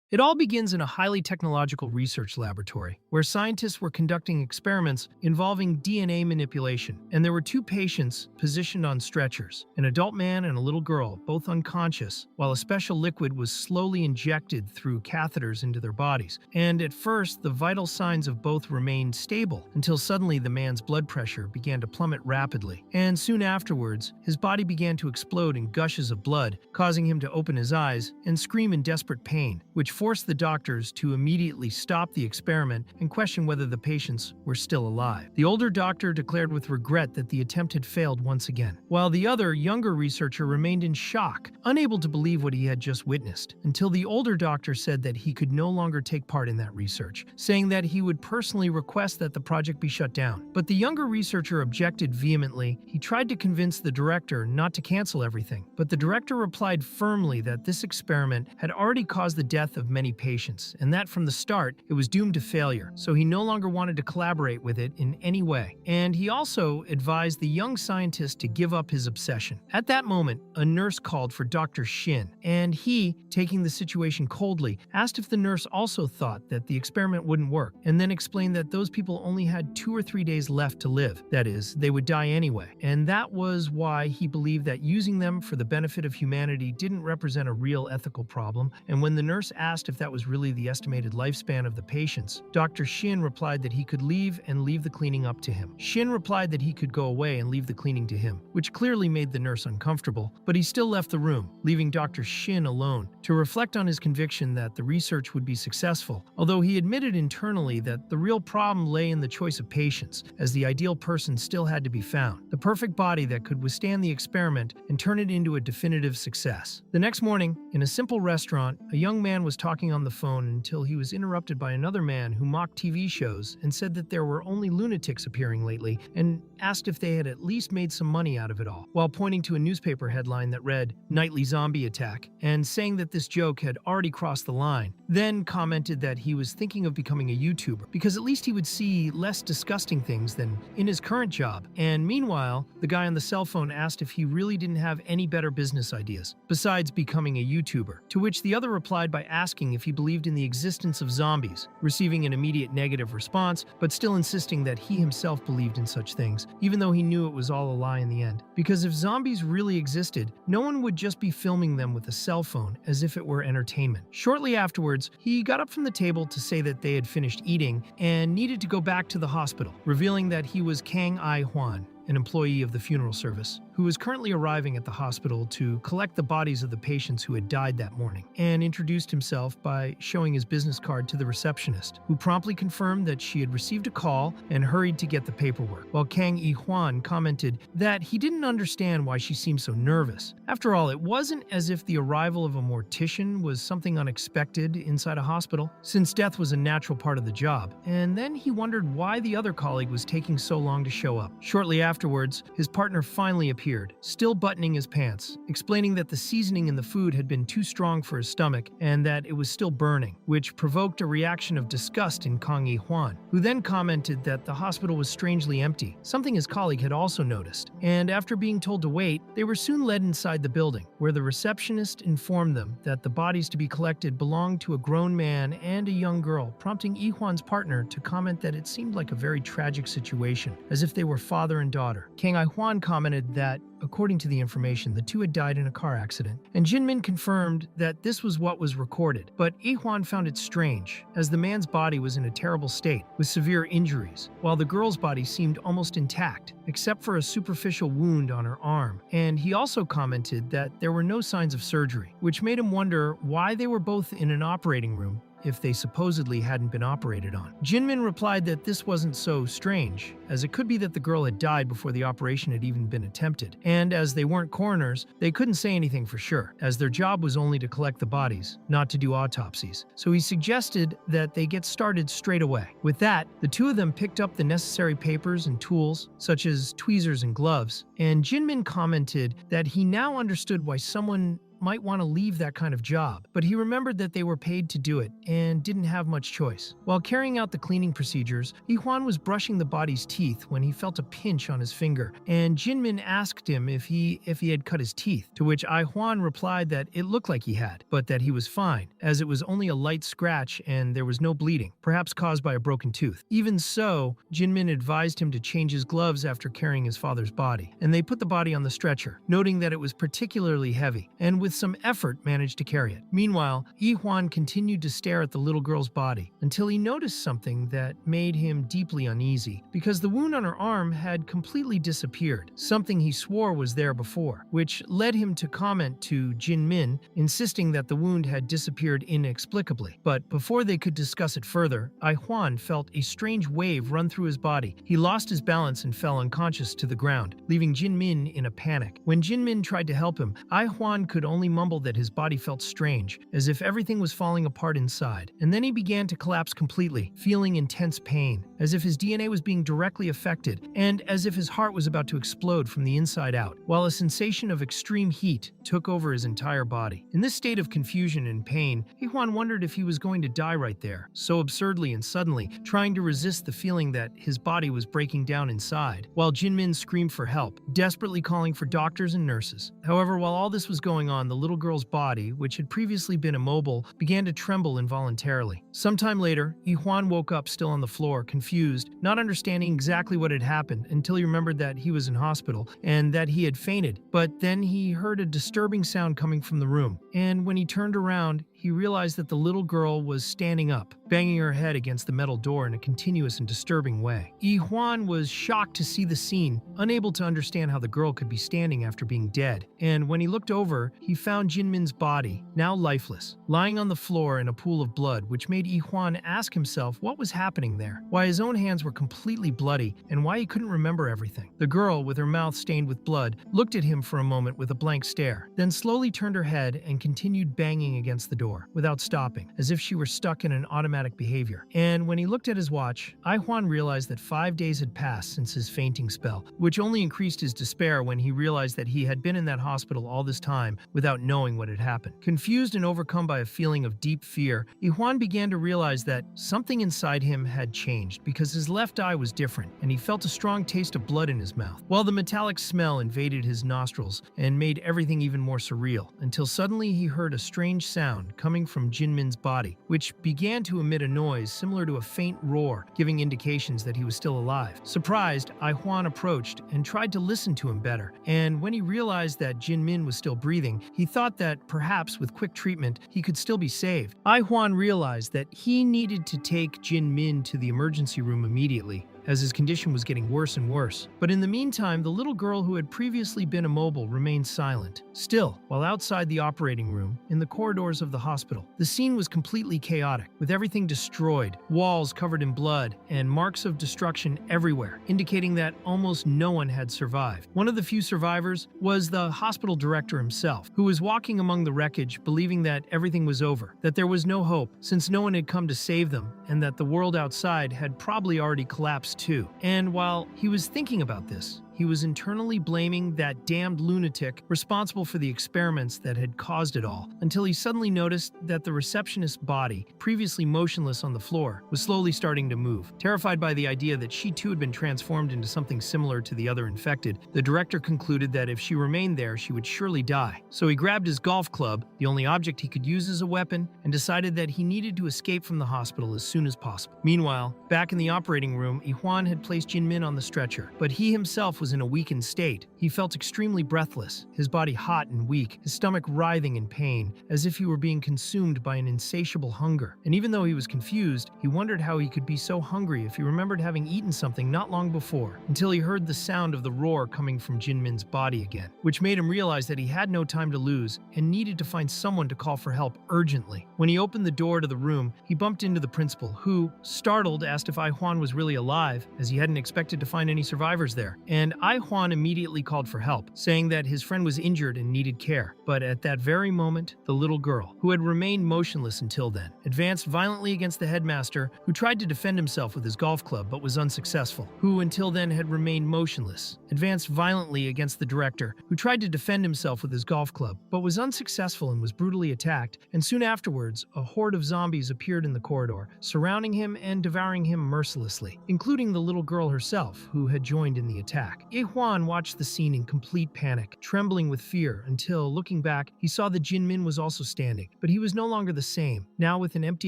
It all begins in a highly technological research laboratory, where scientists were conducting experiments involving DNA manipulation, and there were two patients positioned on stretchers, an adult man and a little girl, both unconscious, while a special liquid was slowly injected through catheters into their bodies. And at first, the vital signs of both remained stable, until suddenly the man's blood pressure began to plummet rapidly. And soon afterwards, his body began to explode in gushes of blood, causing him to open his eyes and scream in desperate pain, which forced the doctors to immediately stop the experiment and question whether the patients were still alive. The older doctor declared with regret that the attempt had failed once again, while the other, younger researcher remained in shock, unable to believe what he had just witnessed, until the older doctor said that he could no longer take part in that research, saying that he would personally request that the project be shut down. But the younger researcher objected vehemently. He tried to convince the director not to cancel everything, but the director replied firmly that this experiment had already caused the death of many patients, and that from the start it was doomed to failure, so he no longer wanted to collaborate with it in any way. And he also advised the young scientist to give up his obsession. At that moment, a nurse called for Dr. Shin, and he, taking the situation coldly, asked if the nurse also thought that the experiment wouldn't work, and then explained that those people only had 2 or 3 days left to live. That is, they would die anyway. And that was why he believed that using them for the benefit of humanity didn't represent a real ethical problem. And when the nurse asked if that was really the estimated lifespan of the patients, Dr. Shin replied that he could leave and leave the cleaning up to him. Shin replied that he could go away and leave the cleaning to him, which clearly made the nurse uncomfortable, but he still left the room, leaving Dr. Shin alone to reflect on his conviction that the research would be successful, although he admitted internally that the real problem lay in the choice of patients, as the ideal person still had to be found, the perfect body that could withstand the experiment and turn it into a definitive success. The next morning, in a simple restaurant, a young man was talking on the phone until he was interrupted by another man who mocked TV shows and said that there were only lunatics appearing lately, and asked if they had at least made some money out of it all, while pointing to a newspaper headline that read "Nightly Zombie Attack" and saying that this joke had already crossed the line. Then commented that he was thinking of becoming a YouTuber, because at least he would see less disgusting things than in his current job. And meanwhile, the guy on the cell phone asked if he really didn't have any better business ideas, besides becoming a YouTuber, to which the other replied by asking if he believed in the existence of zombies, receiving an immediate negative response, but still insisting that he himself believed in such things, even though he knew it was all a lie in the end. Because if zombies really existed, no one would just be filming them with a cell phone as if it were entertainment. Shortly afterwards, he got up from the table to say that they had finished eating and needed to go back to the hospital, revealing that he was Kang I-Hwan, an employee of the funeral service, who was currently arriving at the hospital to collect the bodies of the patients who had died that morning, and introduced himself by showing his business card to the receptionist, who promptly confirmed that she had received a call and hurried to get the paperwork, while Kang I-Hwan commented that he didn't understand why she seemed so nervous. After all, it wasn't as if the arrival of a mortician was something unexpected inside a hospital, since death was a natural part of the job, and then he wondered why the other colleague was taking so long to show up. Shortly afterwards, his partner finally appeared, still buttoning his pants, explaining that the seasoning in the food had been too strong for his stomach and that it was still burning, which provoked a reaction of disgust in Kang I-Hwan, who then commented that the hospital was strangely empty, something his colleague had also noticed. And after being told to wait, they were soon led inside the building, where the receptionist informed them that the bodies to be collected belonged to a grown man and a young girl, prompting I-Hwan's partner to comment that it seemed like a very tragic situation, as if they were father and daughter. Kang I-Hwan commented that, according to the information, the two had died in a car accident, and Jinmin confirmed that this was what was recorded. But I-Hwan found it strange, as the man's body was in a terrible state, with severe injuries, while the girl's body seemed almost intact, except for a superficial wound on her arm. And he also commented that there were no signs of surgery, which made him wonder why they were both in an operating room if they supposedly hadn't been operated on. Jinmin replied that this wasn't so strange, as it could be that the girl had died before the operation had even been attempted, and as they weren't coroners, they couldn't say anything for sure, as their job was only to collect the bodies, not to do autopsies. So he suggested that they get started straight away. With that, the two of them picked up the necessary papers and tools, such as tweezers and gloves, and Jinmin commented that he now understood why someone might want to leave that kind of job, but he remembered that they were paid to do it and didn't have much choice. While carrying out the cleaning procedures, Yi-Hwan was brushing the body's teeth when he felt a pinch on his finger, and Jinmin asked him if he had cut his teeth, to which Yi-Hwan replied that it looked like he had, but that he was fine, as it was only a light scratch and there was no bleeding, perhaps caused by a broken tooth. Even so, Jinmin advised him to change his gloves after carrying his father's body, and they put the body on the stretcher, noting that it was particularly heavy, and with some effort managed to carry it. Meanwhile, Yi-Hwan continued to stare at the little girl's body until he noticed something that made him deeply uneasy, because the wound on her arm had completely disappeared, something he swore was there before, which led him to comment to Jinmin, insisting that the wound had disappeared inexplicably. But before they could discuss it further, Yi-Hwan felt a strange wave run through his body. He lost his balance and fell unconscious to the ground, leaving Jinmin in a panic. When Jinmin tried to help him, Yi-Hwan could only mumble that his body felt strange, as if everything was falling apart inside. And then he began to collapse completely, feeling intense pain, as if his DNA was being directly affected, and as if his heart was about to explode from the inside out, while a sensation of extreme heat took over his entire body. In this state of confusion and pain, Yi-Hwan wondered if he was going to die right there, so absurdly and suddenly, trying to resist the feeling that his body was breaking down inside, while Jinmin screamed for help, desperately calling for doctors and nurses. However, while all this was going on, the little girl's body, which had previously been immobile, began to tremble involuntarily. Sometime later, Yi-Hwan woke up still on the floor, confused, not understanding exactly what had happened until he remembered that he was in hospital and that he had fainted. But then he heard a disturbing sound coming from the room, and when he turned around, he realized that the little girl was standing up, banging her head against the metal door in a continuous and disturbing way. Yi-Hwan was shocked to see the scene, unable to understand how the girl could be standing after being dead. And when he looked over, he found Jinmin's body, now lifeless, lying on the floor in a pool of blood, which made Yi-Hwan ask himself what was happening there, why his own hands were completely bloody, and why he couldn't remember everything. The girl, with her mouth stained with blood, looked at him for a moment with a blank stare, then slowly turned her head and continued banging against the door without stopping, as if she were stuck in an automatic behavior. And when he looked at his watch, Yi-Hwan realized that 5 days had passed since his fainting spell, which only increased his despair when he realized that he had been in that hospital all this time without knowing what had happened. Confused and overcome by a feeling of deep fear, Yi-Hwan began to realize that something inside him had changed, because his left eye was different, and he felt a strong taste of blood in his mouth, while the metallic smell invaded his nostrils and made everything even more surreal, until suddenly he heard a strange sound coming from Jinmin's body, which began to emit a noise similar to a faint roar, giving indications that he was still alive. Surprised, Yi-Hwan approached and tried to listen to him better, and when he realized that Jinmin was still breathing, he thought that perhaps with quick treatment he could still be saved. Yi-Hwan realized that he needed to take Jinmin to the emergency room immediately, as his condition was getting worse and worse. But in the meantime, the little girl who had previously been immobile remained silent. Still, while outside the operating room, in the corridors of the hospital, the scene was completely chaotic, with everything destroyed, walls covered in blood, and marks of destruction everywhere, indicating that almost no one had survived. One of the few survivors was the hospital director himself, who was walking among the wreckage, believing that everything was over, that there was no hope, since no one had come to save them, and that the world outside had probably already collapsed too. And while he was thinking about this, he was internally blaming that damned lunatic responsible for the experiments that had caused it all, until he suddenly noticed that the receptionist's body, previously motionless on the floor, was slowly starting to move. Terrified by the idea that she too had been transformed into something similar to the other infected, the director concluded that if she remained there, she would surely die. So he grabbed his golf club, the only object he could use as a weapon, and decided that he needed to escape from the hospital as soon as possible. Meanwhile, back in the operating room, Yi-Hwan had placed Jinmin on the stretcher, but he himself was in a weakened state. He felt extremely breathless, his body hot and weak, his stomach writhing in pain, as if he were being consumed by an insatiable hunger. And even though he was confused, he wondered how he could be so hungry if he remembered having eaten something not long before, until he heard the sound of the roar coming from Jinmin's body again, which made him realize that he had no time to lose and needed to find someone to call for help urgently. When he opened the door to the room, he bumped into the principal, who, startled, asked if Yi-Hwan was really alive, as he hadn't expected to find any survivors there. And Ai Huan immediately called for help, saying that his friend was injured and needed care. But at that very moment, the little girl, who had remained motionless until then, advanced violently against the headmaster, who tried to defend himself with his golf club but was unsuccessful, who until then had remained motionless, advanced violently against the director, who tried to defend himself with his golf club but was unsuccessful and was brutally attacked, and soon afterwards, a horde of zombies appeared in the corridor, surrounding him and devouring him mercilessly, including the little girl herself, who had joined in the attack. Ai Huan watched the scene in complete panic, trembling with fear, until, looking back, he saw that Jin Min was also standing, but he was no longer the same, now with an empty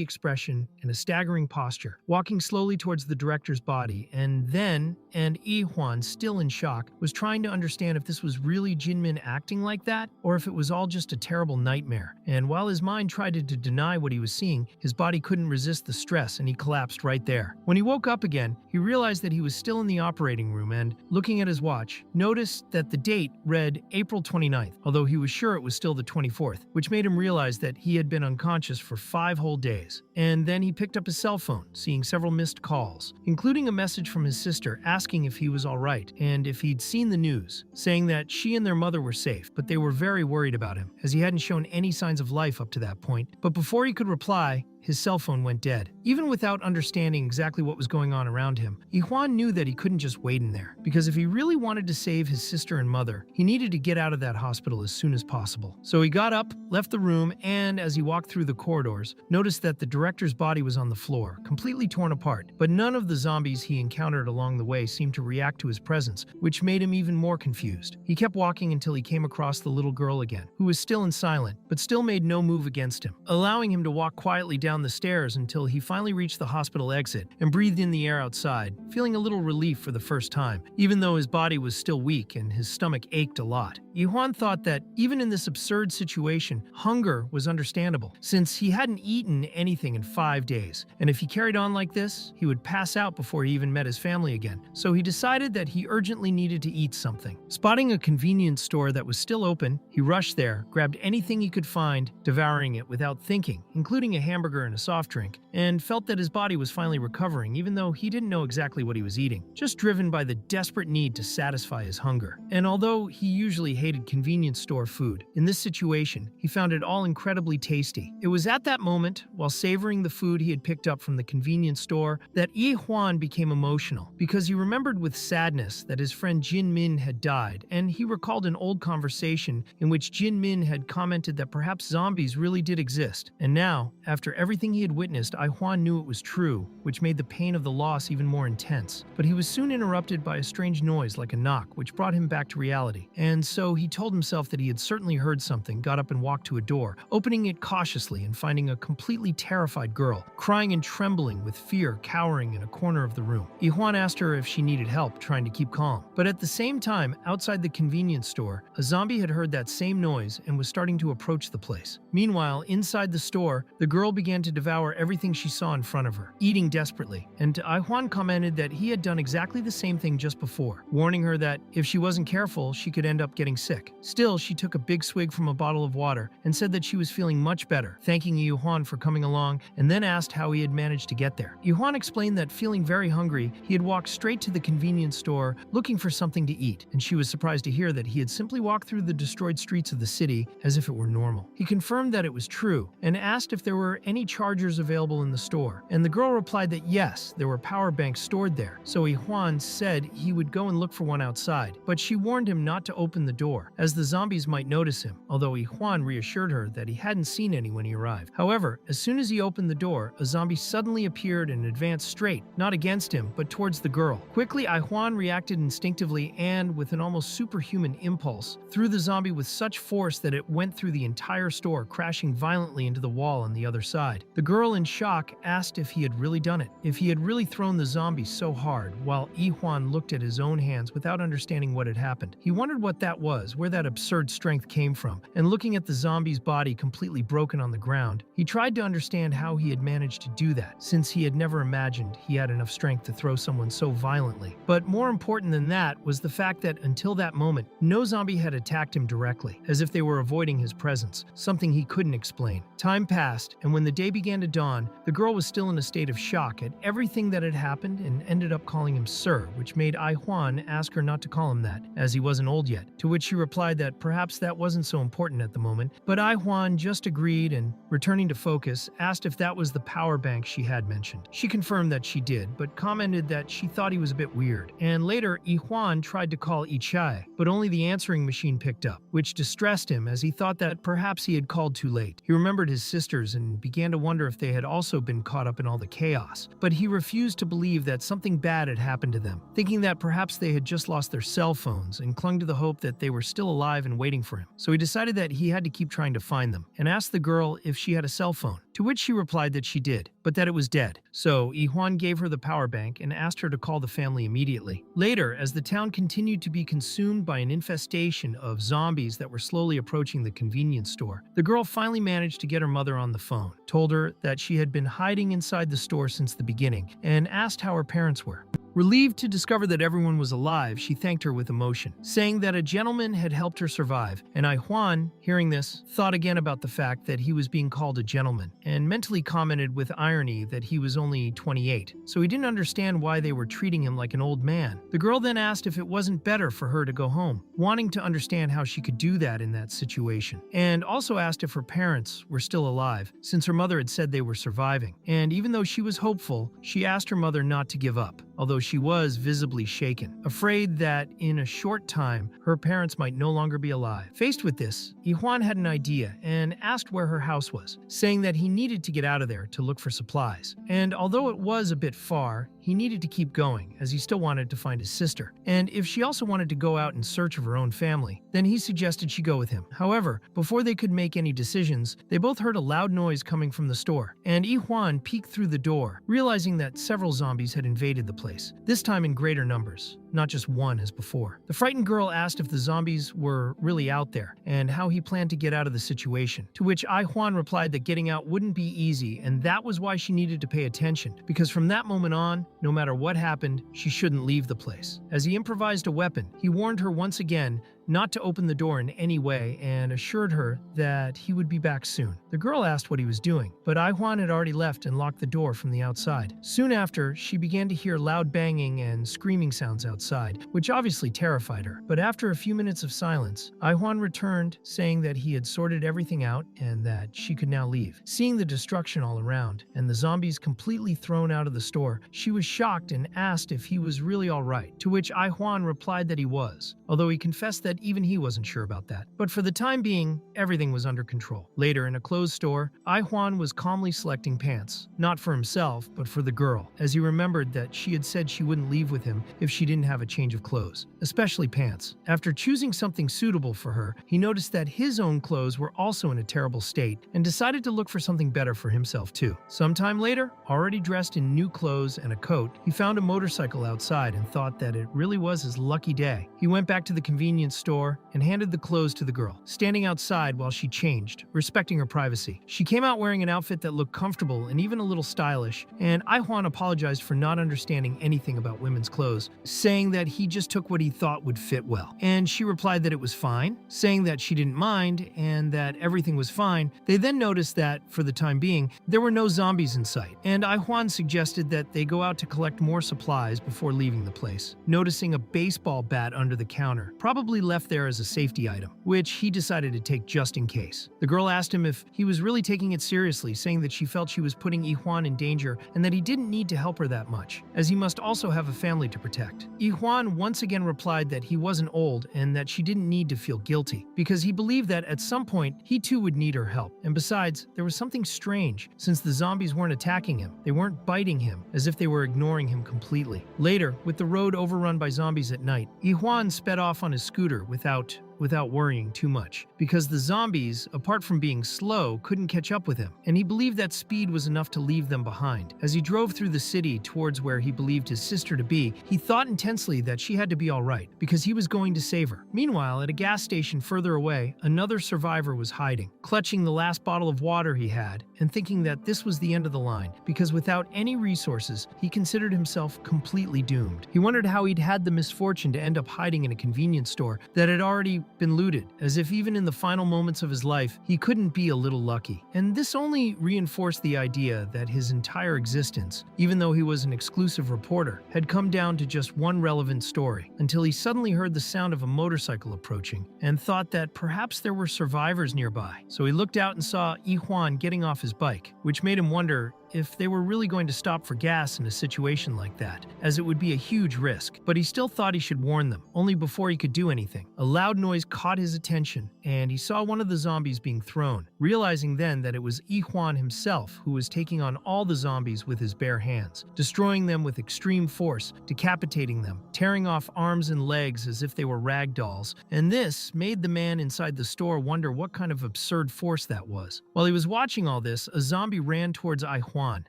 expression and a staggering posture, walking slowly towards the director's body, and Ai Huan, still in shock, was trying to understand if this was really Jin Min acting like that, or if it was all just a terrible nightmare. And while his mind tried to deny what he was seeing, his body couldn't resist the stress and he collapsed right there. When he woke up again, he realized that he was still in the operating room and, looking at his watch, noticed that the date read April 29th, although he was sure it was still the 24th, which made him realize that he had been unconscious for 5 whole days. And then he picked up his cell phone, seeing several missed calls, including a message from his sister asking if he was all right and if he'd seen the news, saying that she and their mother were safe, but they were very worried about him, as he hadn't shown any signs of life up to that point. But before he could reply, his cell phone went dead. Even without understanding exactly what was going on around him, Ai Huan knew that he couldn't just wait in there, because if he really wanted to save his sister and mother, he needed to get out of that hospital as soon as possible. So he got up, left the room, and as he walked through the corridors, noticed that the director's body was on the floor, completely torn apart, but none of the zombies he encountered along the way seemed to react to his presence, which made him even more confused. He kept walking until he came across the little girl again, who was still and silent, but still made no move against him, allowing him to walk quietly down the stairs until he finally reached the hospital exit and breathed in the air outside, feeling a little relief for the first time, even though his body was still weak and his stomach ached a lot. Ai Huan thought that even in this absurd situation, hunger was understandable, since he hadn't eaten anything in 5 days, and if he carried on like this, he would pass out before he even met his family again. So he decided that he urgently needed to eat something. Spotting a convenience store that was still open, he rushed there, grabbed anything he could find, devouring it without thinking, including a hamburger and a soft drink, and felt that his body was finally recovering even though he didn't know exactly what he was eating, just driven by the desperate need to satisfy his hunger. And although he usually hated convenience store food, in this situation, he found it all incredibly tasty. It was at that moment, while savoring the food he had picked up from the convenience store, that Ai Huan became emotional, because he remembered with sadness that his friend Jin Min had died, and he recalled an old conversation in which Jin Min had commented that perhaps zombies really did exist. And now, after everything he had witnessed, Ai Huan knew it was true, which made the pain of the loss even more intense. But he was soon interrupted by a strange noise like a knock, which brought him back to reality. And so he told himself that he had certainly heard something, got up and walked to a door, opening it cautiously and finding a completely terrified girl, crying and trembling with fear, cowering in a corner of the room. Ai Huan asked her if she needed help, trying to keep calm. But at the same time, outside the convenience store, a zombie had heard that same noise and was starting to approach the place. Meanwhile, inside the store, the girl began to devour everything she saw in front of her, eating desperately, and Ai Huan commented that he had done exactly the same thing just before, warning her that if she wasn't careful, she could end up getting sick. Still, she took a big swig from a bottle of water and said that she was feeling much better, thanking Ai Huan for coming along, and then asked how he had managed to get there. Ai Huan explained that feeling very hungry, he had walked straight to the convenience store looking for something to eat, and she was surprised to hear that he had simply walked through the destroyed streets of the city as if it were normal. He confirmed that it was true and asked if there were any chargers available in the store, and the girl replied that yes, there were power banks stored there. So Ai Huan said he would go and look for one outside, but she warned him not to open the door, as the zombies might notice him, although Ai Huan reassured her that he hadn't seen any when he arrived. However, as soon as he opened the door, a zombie suddenly appeared and advanced straight, not against him, but towards the girl. Quickly, Ai Huan reacted instinctively and, with an almost superhuman impulse, threw the zombie with such force that it went through the entire store, crashing violently into the wall on the other side. The girl, in shock, asked if he had really done it, if he had really thrown the zombie so hard, while Ai Huan looked at his own hands without understanding what had happened. He wondered what that was, where that absurd strength came from, and looking at the zombie's body completely broken on the ground, he tried to understand how he had managed to do that, since he had never imagined he had enough strength to throw someone so violently. But more important than that was the fact that until that moment, no zombie had attacked him directly, as if they were avoiding his presence, something he couldn't explain. Time passed, and when the day day began to dawn, the girl was still in a state of shock at everything that had happened and ended up calling him Sir, which made Ai Huan ask her not to call him that, as he wasn't old yet, to which she replied that perhaps that wasn't so important at the moment, but Ai Huan just agreed and, returning to focus, asked if that was the power bank she had mentioned. She confirmed that she did, but commented that she thought he was a bit weird, and later Ai Huan tried to call Ichai, but only the answering machine picked up, which distressed him as he thought that perhaps he had called too late. He remembered his sisters and began to wonder if they had also been caught up in all the chaos, but he refused to believe that something bad had happened to them, thinking that perhaps they had just lost their cell phones and clung to the hope that they were still alive and waiting for him. So he decided that he had to keep trying to find them and asked the girl if she had a cell phone, to which she replied that she did, but that it was dead. So Ai Huan gave her the power bank and asked her to call the family immediately. Later, as the town continued to be consumed by an infestation of zombies that were slowly approaching the convenience store, the girl finally managed to get her mother on the phone, told her that she had been hiding inside the store since the beginning, and asked how her parents were. Relieved to discover that everyone was alive, she thanked her with emotion, saying that a gentleman had helped her survive, and Ai Huan, hearing this, thought again about the fact that he was being called a gentleman, and mentally commented with irony that he was only 28, so he didn't understand why they were treating him like an old man. The girl then asked if it wasn't better for her to go home, wanting to understand how she could do that in that situation, and also asked if her parents were still alive, since her mother had said they were surviving, and even though she was hopeful, she asked her mother not to give up, although she was visibly shaken, afraid that in a short time her parents might no longer be alive. Faced with this, Ai Huan had an idea and asked where her house was, saying that he needed to get out of there to look for supplies. And although it was a bit far, he needed to keep going as he still wanted to find his sister. And if she also wanted to go out in search of her own family, then he suggested she go with him. However, before they could make any decisions, they both heard a loud noise coming from the store, and Ai Huan peeked through the door, realizing that several zombies had invaded the place, this time in greater numbers, not just one as before. The frightened girl asked if the zombies were really out there and how he planned to get out of the situation, to which Ai Huan replied that getting out wouldn't be easy, and that was why she needed to pay attention, because from that moment on, no matter what happened, she shouldn't leave the place. As he improvised a weapon, he warned her once again not to open the door in any way and assured her that he would be back soon. The girl asked what he was doing, but Ai Huan had already left and locked the door from the outside. Soon after, she began to hear loud banging and screaming sounds outside, which obviously terrified her. But after a few minutes of silence, Ai Huan returned, saying that he had sorted everything out and that she could now leave. Seeing the destruction all around and the zombies completely thrown out of the store, she was shocked and asked if he was really all right, to which Ai Huan replied that he was, although he confessed that even he wasn't sure about that. But for the time being, everything was under control. Later, in a clothes store, Ai Huan was calmly selecting pants, not for himself, but for the girl, as he remembered that she had said she wouldn't leave with him if she didn't have a change of clothes, especially pants. After choosing something suitable for her, he noticed that his own clothes were also in a terrible state and decided to look for something better for himself too. Sometime later, already dressed in new clothes and a coat, he found a motorcycle outside and thought that it really was his lucky day. He went back to the convenience store and handed the clothes to the girl, standing outside while she changed, respecting her privacy. She came out wearing an outfit that looked comfortable and even a little stylish, and Ai Huan apologized for not understanding anything about women's clothes, saying that he just took what he thought would fit well. And she replied that it was fine, saying that she didn't mind and that everything was fine. They then noticed that, for the time being, there were no zombies in sight, and Ai Huan suggested that they go out to collect more supplies before leaving the place, noticing a baseball bat under the counter, probably left there as a safety item, which he decided to take just in case. The girl asked him if he was really taking it seriously, saying that she felt she was putting Ai Huan in danger and that he didn't need to help her that much, as he must also have a family to protect. Ai Huan once again replied that he wasn't old and that she didn't need to feel guilty, because he believed that at some point he too would need her help. And besides, there was something strange, since the zombies weren't attacking him, they weren't biting him, as if they were ignoring him completely. Later, with the road overrun by zombies at night, Ai Huan sped off on his scooter without worrying too much, because the zombies, apart from being slow, couldn't catch up with him, and he believed that speed was enough to leave them behind. As he drove through the city towards where he believed his sister to be, he thought intensely that she had to be all right, because he was going to save her. Meanwhile, at a gas station further away, another survivor was hiding, clutching the last bottle of water he had, and thinking that this was the end of the line, because without any resources, he considered himself completely doomed. He wondered how he'd had the misfortune to end up hiding in a convenience store that had already been looted, as if even in the final moments of his life, he couldn't be a little lucky. And this only reinforced the idea that his entire existence, even though he was an exclusive reporter, had come down to just one relevant story, until he suddenly heard the sound of a motorcycle approaching and thought that perhaps there were survivors nearby. So he looked out and saw Yi-Huan getting off his bike, which made him wonder if they were really going to stop for gas in a situation like that, as it would be a huge risk. But he still thought he should warn them, only before he could do anything. A loud noise caught his attention, and he saw one of the zombies being thrown, realizing then that it was Yi-Huan himself who was taking on all the zombies with his bare hands, destroying them with extreme force, decapitating them, tearing off arms and legs as if they were rag dolls, and this made the man inside the store wonder what kind of absurd force that was. While he was watching all this, a zombie ran towards Yi-Huan,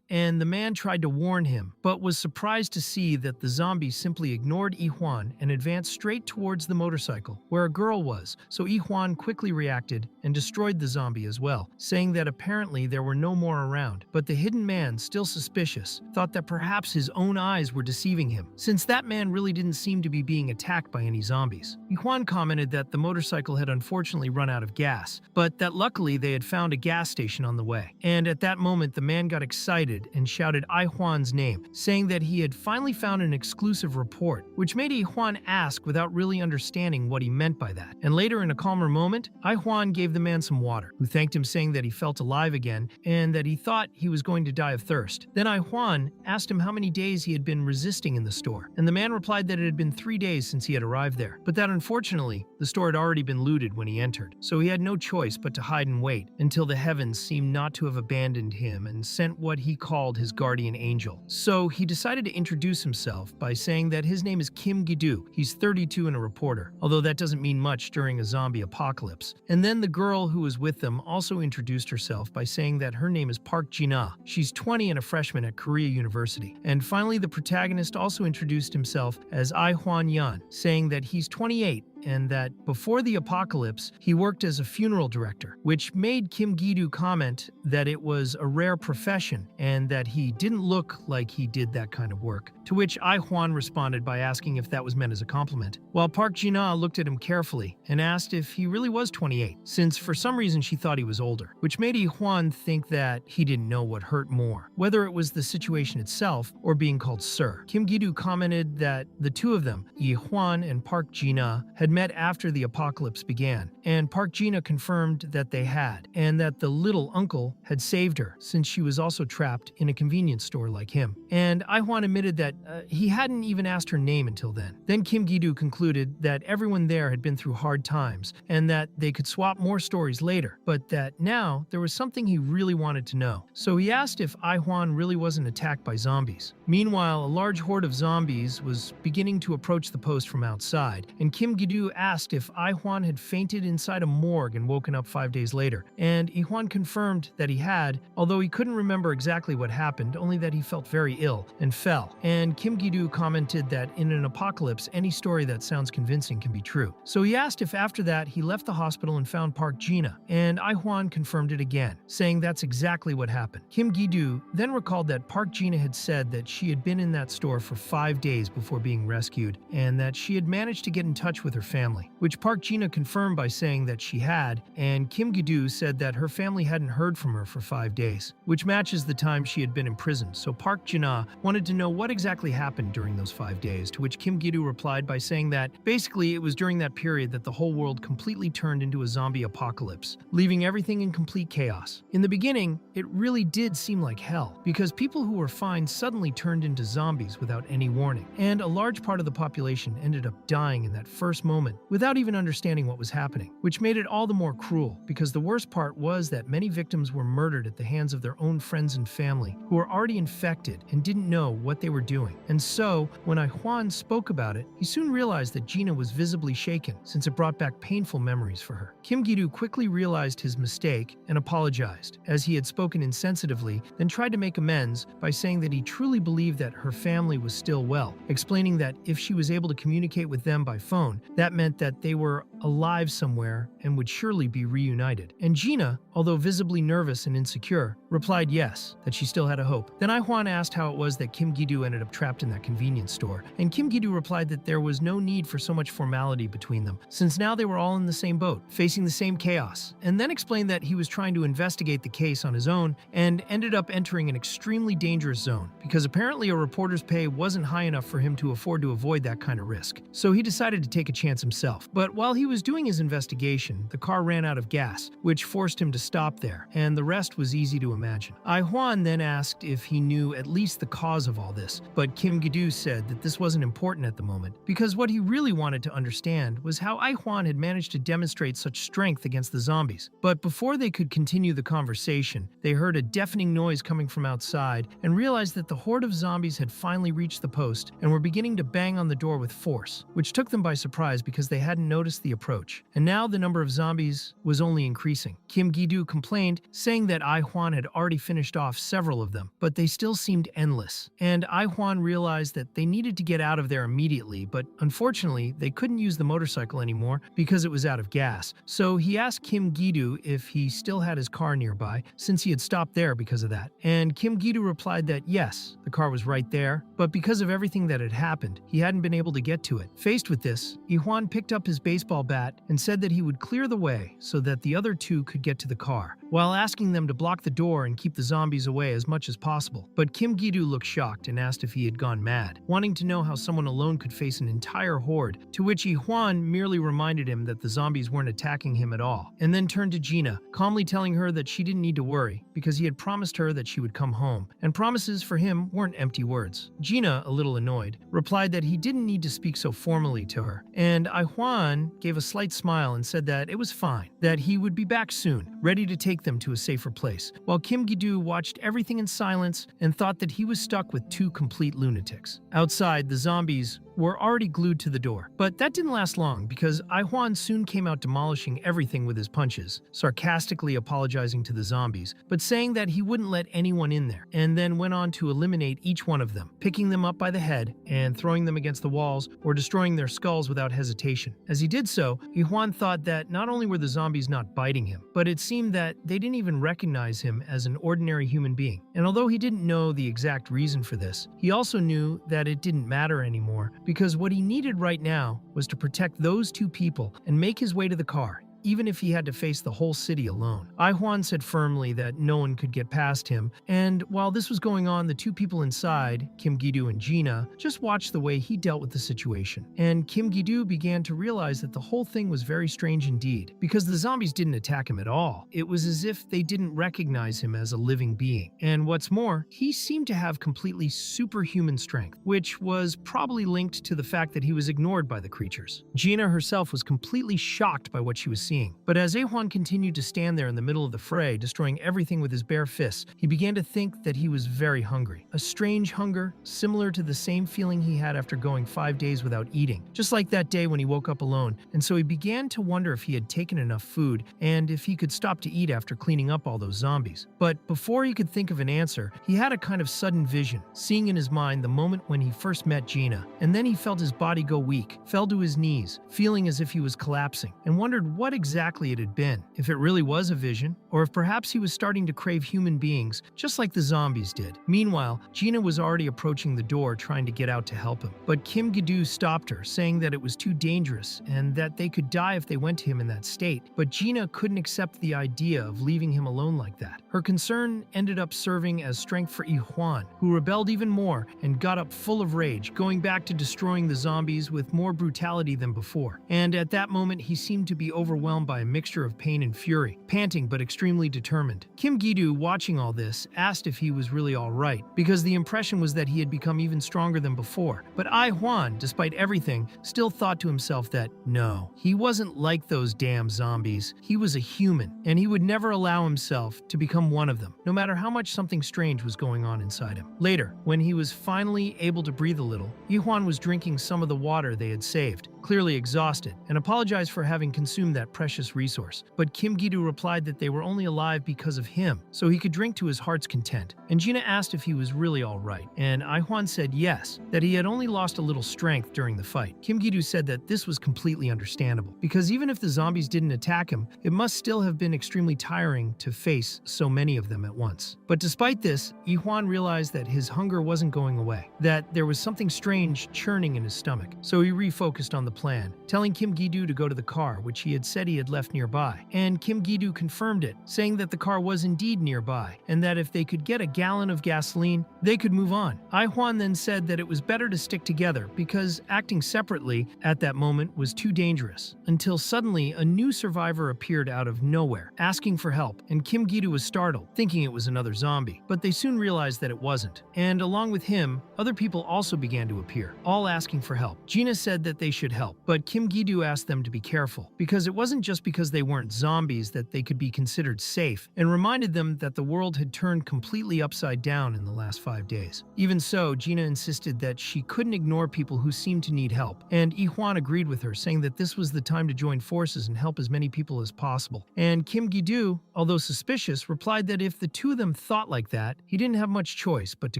and the man tried to warn him, but was surprised to see that the zombie simply ignored Yi-Huan and advanced straight towards the motorcycle, where a girl was, so Yi-Huan quickly reacted and destroyed the zombie as well, saying that apparently there were no more around. But the hidden man, still suspicious, thought that perhaps his own eyes were deceiving him, since that man really didn't seem to be being attacked by any zombies. Yi-Huan commented that the motorcycle had unfortunately run out of gas, but that luckily they had found a gas station on the way. And at that moment, the man got excited and shouted Yi-Huan's name, saying that he had finally found an exclusive report, which made Yi-Huan ask without really understanding what he meant by that. And later, in a calmer moment, Yi-Huan gave the man some water, who thanked him, saying that he felt alive again and that he thought he was going to die of thirst. Then Yi-Huan asked him how many days he had been resisting in the store, and the man replied that it had been 3 days since he had arrived there, but that unfortunately, the store had already been looted when he entered, so he had no choice but to hide and wait until the heavens seemed not to have abandoned him and sent what he called his guardian angel. So he decided to introduce himself by saying that his name is Kim Gi-do. He's 32 and a reporter, although that doesn't mean much during a zombie apocalypse. And then the girl who was with them also introduced herself by saying that her name is Park Ji-na. She's 20 and a freshman at Korea University. And finally, the protagonist also introduced himself as Ai-Hwan Yan, saying that he's 28 and that before the apocalypse, he worked as a funeral director, which made Kim Gi-do comment that it was a rare profession and that he didn't look like he did that kind of work, to which Ai-Hwan responded by asking if that was meant as a compliment, while Park Ji-na looked at him carefully and asked if he really was 28, since for some reason she thought he was older, which made Ai-Hwan think that he didn't know what hurt more, whether it was the situation itself or being called sir. Kim Gi-do commented that the two of them, Ai-Hwan and Park Ji-na, had met after the apocalypse began, and Park Ji-na confirmed that they had, and that the little uncle had saved her since she was also trapped in a convenience store like him. And Ai-Hwan admitted that he hadn't even asked her name until then. Then Kim Gi-do concluded that everyone there had been through hard times and that they could swap more stories later, but that now there was something he really wanted to know. So he asked if Ai-Hwan really wasn't attacked by zombies. Meanwhile, a large horde of zombies was beginning to approach the post from outside, and Kim Gi-do asked if Ai-Hwan had fainted inside a morgue and woken up 5 days later, and Ai-Hwan confirmed that he had, although he couldn't remember exactly what happened, only that he felt very ill and fell. And Kim Gi-do commented that in an apocalypse, any story that sounds convincing can be true. So he asked if after that he left the hospital and found Park Ji-na, and Ai-Hwan confirmed it again, saying that's exactly what happened. Kim Gi-do then recalled that Park Ji-na had said that she had been in that store for 5 days before being rescued, and that she had managed to get in touch with her family, which Park Ji-na confirmed by saying that she had, and Kim Gi-do said that her family hadn't heard from her for 5 days, which matches the time she had been imprisoned. So Park Ji-na wanted to know what exactly happened during those 5 days, to which Kim Gi-do replied by saying that basically it was during that period that the whole world completely turned into a zombie apocalypse, leaving everything in complete chaos. In the beginning, it really did seem like hell, because people who were fine suddenly turned into zombies without any warning, and a large part of the population ended up dying in that first moment without even understanding what was happening, which made it all the more cruel, because the worst part was that many victims were murdered at the hands of their own friends and family who were already infected and didn't know what they were doing. And so, when Ai-Hwan spoke about it, he soon realized that Gina was visibly shaken, since it brought back painful memories for her. Kim Gi-do quickly realized his mistake and apologized, as he had spoken insensitively, then tried to make amends by saying that he truly believed that her family was still well, explaining that if she was able to communicate with them by phone, that That meant that they were alive somewhere and would surely be reunited. And Gina, although visibly nervous and insecure, replied yes, that she still had a hope. Then Ai-Hwan asked how it was that Kim Gi-doo ended up trapped in that convenience store, and Kim Gi-doo replied that there was no need for so much formality between them, since now they were all in the same boat, facing the same chaos, and then explained that he was trying to investigate the case on his own and ended up entering an extremely dangerous zone, because apparently a reporter's pay wasn't high enough for him to afford to avoid that kind of risk. So he decided to take a chance himself. But while he was doing his investigation, the car ran out of gas, which forced him to stop there, and the rest was easy to imagine. Ai-Hwan then asked if he knew at least the cause of all this, but Kim Gi-doo said that this wasn't important at the moment, because what he really wanted to understand was how Ai-Hwan had managed to demonstrate such strength against the zombies. But before they could continue the conversation, they heard a deafening noise coming from outside and realized that the horde of zombies had finally reached the post and were beginning to bang on the door with force, which took them by surprise because they hadn't noticed the approach. And now the number of zombies was only increasing. Kim Gi-doo complained, saying that Ai-Hwan had already finished off several of them, but they still seemed endless. And Ai-Hwan realized that they needed to get out of there immediately, but unfortunately, they couldn't use the motorcycle anymore because it was out of gas. So he asked Kim Gi-doo if he still had his car nearby, since he had stopped there because of that. And Kim Gi-doo replied that yes, the car was right there, but because of everything that had happened, he hadn't been able to get to it. Faced with this, Ai-Hwan picked up his baseball bat and said that he would clear the way so that the other two could get to the car, while asking them to block the door and keep the zombies away as much as possible. But Kim Gi-doo looked shocked and asked if he had gone mad, wanting to know how someone alone could face an entire horde, to which Ai-Hwan merely reminded him that the zombies weren't attacking him at all, and then turned to Gina, calmly telling her that she didn't need to worry, because he had promised her that she would come home, and promises for him weren't empty words. Gina, a little annoyed, replied that he didn't need to speak so formally to her, and Ai-Hwan gave a slight smile and said that it was fine, that he would be back soon, ready to take them to a safer place, while Kim Gi-doo watched everything in silence and thought that he was stuck with two complete lunatics. Outside, the zombies were already glued to the door. But that didn't last long, because Ai-Hwan soon came out demolishing everything with his punches, sarcastically apologizing to the zombies, but saying that he wouldn't let anyone in there, and then went on to eliminate each one of them, picking them up by the head and throwing them against the walls or destroying their skulls without hesitation. As he did so, Ai-Hwan thought that not only were the zombies not biting him, but it seemed that they didn't even recognize him as an ordinary human being. And although he didn't know the exact reason for this, he also knew that it didn't matter anymore, because what he needed right now was to protect those two people and make his way to the car, even if he had to face the whole city alone. Ai-Hwan said firmly that no one could get past him, and while this was going on, the two people inside, Kim Gi-doo and Gina, just watched the way he dealt with the situation. And Kim Gi-doo began to realize that the whole thing was very strange indeed, because the zombies didn't attack him at all. It was as if they didn't recognize him as a living being. And what's more, he seemed to have completely superhuman strength, which was probably linked to the fact that he was ignored by the creatures. Gina herself was completely shocked by what she was seeing. But as Ai-Hwan continued to stand there in the middle of the fray, destroying everything with his bare fists, he began to think that he was very hungry. A strange hunger, similar to the same feeling he had after going 5 days without eating, just like that day when he woke up alone. And so he began to wonder if he had taken enough food and if he could stop to eat after cleaning up all those zombies. But before he could think of an answer, he had a kind of sudden vision, seeing in his mind the moment when he first met Gina. And then he felt his body go weak, fell to his knees, feeling as if he was collapsing, and wondered what exactly it had been, if it really was a vision, or if perhaps he was starting to crave human beings, just like the zombies did. Meanwhile, Gina was already approaching the door trying to get out to help him, but Kim Gi-doo stopped her, saying that it was too dangerous and that they could die if they went to him in that state. But Gina couldn't accept the idea of leaving him alone like that. Her concern ended up serving as strength for Ai-Hwan, who rebelled even more and got up full of rage, going back to destroying the zombies with more brutality than before. And at that moment, he seemed to be overwhelmed by a mixture of pain and fury, panting but extremely determined. Kim Gi-doo, watching all this, asked if he was really all right, because the impression was that he had become even stronger than before. But Ai-Hwan, despite everything, still thought to himself that no, he wasn't like those damn zombies. He was a human, and he would never allow himself to become one of them, no matter how much something strange was going on inside him. Later, when he was finally able to breathe a little, Ai-Hwan was drinking some of the water they had saved, clearly exhausted, and apologized for having consumed that precious resource. But Kim Gi-doo replied that they were only alive because of him, so he could drink to his heart's content. And Gina asked if he was really alright, and Ai-hwan said yes, that he had only lost a little strength during the fight. Kim Gi-doo said that this was completely understandable, because even if the zombies didn't attack him, it must still have been extremely tiring to face so many of them at once. But despite this, Ai-hwan realized that his hunger wasn't going away, that there was something strange churning in his stomach, so he refocused on the plan, telling Kim Gi-doo to go to the car, which he had said he had left nearby. And Kim Gi-doo confirmed it, saying that the car was indeed nearby, and that if they could get a gallon of gasoline, they could move on. Ai-hwan then said that it was better to stick together, because acting separately at that moment was too dangerous, until suddenly a new survivor appeared out of nowhere, asking for help, and Kim Gi-doo was startled, thinking it was another zombie. But they soon realized that it wasn't, and along with him, other people also began to appear, all asking for help. Gina said that they should help, but Kim Gi-doo asked them to be careful, because it wasn't just because they weren't zombies that they could be considered safe, and reminded them that the world had turned completely upside down in the last 5 days. Even so, Gina insisted that she couldn't ignore people who seemed to need help, and Ai-hwan agreed with her, saying that this was the time to join forces and help as many people as possible. And Kim Gi-doo, although suspicious, replied that if the two of them thought like that, he didn't have much choice but to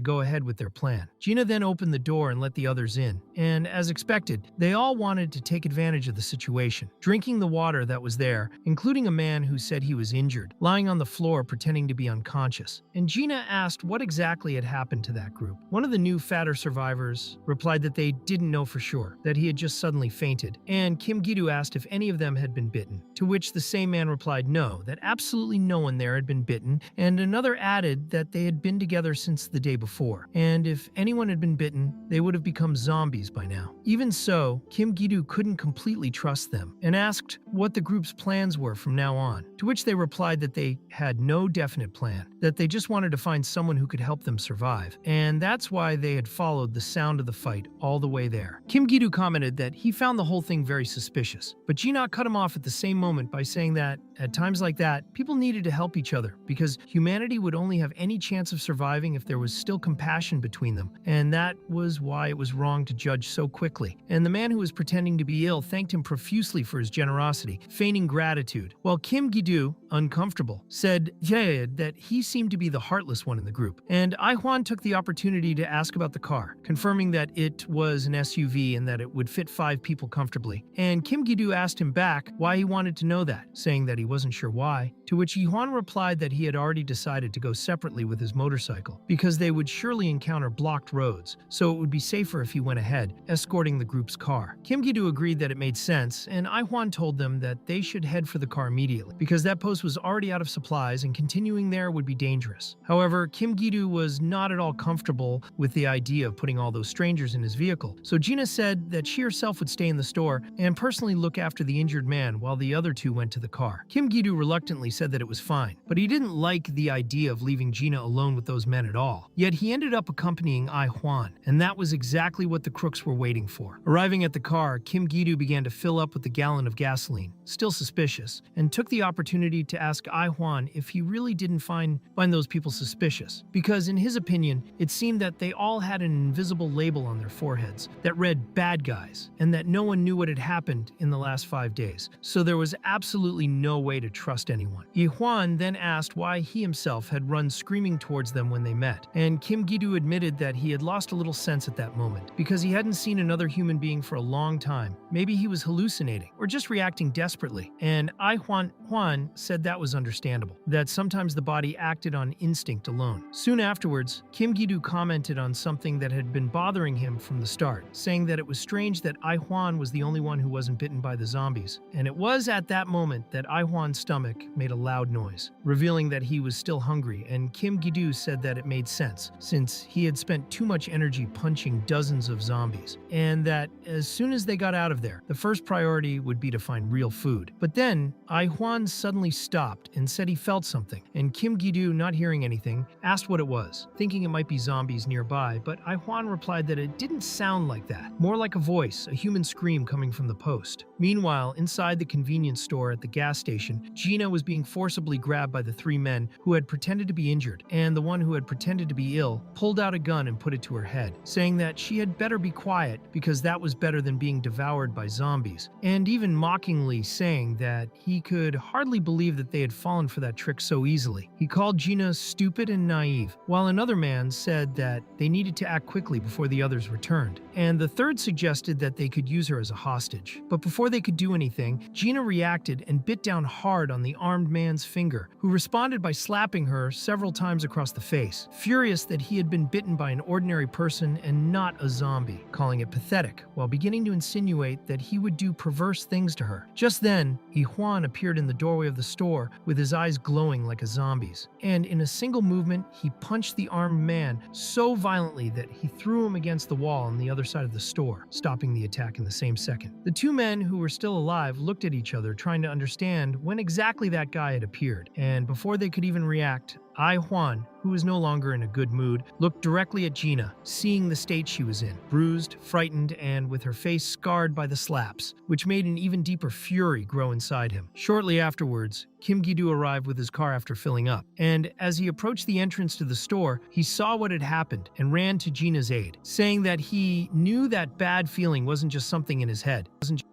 go ahead with their plan. Gina then opened the door and let the others in, and as expected, they all wanted to take advantage of the situation, drinking the water that was there, including a man who said he was injured, lying on the floor pretending to be unconscious. And Gina asked what exactly had happened to that group. One of the new fatter survivors replied that they didn't know for sure, that he had just suddenly fainted, and Kim Gi-doo asked if any of them had been bitten, to which the same man replied no, that absolutely no one there had been bitten, and another added that they had been together since the day before, and if anyone had been bitten, they would have become zombies by now. Even so, Kim Gi-doo couldn't completely trust them, and asked what the group's plans were from now on, to which they replied that they had no definite plan, that they just wanted to find someone who could help them survive, and that's why they had followed the sound of the fight all the way there. Kim Gi-doo commented that he found the whole thing very suspicious, but Gina cut him off at the same moment by saying that, at times like that, people needed to help each other, because humanity would only have any chance of surviving if there was still compassion between them, and that was why it was wrong to judge so quickly. And the man who was pretending to be ill thanked him profusely for his generosity, feigning gratitude, while Kim Gi-doo, uncomfortable, said that he seemed to be the heartless one in the group. And Ai-hwan took the opportunity to ask about the car, confirming that it was an SUV and that it would fit 5 people comfortably. And Kim Gi-doo asked him back why he wanted to know that, saying that he wasn't sure why, to which Ai-hwan replied that he had already decided to go separately with his motorcycle, because they would surely encounter blocked roads, so it would be safer if he went ahead, escorting the group's car. Kim Gi-doo agreed that it made sense, and Ai-hwan told them that they should head for the car immediately, because that post was already out of supplies and continuing there would be dangerous. However, Kim Gi-doo was not at all comfortable with the idea of putting all those strangers in his vehicle, so Gina said that she herself would stay in the store and personally look after the injured man while the other two went to the car. Kim Gi-doo reluctantly said that it was fine, but he didn't like the idea of leaving Gina alone with those men at all. Yet he ended up accompanying Ai-hwan, and that was exactly what the crooks were waiting for. Arriving at the car, Kim Gi-doo began to fill up with a gallon of gasoline, still suspicious, and took the opportunity to ask Ai-hwan if he really didn't find those people suspicious, because in his opinion, it seemed that they all had an invisible label on their foreheads that read "bad guys," and that no one knew what had happened in the last 5 days, so there was absolutely no way to trust anyone. Ai-hwan then asked why he himself had run screaming towards them when they met, and Kim Gi-doo admitted that he had lost a little sense at that moment, because he hadn't seen another human being for a long time. Maybe he was hallucinating, or just reacting desperately, and Ai-hwan said that was understandable, that sometimes the body acted on instinct alone. Soon afterwards, Kim Gi-doo commented on something that had been bothering him from the start, saying that it was strange that Ai-hwan was the only one who wasn't bitten by the zombies, and it was at that moment that Ai-hwan's stomach made a loud noise, revealing that he was still hungry, and Kim Gi-doo said that it made sense, since he had spent too much energy punching dozens of zombies, and that as soon as they got out of there, the first priority would be to find real food. But then, Ai-hwan suddenly stopped and said he felt something, and Kim Gi-doo, not hearing anything, asked what it was, thinking it might be zombies nearby, but Ai-hwan replied that it didn't sound like that, more like a voice, a human scream coming from the post. Meanwhile, inside the convenience store at the gas station, Gina was being forcibly grabbed by the three men who had pretended to be injured, and the one who had pretended to be ill pulled out a gun and put it to her head, saying that she had better be quiet because that was better than being devoured by zombies, and even mockingly saying that he could hardly believe that they had fallen for that trick so easily. He called Gina stupid and naive, while another man said that they needed to act quickly before the others returned, and the third suggested that they could use her as a hostage. But before they could do anything, Gina reacted and bit down hard on the armed man's finger, who responded by slapping her several times across the face, furious that he had been bitten by an ordinary person and not a zombie, calling it pathetic, while beginning to insinuate that he would do perverse things to her. Just then, Juan appeared in the doorway of the store with his eyes glowing like a zombie's, and in a single movement, he punched the armed man so violently that he threw him against the wall on the other side of the store, stopping the attack in the same second. The two men who were still alive looked at each other, trying to understand when exactly that guy had appeared, and before they could even react, Juan, who was no longer in a good mood, looked directly at Gina, seeing the state she was in, bruised, frightened, and with her face scarred by the slaps, which made an even deeper fury grow inside him. Shortly afterwards, Kim Gi-doo arrived with his car after filling up, and as he approached the entrance to the store, he saw what had happened and ran to Gina's aid, saying that he knew that bad feeling wasn't just something in his head.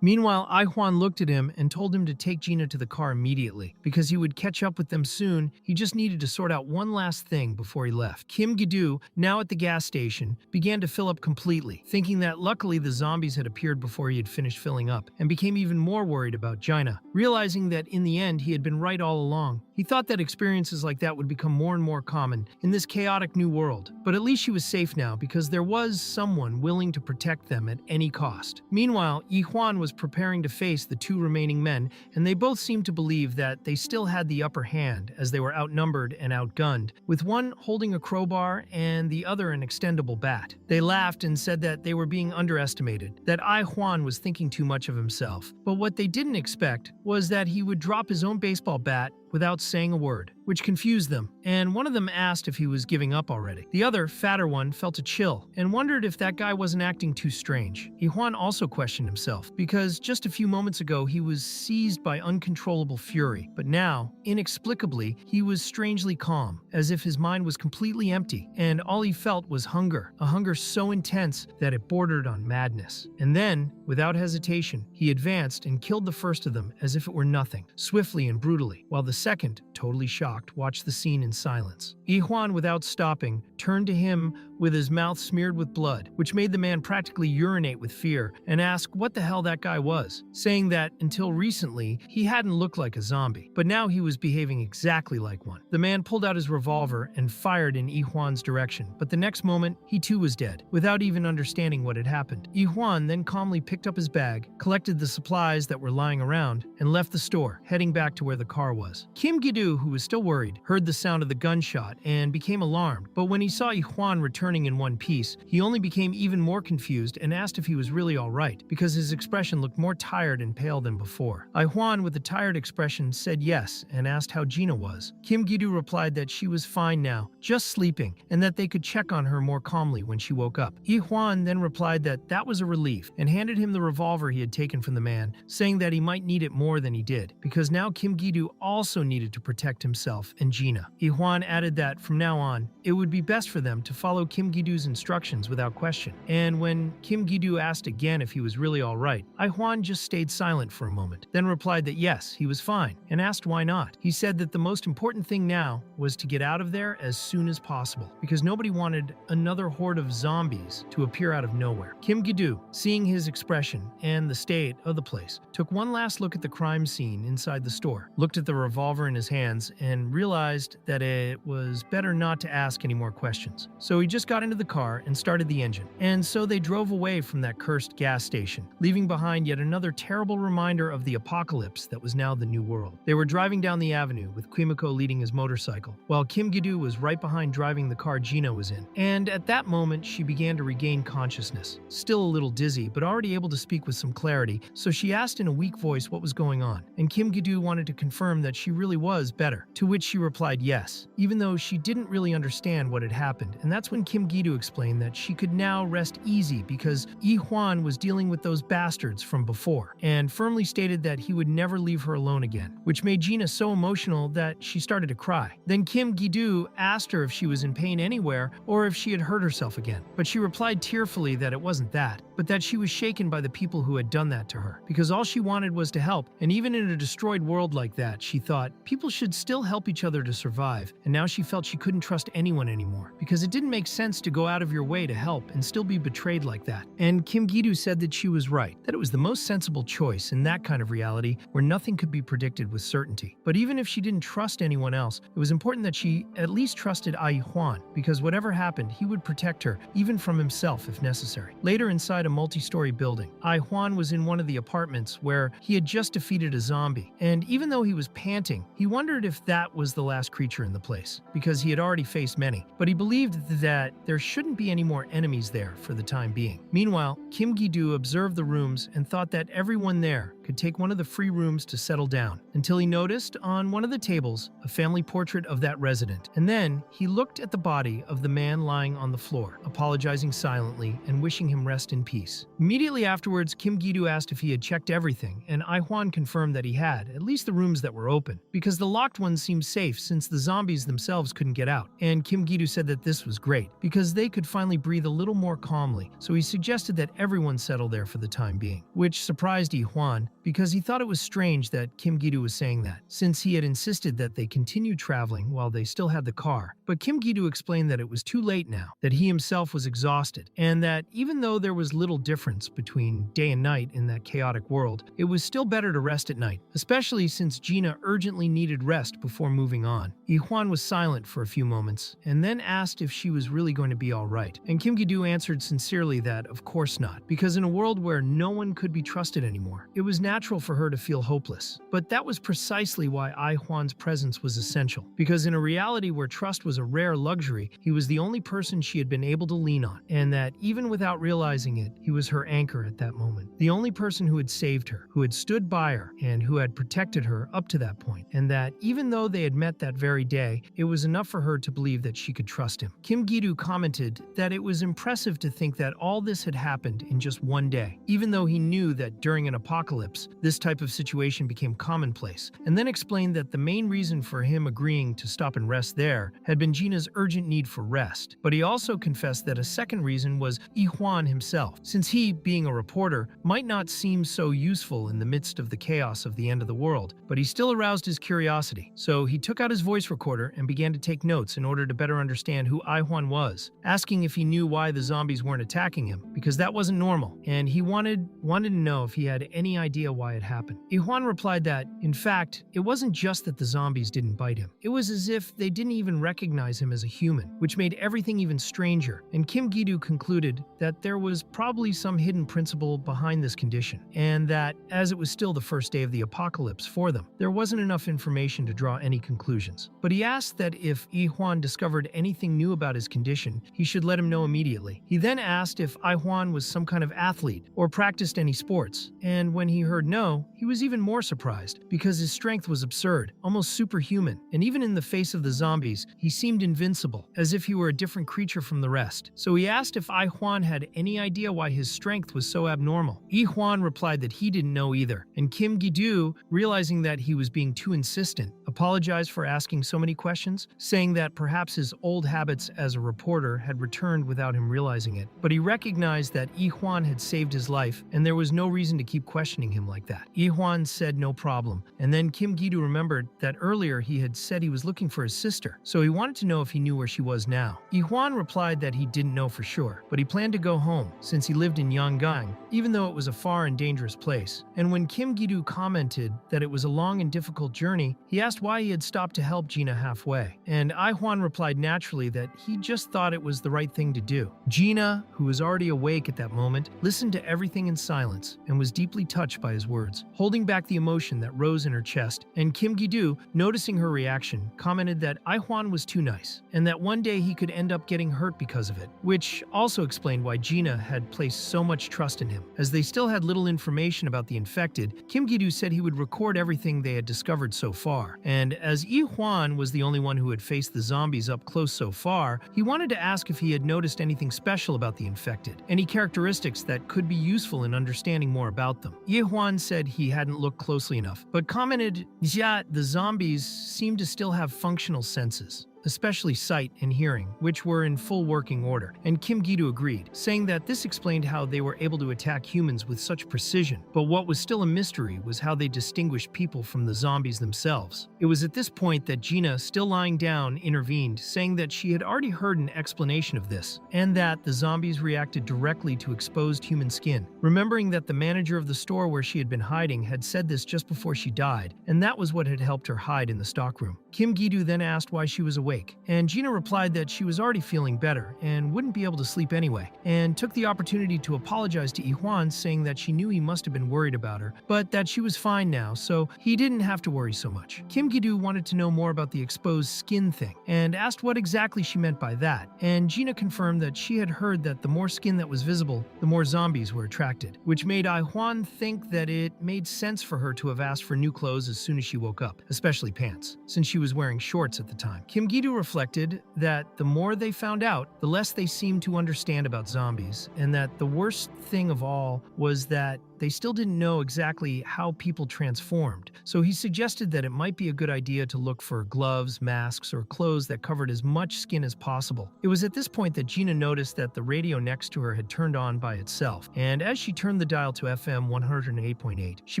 Meanwhile, Juan looked at him and told him to take Gina to the car immediately, because he would catch up with them soon. He just needed to sort out one last thing before he left. Kim Gi-doo, now at the gas station, began to fill up completely, thinking that luckily the zombies had appeared before he had finished filling up, and became even more worried about Gina, realizing that in the end he had been right all along. He thought that experiences like that would become more and more common in this chaotic new world, but at least she was safe now because there was someone willing to protect them at any cost. Meanwhile, Juan was preparing to face the two remaining men, and they both seemed to believe that they still had the upper hand as they were outnumbered and outgunned, with one holding a crowbar and the other an extendable bat. They laughed and said that they were being underestimated, that Juan was thinking too much of himself, but what they didn't expect was that he would drop his own baseball bat without saying a word, which confused them, and one of them asked if he was giving up already. The other, fatter one, felt a chill and wondered if that guy wasn't acting too strange. Juan also questioned himself, because just a few moments ago he was seized by uncontrollable fury, but now, inexplicably, he was strangely calm, as if his mind was completely empty, and all he felt was hunger, a hunger so intense that it bordered on madness. And then, without hesitation, he advanced and killed the first of them as if it were nothing, swiftly and brutally, while the second, totally shocked, watched the scene in silence. Juan, without stopping, turned to him with his mouth smeared with blood, which made the man practically urinate with fear, and ask what the hell that guy was, saying that until recently he hadn't looked like a zombie, but now he was behaving exactly like one. The man pulled out his revolver and fired in Juan's direction, but the next moment he too was dead, without even understanding what had happened. Juan then calmly picked up his bag, collected the supplies that were lying around, and left the store, heading back to where the car was. Kim Gi-doo, who was still worried, heard the sound of the gunshot and became alarmed, but when he saw Juan returning in one piece, he only became even more confused and asked if he was really alright, because his expression looked more tired and pale than before. Juan, with a tired expression, said yes and asked how Gina was. Kim Gi-doo replied that she was fine now, just sleeping, and that they could check on her more calmly when she woke up. Juan then replied that that was a relief and handed him the revolver he had taken from the man, saying that he might need it more than he did, because now Kim Gi-doo also needed to protect himself and Gina. Juan added that from now on, it would be best for them to follow Kim Gi-doo's instructions without question. And when Kim Gi-doo asked again if he was really alright, Juan just stayed silent for a moment, then replied that yes, he was fine, and asked why not. He said that the most important thing now was to get out of there as soon as possible, because nobody wanted another horde of zombies to appear out of nowhere. Kim Gi-doo, seeing his expression and the state of the place, took one last look at the crime scene inside the store, looked at the revolver in his hands, and realized that it was better not to ask any more questions. So he just got into the car and started the engine. And so they drove away from that cursed gas station, leaving behind yet another terrible reminder of the apocalypse that was now the new world. They were driving down the avenue with Kimiko leading his motorcycle, while Kim Gi-doo was right behind driving the car Gina was in. And at that moment, she began to regain consciousness, still a little dizzy, but already able to speak with some clarity, so she asked in a weak voice what was going on, and Kim Gi-doo wanted to confirm that she really was better, to which she replied yes, even though she didn't really understand what had happened. And that's when Kim Gi-doo explained that she could now rest easy because Yi Hwan was dealing with those bastards from before, and firmly stated that he would never leave her alone again, which made Gina so emotional that she started to cry. Then Kim Gi-doo asked her if she was in pain anywhere or if she had hurt herself again, but she replied tearfully that it wasn't that, but that she was shaken by the people who had done that to her, because all she wanted was to help, and even in a destroyed world like that, she thought people should still help each other to survive, and now she felt she couldn't trust anyone anymore, because it didn't make sense to go out of your way to help and still be betrayed like that. And Kim Gi-doo said that she was right, that it was the most sensible choice in that kind of reality where nothing could be predicted with certainty. But even if she didn't trust anyone else, it was important that she at least trusted Yi Hwan, because whatever happened, he would protect her, even from himself if necessary. Later, inside a multi-story building, Yi Hwan was in one of the apartments where he had just defeated a zombie, and even though he was panting, he wondered if that was the last creature in the place, because he had already faced many, but he believed that there shouldn't be any more enemies there for the time being. Meanwhile, Kim Gi-doo observed the rooms and thought that everyone there could take one of the free rooms to settle down, until he noticed on one of the tables a family portrait of that resident, and then he looked at the body of the man lying on the floor, apologizing silently and wishing him rest in peace. Immediately afterwards, Kim Gi-doo asked if he had checked everything, and Yi Hwan confirmed that he had, at least the rooms that were open, because the locked ones seemed safe since the zombies themselves couldn't get out. And Kim Gi-doo said that this was great, because they could finally breathe a little more calmly, so he suggested that everyone settle there for the time being, which surprised Yi Hwan, because he thought it was strange that Kim Gi-doo was saying that, since he had insisted that they continue traveling while they still had the car. But Kim Gi-doo explained that it was too late now, that he himself was exhausted, and that even though there was little difference between day and night in that chaotic world, it was still better to rest at night, especially since Gina urgently needed rest before moving on. Yi Hwan was silent for a few moments, and then asked if she was really going to be all right, and Kim Gi-doo answered sincerely that of course not, because in a world where no one could be trusted anymore, it was natural for her to feel hopeless. But that was precisely why Yi Hwan's presence was essential, because in a reality where trust was a rare luxury, he was the only person she had been able to lean on, and that even without realizing it, he was her anchor at that moment, the only person who had saved her, who had stood by her, and who had protected her up to that point, and that even though they had met that very day, it was enough for her to believe that she could trust him. Kim Gi-doo commented that it was impressive to think that all this had happened in just one day, even though he knew that during an apocalypse, this type of situation became commonplace, and then explained that the main reason for him agreeing to stop and rest there had been Gina's urgent need for rest. But he also confessed that a second reason was Yi Hwan himself, since he, being a reporter, might not seem so useful in the midst of the chaos of the end of the world, but he still aroused his curiosity. So he took out his voice recorder and began to take notes in order to better understand who Yi Hwan was, asking if he knew why the zombies weren't attacking him, because that wasn't normal, and he wanted to know if he had any idea why it happened. Yi Hwan replied that, in fact, it wasn't just that the zombies didn't bite him. It was as if they didn't even recognize him as a human, which made everything even stranger, and Kim Gi-doo concluded that there was probably some hidden principle behind this condition, and that, as it was still the first day of the apocalypse for them, there wasn't enough information to draw any conclusions. But he asked that if Yi Hwan discovered anything new about his condition, he should let him know immediately. He then asked if Yi Hwan was some kind of athlete or practiced any sports, and when he heard no, he was even more surprised, because his strength was absurd, almost superhuman, and even in the face of the zombies, he seemed invincible, as if he were a different creature from the rest. So he asked if Yi Hwan had any idea why his strength was so abnormal. Yi Hwan replied that he didn't know either, and Kim Gi-doo, realizing that he was being too insistent, apologized for asking so many questions, saying that perhaps his old habits as a reporter had returned without him realizing it. But he recognized that Yi Hwan had saved his life, and there was no reason to keep questioning him like that. Yi Hwan said no problem, and then Kim Gi-doo remembered that earlier he had said he was looking for his sister, so he wanted to know if he knew where she was now. Yi Hwan replied that he didn't know for sure, but he planned to go home, since he lived in Yanggang, even though it was a far and dangerous place. And when Kim Gi-doo commented that it was a long and difficult journey, he asked why he had stopped to help Gina halfway, and Yi Hwan replied naturally that he just thought it was the right thing to do. Gina, who was already awake at that moment, listened to everything in silence and was deeply touched by his words, holding back the emotion that rose in her chest, and Kim Gi-doo, noticing her reaction, commented that Yi Hwan was too nice, and that one day he could end up getting hurt because of it, which also explained why Gina had placed so much trust in him. As they still had little information about the infected, Kim Gi-doo said he would record everything they had discovered so far, and And as Yi Huan was the only one who had faced the zombies up close so far, he wanted to ask if he had noticed anything special about the infected, any characteristics that could be useful in understanding more about them. Yi Huan said he hadn't looked closely enough, but commented that the zombies seemed to still have functional senses, especially sight and hearing, which were in full working order, and Kim Gi-doo agreed, saying that this explained how they were able to attack humans with such precision. But what was still a mystery was how they distinguished people from the zombies themselves. It was at this point that Gina, still lying down, intervened, saying that she had already heard an explanation of this, and that the zombies reacted directly to exposed human skin, remembering that the manager of the store where she had been hiding had said this just before she died, and that was what had helped her hide in the stockroom. Kim Gi-doo then asked why she was awake, and Gina replied that she was already feeling better and wouldn't be able to sleep anyway, and took the opportunity to apologize to Yi Huan, saying that she knew he must have been worried about her, but that she was fine now, so he didn't have to worry so much. Kim Gi-doo wanted to know more about the exposed skin thing, and asked what exactly she meant by that, and Gina confirmed that she had heard that the more skin that was visible, the more zombies were attracted, which made Yi Huan think that it made sense for her to have asked for new clothes as soon as she woke up, especially pants, since she was wearing shorts at the time. Kim Gi-doo reflected that the more they found out, the less they seemed to understand about zombies, and that the worst thing of all was that they still didn't know exactly how people transformed, so he suggested that it might be a good idea to look for gloves, masks, or clothes that covered as much skin as possible. It was at this point that Gina noticed that the radio next to her had turned on by itself, and as she turned the dial to FM 108.8, she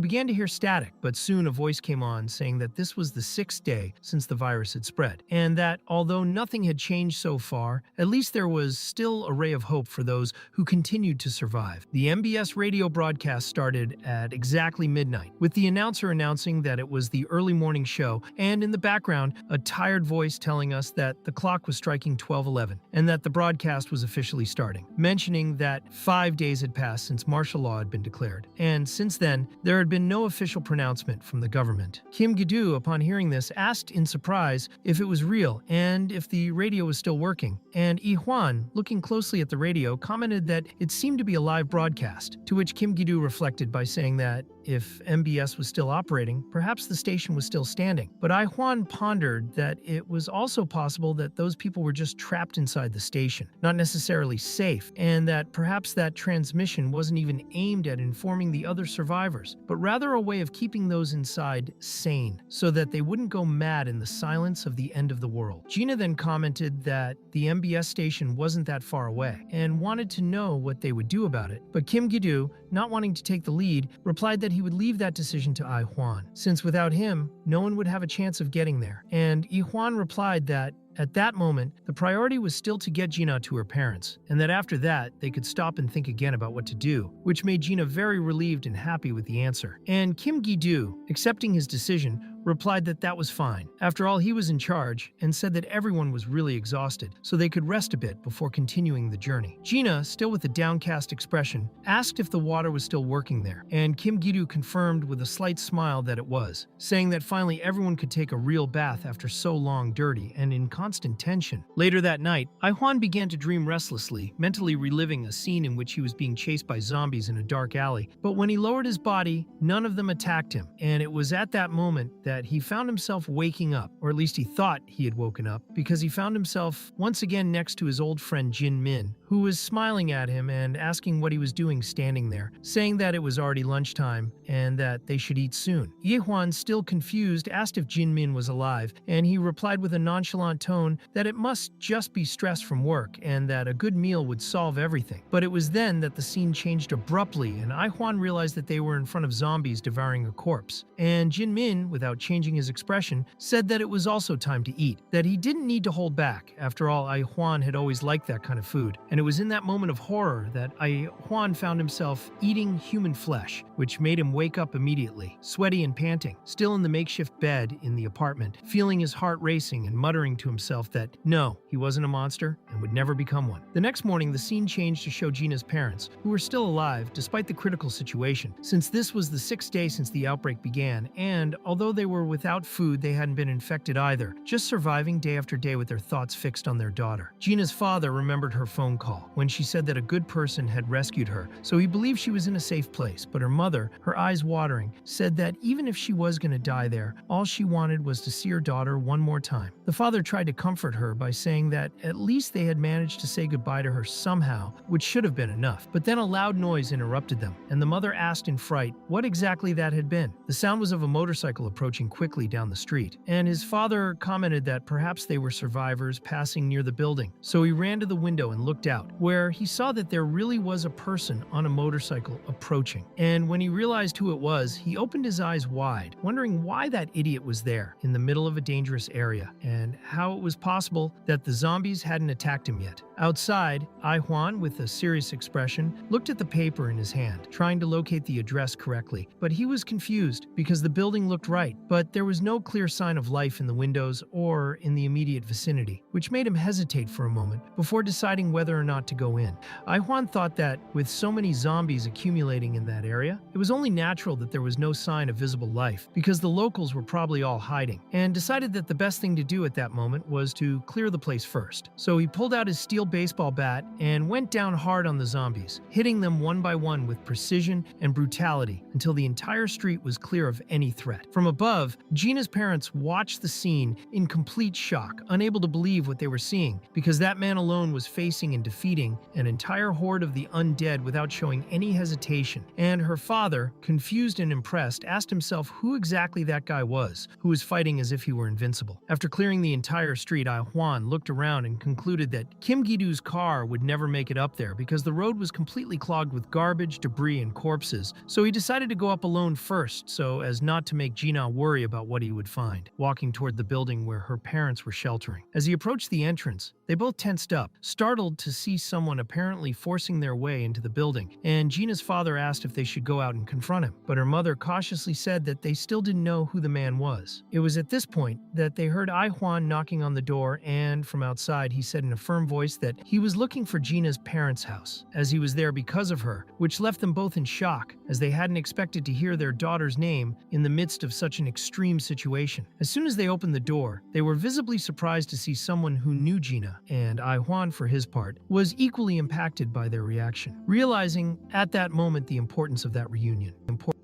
began to hear static, but soon a voice came on saying that this was the 6th day since the virus had spread, and that although nothing had changed so far, at least there was still a ray of hope for those who continued to survive. The MBS radio broadcast started at exactly midnight, with the announcer announcing that it was the early morning show, and in the background, a tired voice telling us that the clock was striking 12:11, and that the broadcast was officially starting, mentioning that 5 days had passed since martial law had been declared, and since then, there had been no official pronouncement from the government. Kim Gi-doo, upon hearing this, asked in surprise if it was real and if the radio was still working, and Yi Huan, looking closely at the radio, commented that it seemed to be a live broadcast, to which Kim Gi-doo reflected by saying that if MBS was still operating, perhaps the station was still standing. But Yi Huan pondered that it was also possible that those people were just trapped inside the station, not necessarily safe, and that perhaps that transmission wasn't even aimed at informing the other survivors, but rather a way of keeping those inside sane, so that they wouldn't go mad in the silence of the end of the world. Gina then commented that the MBS station wasn't that far away, and wanted to know what they would do about it, but Kim Gi-doo, not wanting to take the lead, replied that he would leave that decision to Yi Huan, since without him, no one would have a chance of getting there. And Yi Huan replied that at that moment, the priority was still to get Gina to her parents, and that after that, they could stop and think again about what to do, which made Gina very relieved and happy with the answer. And Kim Gi-doo, accepting his decision, replied that that was fine. After all, he was in charge, and said that everyone was really exhausted, so they could rest a bit before continuing the journey. Gina, still with a downcast expression, asked if the water was still working there, and Kim Gi-doo confirmed with a slight smile that it was, saying that finally everyone could take a real bath after so long dirty and in constant tension. Later that night, Yi Huan began to dream restlessly, mentally reliving a scene in which he was being chased by zombies in a dark alley. But when he lowered his body, none of them attacked him, and it was at that moment that he found himself waking up, or at least he thought he had woken up, because he found himself once again next to his old friend Jin Min, who was smiling at him and asking what he was doing standing there, saying that it was already lunchtime and that they should eat soon. Yi Huan, still confused, asked if Jin Min was alive, and he replied with a nonchalant tone that it must just be stress from work and that a good meal would solve everything. But it was then that the scene changed abruptly, and Yi Huan realized that they were in front of zombies devouring a corpse. And Jin Min, without changing his expression, said that it was also time to eat, that he didn't need to hold back. After all, Yi Huan had always liked that kind of food, and it was in that moment of horror that Yi Huan found himself eating human flesh, which made him wake up immediately, sweaty and panting, still in the makeshift bed in the apartment, feeling his heart racing and muttering to himself that no, he wasn't a monster and would never become one. The next morning, the scene changed to show Gina's parents, who were still alive despite the critical situation, since this was the 6th day since the outbreak began, and although they were without food, they hadn't been infected either, just surviving day after day with their thoughts fixed on their daughter. Gina's father remembered her phone call when she said that a good person had rescued her, so he believed she was in a safe place. But her mother, her eyes watering, said that even if she was going to die there, all she wanted was to see her daughter one more time. The father tried to comfort her by saying that at least they had managed to say goodbye to her somehow, which should have been enough. But then a loud noise interrupted them, and the mother asked in fright what exactly that had been. The sound was of a motorcycle approaching quickly down the street, and his father commented that perhaps they were survivors passing near the building. So he ran to the window and looked out, where he saw that there really was a person on a motorcycle approaching. And when he realized who it was, he opened his eyes wide, wondering why that idiot was there in the middle of a dangerous area, and how it was possible that the zombies hadn't attacked him yet. Outside, Juan, with a serious expression, looked at the paper in his hand, trying to locate the address correctly. But he was confused because the building looked right, but there was no clear sign of life in the windows or in the immediate vicinity, which made him hesitate for a moment before deciding whether or not to go in. Juan thought that, with so many zombies accumulating in that area, it was only natural that there was no sign of visible life, because the locals were probably all hiding, and decided that the best thing to do at that moment was to clear the place first. So he pulled out his steel baseball bat and went down hard on the zombies, hitting them one by one with precision and brutality until the entire street was clear of any threat. From above, Gina's parents watched the scene in complete shock, unable to believe what they were seeing, because that man alone was facing and defeating an entire horde of the undead without showing any hesitation. And her father, confused and impressed, asked himself who exactly that guy was, who was fighting as if he were invincible. After clearing the entire street, Juan looked around and concluded that Kim Gi-doo's car would never make it up there because the road was completely clogged with garbage, debris, and corpses, so he decided to go up alone first so as not to make Gina worry about what he would find, walking toward the building where her parents were sheltering. As he approached the entrance, they both tensed up, startled to see someone apparently forcing their way into the building, and Gina's father asked if they should go out and confront him, but her mother cautiously said that they still didn't know who the man was. It was at this point that they heard Juan knocking on the door, and from outside he said in a firm voice that he was looking for Gina's parents' house, as he was there because of her, which left them both in shock, as they hadn't expected to hear their daughter's name in the midst of such an extreme situation. As soon as they opened the door, they were visibly surprised to see someone who knew Gina, and Juan, for his part, was equally impacted by their reaction, realizing at that moment the importance of that reunion.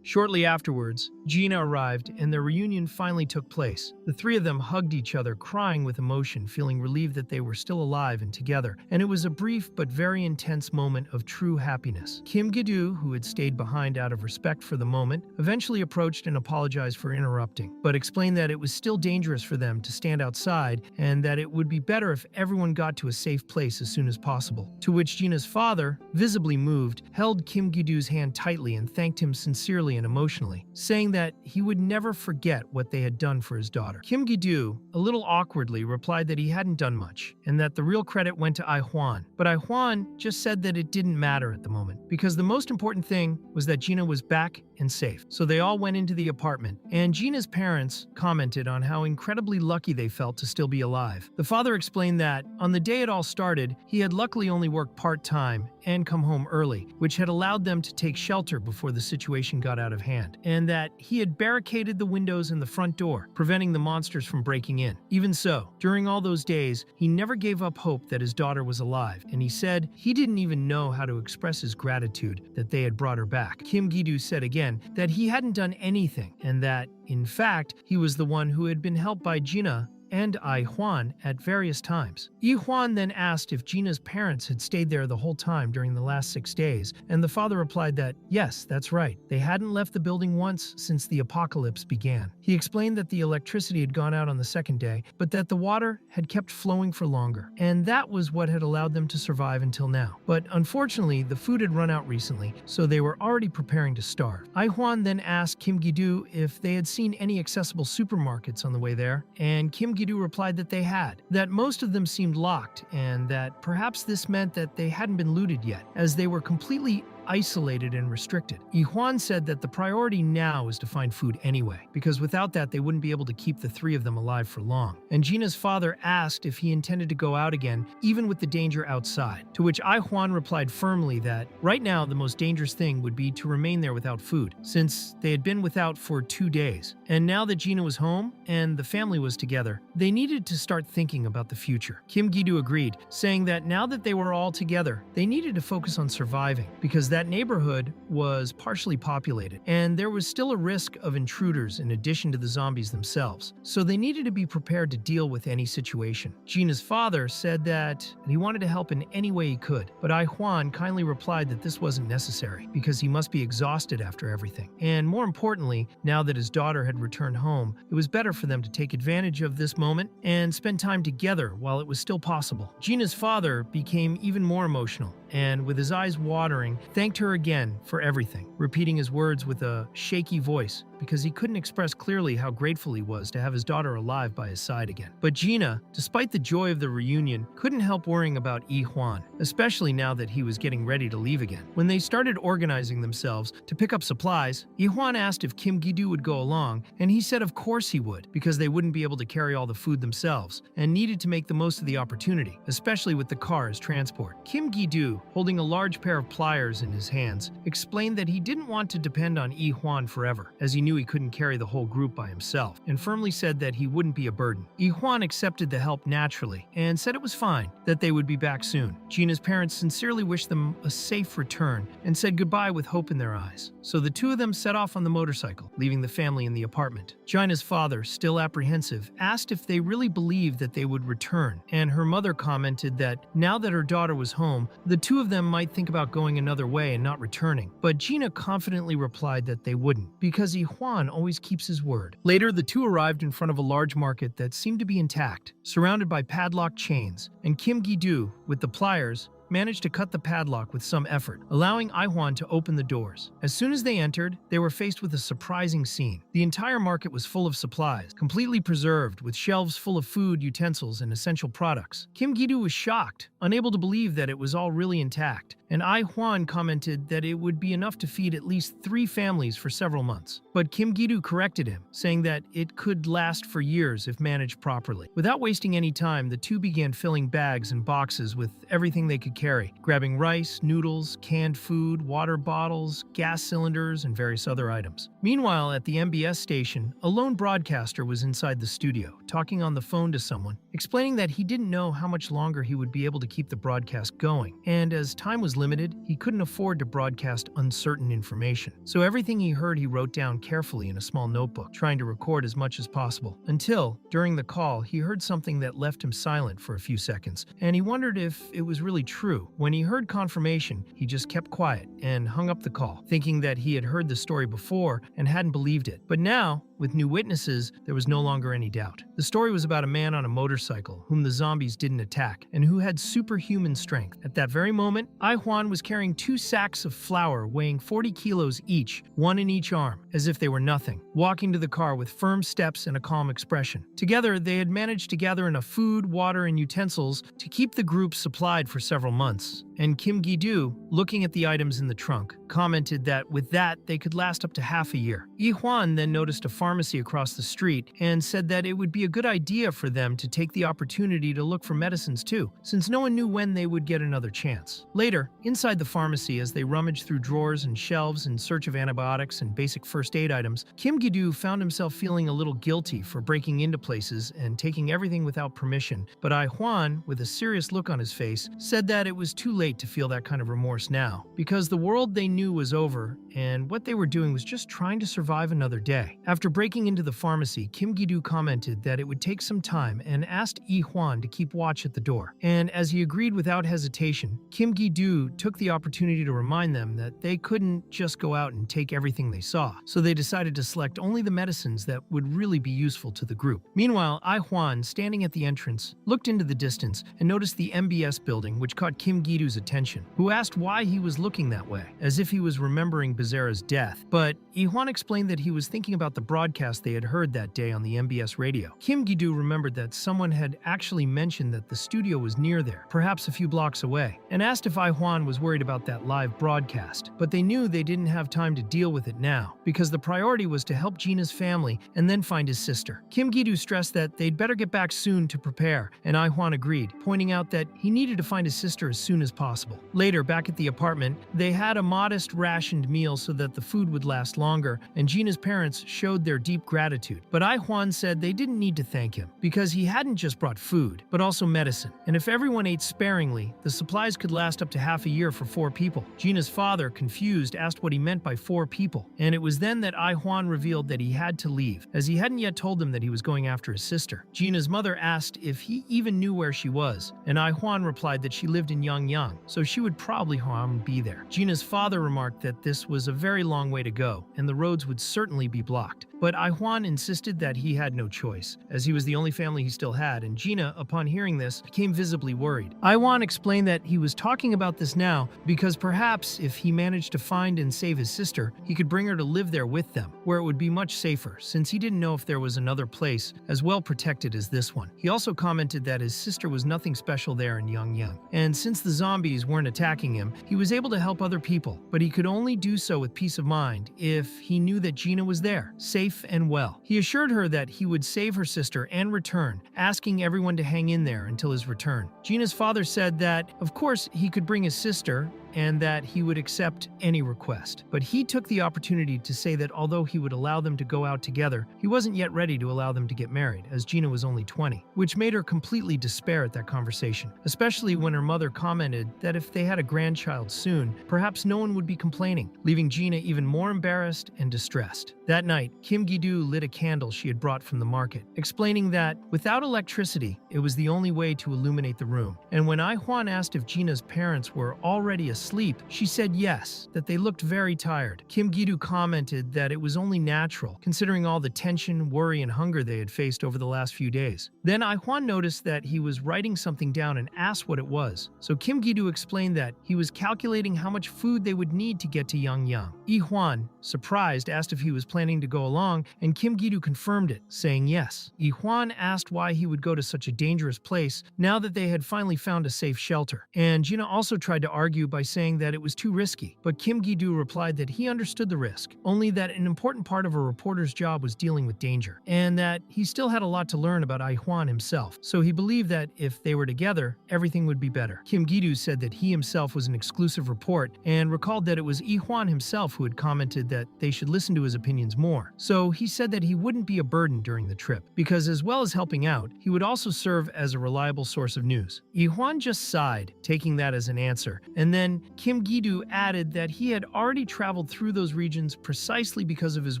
Shortly afterwards, Gina arrived and their reunion finally took place. The three of them hugged each other, crying with emotion, feeling relieved that they were still alive and together, and it was a brief but very intense moment of true happiness. Kim Gi-doo, who had stayed behind out of respect for the moment, eventually approached and apologized for interrupting, but explained that it was still dangerous for them to stand outside and that it would be better if everyone got to a safe place as soon as possible. To which Gina's father, visibly moved, held Kim Gi-doo's hand tightly and thanked him sincerely and emotionally, saying that he would never forget what they had done for his daughter. Kim Gi-doo, a little awkwardly, replied that he hadn't done much, and that the real credit went to Juan. But Juan just said that it didn't matter at the moment, because the most important thing was that Gina was back and safe. So they all went into the apartment, and Gina's parents commented on how incredibly lucky they felt to still be alive. The father explained that, on the day it all started, he had luckily only worked part-time and come home early, which had allowed them to take shelter before the situation got out of hand, and that he had barricaded the windows and the front door, preventing the monsters from breaking in. Even so, during all those days, he never gave up hope that his daughter was alive, and he said he didn't even know how to express his gratitude that they had brought her back. Kim Gi-doo said again that he hadn't done anything, and that, in fact, he was the one who had been helped by Gina and Juan at various times. Juan then asked if Gina's parents had stayed there the whole time during the last 6 days, and the father replied that, yes, that's right. They hadn't left the building once since the apocalypse began. He explained that the electricity had gone out on the second day, but that the water had kept flowing for longer, and that was what had allowed them to survive until now. But unfortunately, the food had run out recently, so they were already preparing to starve. Juan then asked Kim Gi-doo if they had seen any accessible supermarkets on the way there, and Kim Gi-doo replied that they had, that most of them seemed locked, and that perhaps this meant that they hadn't been looted yet, as they were completely isolated and restricted. Yi-Hwan said that the priority now is to find food anyway, because without that they wouldn't be able to keep the three of them alive for long. And Gina's father asked if he intended to go out again, even with the danger outside, to which Yi-Hwan replied firmly that right now the most dangerous thing would be to remain there without food, since they had been without for 2 days. And now that Gina was home and the family was together, they needed to start thinking about the future. Kim Gi-doo agreed, saying that now that they were all together, they needed to focus on surviving, because that neighborhood was partially populated, and there was still a risk of intruders in addition to the zombies themselves, so they needed to be prepared to deal with any situation. Gina's father said that he wanted to help in any way he could, but Yi-Hwan kindly replied that this wasn't necessary, because he must be exhausted after everything. And more importantly, now that his daughter had returned home, it was better for them to take advantage of this moment and spend time together while it was still possible. Gina's father became even more emotional, and with his eyes watering, thanked her again for everything, repeating his words with a shaky voice, because he couldn't express clearly how grateful he was to have his daughter alive by his side again. But Gina, despite the joy of the reunion, couldn't help worrying about Yi-Hwan, especially now that he was getting ready to leave again. When they started organizing themselves to pick up supplies, Yi-Hwan asked if Kim Gi-doo would go along, and he said of course he would, because they wouldn't be able to carry all the food themselves, and needed to make the most of the opportunity, especially with the car as transport. Kim Gi-doo, holding a large pair of pliers in his hands, explained that he didn't want to depend on Yi-Hwan forever, as he knew he couldn't carry the whole group by himself, and firmly said that he wouldn't be a burden. Yi-Hwan accepted the help naturally, and said it was fine, that they would be back soon. Gina's parents sincerely wished them a safe return, and said goodbye with hope in their eyes. So the two of them set off on the motorcycle, leaving the family in the apartment. Gina's father, still apprehensive, asked if they really believed that they would return, and her mother commented that now that her daughter was home, the two of them might think about going another way and not returning. But Gina confidently replied that they wouldn't, because Yi-Hwan always keeps his word. Later, the two arrived in front of a large market that seemed to be intact, surrounded by padlocked chains, and Kim Gi-doo, with the pliers, managed to cut the padlock with some effort, allowing Yi-Hwan to open the doors. As soon as they entered, they were faced with a surprising scene. The entire market was full of supplies, completely preserved, with shelves full of food, utensils, and essential products. Kim Gi-doo was shocked, unable to believe that it was all really intact, and Yi-Hwan commented that it would be enough to feed at least 3 families for several months. But Kim Gi-doo corrected him, saying that it could last for years if managed properly. Without wasting any time, the two began filling bags and boxes with everything they could carry, grabbing rice, noodles, canned food, water bottles, gas cylinders, and various other items. Meanwhile, at the MBS station, a lone broadcaster was inside the studio, talking on the phone to someone, explaining that he didn't know how much longer he would be able to keep the broadcast going, and as time was limited, he couldn't afford to broadcast uncertain information. So everything he heard he wrote down carefully in a small notebook, trying to record as much as possible, until, during the call, he heard something that left him silent for a few seconds, and he wondered if it was really true. When he heard confirmation, he just kept quiet and hung up the call, thinking that he had heard the story before and hadn't believed it. But now, with new witnesses, there was no longer any doubt. The story was about a man on a motorcycle whom the zombies didn't attack and who had superhuman strength. At that very moment, Yi-Hwan was carrying 2 sacks of flour weighing 40 kilos each, one in each arm, as if they were nothing, walking to the car with firm steps and a calm expression. Together, they had managed to gather enough food, water, and utensils to keep the group supplied for several months. And Kim Gi-doo, looking at the items in the trunk, commented that with that, they could last up to half a year. Yi-Hwan then noticed a pharmacy across the street and said that it would be a good idea for them to take the opportunity to look for medicines too, since no one knew when they would get another chance. Later, inside the pharmacy, as they rummaged through drawers and shelves in search of antibiotics and basic first aid items, Kim Gi-doo found himself feeling a little guilty for breaking into places and taking everything without permission, but Yi-Hwan, with a serious look on his face, said that it was too late to feel that kind of remorse now, because the world they knew was over, and what they were doing was just trying to survive another day. After breaking into the pharmacy, Kim Gi-doo commented that it would take some time and asked Yi-Hwan to keep watch at the door. And as he agreed without hesitation, Kim Gi-doo took the opportunity to remind them that they couldn't just go out and take everything they saw, so they decided to select only the medicines that would really be useful to the group. Meanwhile, Yi-Hwan, standing at the entrance, looked into the distance and noticed the MBS building, which caught Kim Gi-doo's attention, who asked why he was looking that way, as if he was remembering Bizarra's death. But Yi-Hwan Hwan explained that he was thinking about the broadcast they had heard that day on the MBS radio. Kim Gi-doo remembered that someone had actually mentioned that the studio was near there, perhaps a few blocks away, and asked if Hwan was worried about that live broadcast. But they knew they didn't have time to deal with it now, because the priority was to help Gina's family and then find his sister. Kim Gi-doo stressed that they'd better get back soon to prepare, and Hwan agreed, pointing out that he needed to find his sister as soon as possible. Later, back at the apartment, they had a modest rationed meal so that the food would last longer, and Gina's parents showed their deep gratitude. But Hwan said they didn't need to thank him, because he hadn't just brought food, but also medicine. And if everyone ate sparingly, the supplies could last up to half a year for 4 people. Gina's father, confused, asked what he meant by 4 people, and it was then that Hwan revealed that he had to leave, as he hadn't yet told them that he was going after his sister. Gina's mother asked if he even knew where she was, and Hwan replied that she lived in Yangyang, so she would probably be there. Gina's father remarked that this was a very long way to go, and the roads would certainly be blocked. But Hwan insisted that he had no choice, as he was the only family he still had, and Gina, upon hearing this, became visibly worried. Hwan explained that he was talking about this now because perhaps if he managed to find and save his sister, he could bring her to live there with them, where it would be much safer, since he didn't know if there was another place as well protected as this one. He also commented that his sister was nothing special there in Yangyang, and since the zombies weren't attacking him, he was able to help other people, but he could only do so with peace of mind if he knew that Gina was there, safe and well. He assured her that he would save her sister and return, asking everyone to hang in there until his return. Gina's father said that, of course, he could bring his sister, and that he would accept any request. But he took the opportunity to say that although he would allow them to go out together, he wasn't yet ready to allow them to get married, as Gina was only 20, which made her completely despair at that conversation, especially when her mother commented that if they had a grandchild soon, perhaps no one would be complaining, leaving Gina even more embarrassed and distressed. That night, Kim Gi-doo lit a candle she had brought from the market, explaining that without electricity, it was the only way to illuminate the room. And when Hwan asked if Gina's parents were already asleep, she said yes, that they looked very tired. Kim Gi-doo commented that it was only natural, considering all the tension, worry, and hunger they had faced over the last few days. Then Hwan noticed that he was writing something down and asked what it was. So Kim Gi-doo explained that he was calculating how much food they would need to get to Yangyang. Hwan, surprised, asked if he was planning to go along, and Kim Gi-doo confirmed it, saying yes. Hwan asked why he would go to such a dangerous place now that they had finally found a safe shelter. And Gina also tried to argue by saying that it was too risky, but Kim Gi-doo replied that he understood the risk, only that an important part of a reporter's job was dealing with danger, and that he still had a lot to learn about Hwan himself, so he believed that if they were together, everything would be better. Kim Gi-doo said that he himself was an exclusive report, and recalled that it was Hwan himself who had commented that they should listen to his opinions more, so he said that he wouldn't be a burden during the trip, because as well as helping out, he would also serve as a reliable source of news. Hwan just sighed, taking that as an answer, and then Kim Gi-doo added that he had already traveled through those regions precisely because of his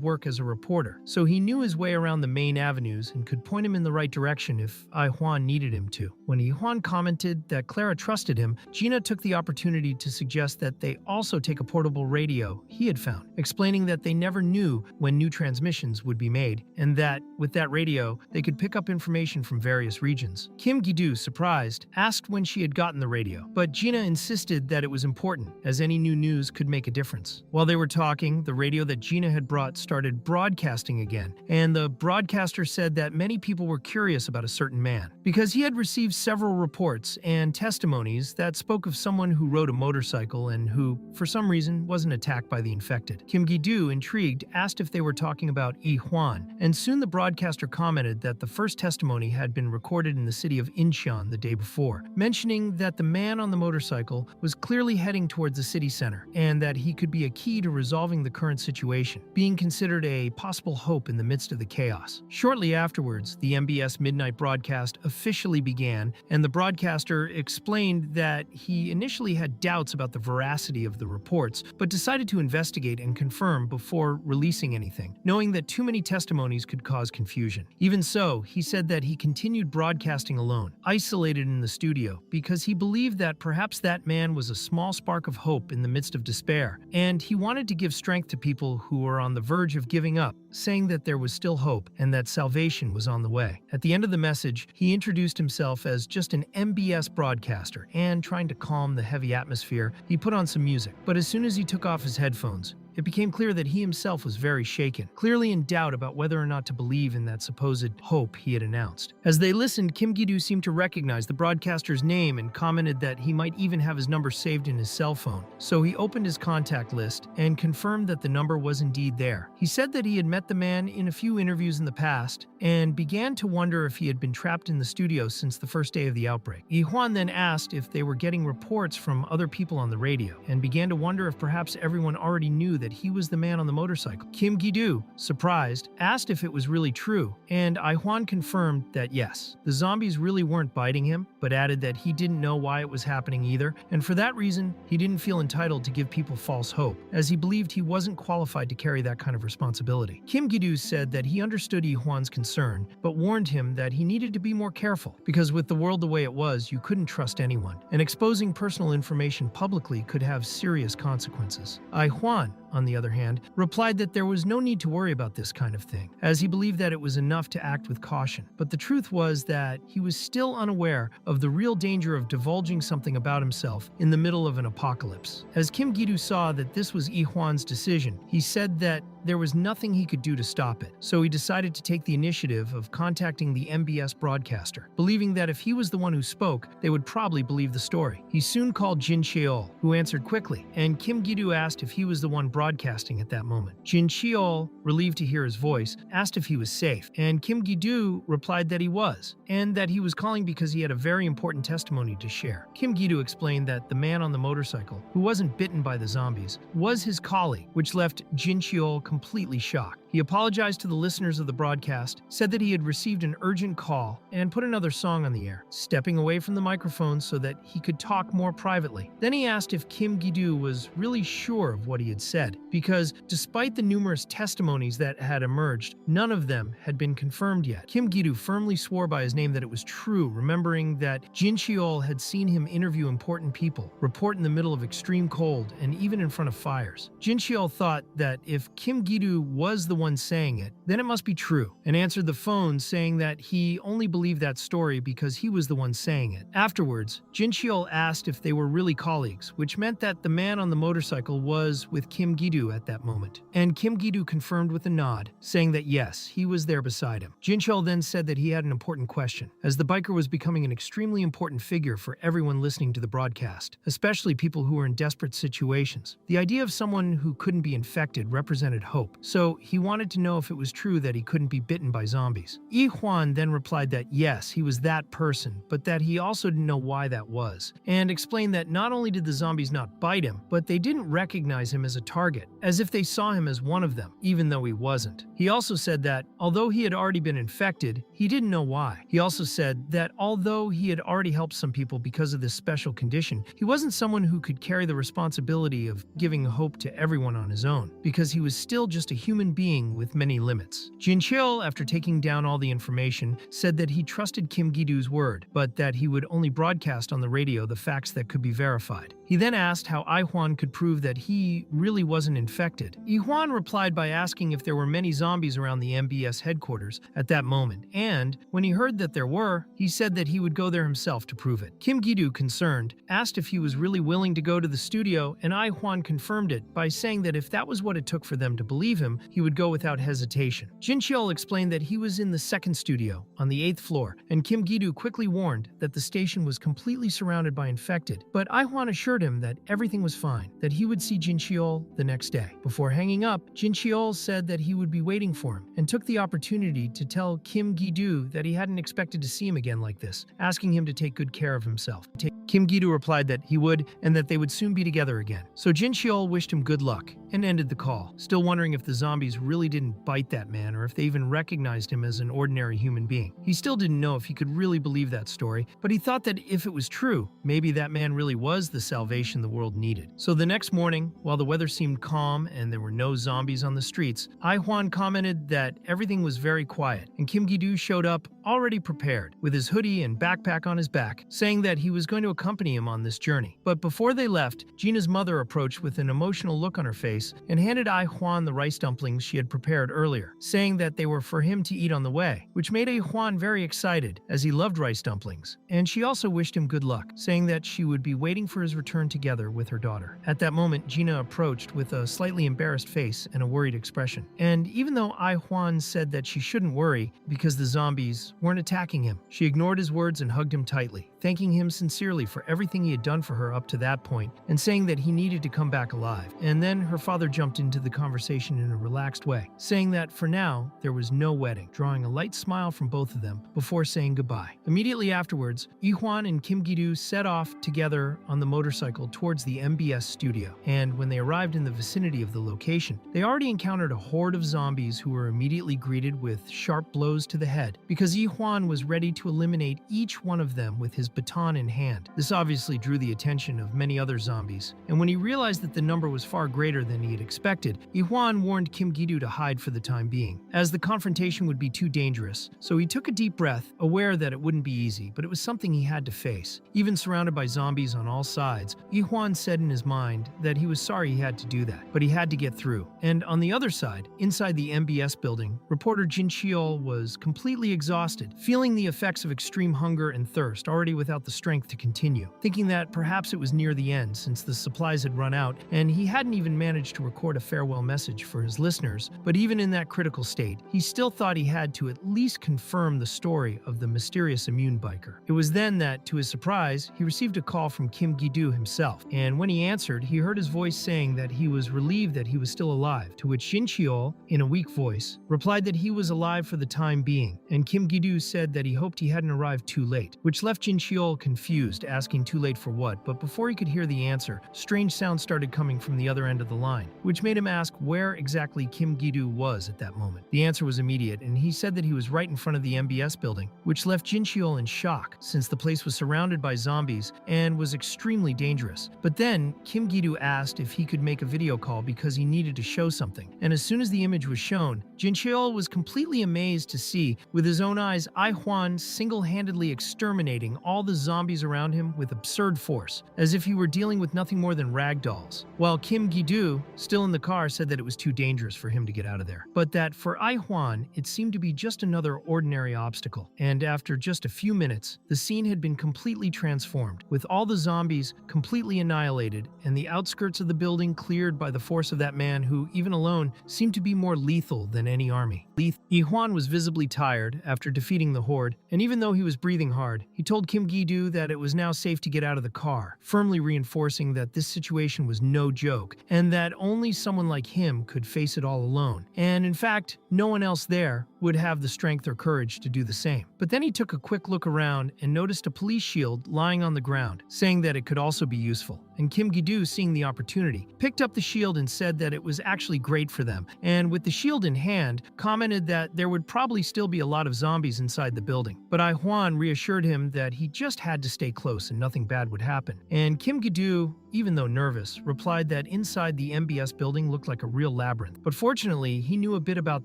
work as a reporter, so he knew his way around the main avenues and could point him in the right direction if Hwan needed him to. When Hwan commented that Clara trusted him, Gina took the opportunity to suggest that they also take a portable radio he had found, explaining that they never knew when new transmissions would be made, and that, with that radio, they could pick up information from various regions. Kim Gi-doo, surprised, asked when she had gotten the radio, but Gina insisted that it was important, as any new news could make a difference. While they were talking, the radio that Gina had brought started broadcasting again, and the broadcaster said that many people were curious about a certain man, because he had received several reports and testimonies that spoke of someone who rode a motorcycle and who, for some reason, wasn't attacked by the infected. Kim Gi-doo, intrigued, asked if they were talking about Hwan, and soon the broadcaster commented that the first testimony had been recorded in the city of Incheon the day before, mentioning that the man on the motorcycle was clearly heading towards the city center, and that he could be a key to resolving the current situation, being considered a possible hope in the midst of the chaos. Shortly afterwards, the MBS midnight broadcast officially began, and the broadcaster explained that he initially had doubts about the veracity of the reports, but decided to investigate and confirm before releasing anything, knowing that too many testimonies could cause confusion. Even so, he said that he continued broadcasting alone, isolated in the studio, because he believed that perhaps that man was a small spark of hope in the midst of despair, and he wanted to give strength to people who were on the verge of giving up, saying that there was still hope and that salvation was on the way. At the end of the message, he introduced himself as just an MBS broadcaster, and trying to calm the heavy atmosphere, he put on some music. But as soon as he took off his headphones, it became clear that he himself was very shaken, clearly in doubt about whether or not to believe in that supposed hope he had announced. As they listened, Kim Gi-doo seemed to recognize the broadcaster's name and commented that he might even have his number saved in his cell phone. So he opened his contact list and confirmed that the number was indeed there. He said that he had met the man in a few interviews in the past and began to wonder if he had been trapped in the studio since the first day of the outbreak. Yi-hwan then asked if they were getting reports from other people on the radio and began to wonder if perhaps everyone already knew that he was the man on the motorcycle. Kim Gi-doo, surprised, asked if it was really true, and Yi-hwan confirmed that yes, the zombies really weren't biting him, but added that he didn't know why it was happening either, and for that reason, he didn't feel entitled to give people false hope, as he believed he wasn't qualified to carry that kind of responsibility. Kim Gi-doo said that he understood Yi-hwan's concern, but warned him that he needed to be more careful, because with the world the way it was, you couldn't trust anyone, and exposing personal information publicly could have serious consequences. Yi-hwan, on the other hand, replied that there was no need to worry about this kind of thing, as he believed that it was enough to act with caution. But the truth was that he was still unaware of the real danger of divulging something about himself in the middle of an apocalypse. As Kim Gi-doo saw that this was Yi-hwan's decision, he said that there was nothing he could do to stop it, so he decided to take the initiative of contacting the MBS broadcaster, believing that if he was the one who spoke, they would probably believe the story. He soon called Jin Cheol, who answered quickly, and Kim Gi-doo asked if he was the one broadcasting at that moment. Jin Cheol, relieved to hear his voice, asked if he was safe, and Kim Gi-doo replied that he was, and that he was calling because he had a very important testimony to share. Kim Gi-doo explained that the man on the motorcycle, who wasn't bitten by the zombies, was his colleague, which left Jin Cheol completely shocked. He apologized to the listeners of the broadcast, said that he had received an urgent call, and put another song on the air, stepping away from the microphone so that he could talk more privately. Then he asked if Kim Gi-doo was really sure of what he had said, because despite the numerous testimonies that had emerged, none of them had been confirmed yet. Kim Gi-doo firmly swore by his name that it was true, remembering that Jin Cheol had seen him interview important people, report in the middle of extreme cold, and even in front of fires. Jin Cheol thought that if Kim Gi-doo was the one saying it, then it must be true, and answered the phone saying that he only believed that story because he was the one saying it. Afterwards, Jin Cheol asked if they were really colleagues, which meant that the man on the motorcycle was with Kim Gi-doo at that moment. And Kim Gi-doo confirmed with a nod, saying that yes, he was there beside him. Jin Cheol then said that he had an important question, as the biker was becoming an extremely important figure for everyone listening to the broadcast, especially people who were in desperate situations. The idea of someone who couldn't be infected represented hope, so he wanted to know if it was true that he couldn't be bitten by zombies. Yi-hwan then replied that yes, he was that person, but that he also didn't know why that was, and explained that not only did the zombies not bite him, but they didn't recognize him as a target, as if they saw him as one of them, even though he wasn't. He also said that, although he had already been infected, he didn't know why. He also said that although he had already helped some people because of this special condition, he wasn't someone who could carry the responsibility of giving hope to everyone on his own, because he was still just a human being with many limits. Jin Cheol, after taking down all the information, said that he trusted Kim Gi-doo's word, but that he would only broadcast on the radio the facts that could be verified. He then asked how Yi-hwan could prove that he really wasn't infected. Yi-hwan replied by asking if there were many zombies around the MBS headquarters at that moment, and when he heard that there were, he said that he would go there himself to prove it. Kim Gi-doo, concerned, asked if he was really willing to go to the studio, and Yi-hwan confirmed it by saying that if that was what it took for them to believe him, he would go without hesitation. Jin Cheol explained that he was in the second studio, on the 8th floor, and Kim Gi-doo quickly warned that the station was completely surrounded by infected, but Yi-hwan assured him that everything was fine, that he would see Jin Cheol the next day. Before hanging up, Jin Cheol said that he would be waiting for him, and took the opportunity to tell Kim Gi-doo that he hadn't expected to see him again like this, asking him to take good care of himself. Kim Gi-doo replied that he would, and that they would soon be together again. So Jin Cheol wished him good luck, and ended the call, still wondering if the zombies really didn't bite that man or if they even recognized him as an ordinary human being. He still didn't know if he could really believe that story, but he thought that if it was true, maybe that man really was the salvation the world needed. So the next morning, while the weather seemed calm and there were no zombies on the streets, Yi-hwan commented that everything was very quiet, and Kim Gi-doo showed up already prepared, with his hoodie and backpack on his back, saying that he was going to accompany him on this journey. But before they left, Gina's mother approached with an emotional look on her face and handed Ai Huan the rice dumplings she had prepared earlier, saying that they were for him to eat on the way, which made Ai Huan very excited as he loved rice dumplings. And she also wished him good luck, saying that she would be waiting for his return together with her daughter. At that moment, Gina approached with a slightly embarrassed face and a worried expression. And even though Ai Huan said that she shouldn't worry because the zombies weren't attacking him, she ignored his words and hugged him tightly, thanking him sincerely for everything he had done for her up to that point and saying that he needed to come back alive. And then her father jumped into the conversation in a relaxed way, saying that for now there was no wedding, drawing a light smile from both of them before saying goodbye. Immediately afterwards, Ai Huan and Kim Gi-doo set off together on the motorcycle towards the MBS studio, and when they arrived in the vicinity of the location, they already encountered a horde of zombies who were immediately greeted with sharp blows to the head because Ai Huan was ready to eliminate each one of them with his baton in hand. This obviously drew the attention of many other zombies, and when he realized that the number was far greater than he had expected, Ai Huan warned Kim Gi-doo to hide for the time being, as the confrontation would be too dangerous. So he took a deep breath, aware that it wouldn't be easy, but it was something he had to face. Even surrounded by zombies on all sides, Ai Huan said in his mind that he was sorry he had to do that, but he had to get through. And on the other side, inside the MBS building, reporter Jin Cheol was completely exhausted, feeling the effects of extreme hunger and thirst, already without the strength to continue, thinking that perhaps it was near the end since the supplies had run out and he hadn't even managed to record a farewell message for his listeners. But even in that critical state, he still thought he had to at least confirm the story of the mysterious immune biker. It was then that, to his surprise, he received a call from Kim Gi-doo himself, and when he answered, he heard his voice saying that he was relieved that he was still alive, to which Jin Cheol, in a weak voice, replied that he was alive for the time being, and Kim Gi-doo said that he hoped he hadn't arrived too late, which left Jin Cheol confused, asking too late for what. But before he could hear the answer, strange sounds started coming from the other end of the line, which made him ask where exactly Kim Gi-doo was at that moment. The answer was immediate, and he said that he was right in front of the MBS building, which left Jin Cheol in shock, since the place was surrounded by zombies and was extremely dangerous. But then, Kim Gi-doo asked if he could make a video call because he needed to show something, and as soon as the image was shown, Jin Cheol was completely amazed to see, with his own eyes, Ai Huan single-handedly exterminating all the zombies around him with absurd force, as if he were dealing with nothing more than rag dolls. While Kim Gi-doo, still in the car, said that it was too dangerous for him to get out of there, but that for Ai Huan, it seemed to be just another ordinary obstacle. And after just a few minutes, the scene had been completely transformed, with all the zombies completely annihilated and the outskirts of the building cleared by the force of that man who, even alone, seemed to be more lethal than any army. Ai Huan was visibly tired after defeating the horde, and even though he was breathing hard, he told Kim Gi-doo that it was now safe to get out of the car, firmly reinforcing that this situation was no joke, and that only someone like him could face it all alone. And in fact, no one else there would have the strength or courage to do the same. But then he took a quick look around and noticed a police shield lying on the ground, saying that it could also be useful. And Kim Gi-doo, seeing the opportunity, picked up the shield and said that it was actually great for them, and with the shield in hand, commented that there would probably still be a lot of zombies inside the building. But Ai Huan reassured him that he just had to stay close and nothing bad would happen. And Kim Gi-doo, even though nervous, replied that inside the MBS building looked like a real labyrinth. But fortunately, he knew a bit about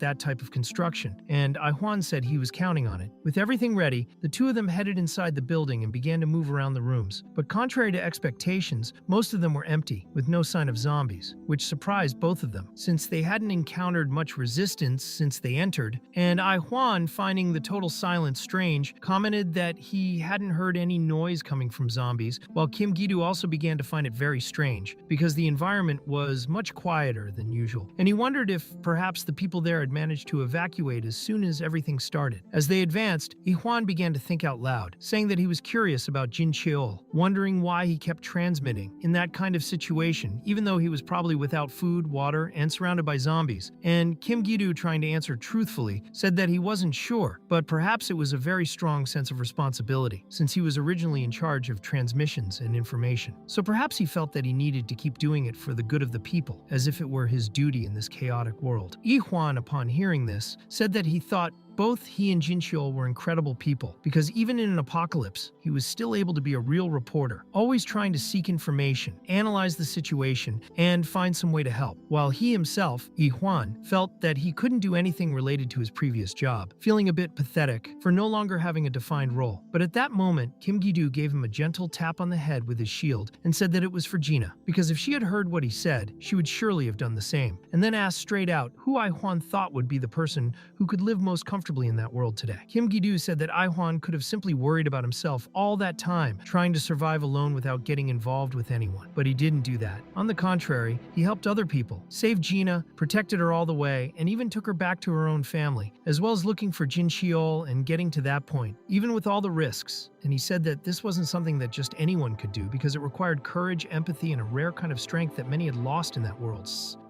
that type of construction, and Ai Huan said he was counting on it. With everything ready, the two of them headed inside the building and began to move around the rooms. But contrary to expectations, most of them were empty, with no sign of zombies, which surprised both of them, since they hadn't encountered much resistance since they entered. And Ai Huan, finding the total silence strange, commented that he hadn't heard any noise coming from zombies, while Kim Gi-doo also began to find it very strange, because the environment was much quieter than usual, and he wondered if perhaps the people there had managed to evacuate as soon as everything started. As they advanced, Ai Huan began to think out loud, saying that he was curious about Jin Cheol, wondering why he kept transmitting in that kind of situation, even though he was probably without food, water, and surrounded by zombies. And Kim Gi-doo, trying to answer truthfully, said that he wasn't sure, but perhaps it was a very strong sense of responsibility, since he was originally in charge of transmissions and information. So perhaps he felt that he needed to keep doing it for the good of the people, as if it were his duty in this chaotic world. Ai Huan, upon hearing this, said that he thought both he and Jin Cheol were incredible people, because even in an apocalypse, he was still able to be a real reporter, always trying to seek information, analyze the situation, and find some way to help, while he himself, Yi Hwan, felt that he couldn't do anything related to his previous job, feeling a bit pathetic for no longer having a defined role. But at that moment, Kim Gi-doo gave him a gentle tap on the head with his shield and said that it was for Gina, because if she had heard what he said, she would surely have done the same, and then asked straight out who Ai Hwan thought would be the person who could live most comfortably in that world today. Kim Gi-doo said that Ai Hwan could have simply worried about himself all that time, trying to survive alone without getting involved with anyone. But he didn't do that. On the contrary, he helped other people, saved Gina, protected her all the way, and even took her back to her own family, as well as looking for Jin Cheol and getting to that point, even with all the risks. And he said that this wasn't something that just anyone could do because it required courage, empathy, and a rare kind of strength that many had lost in that world.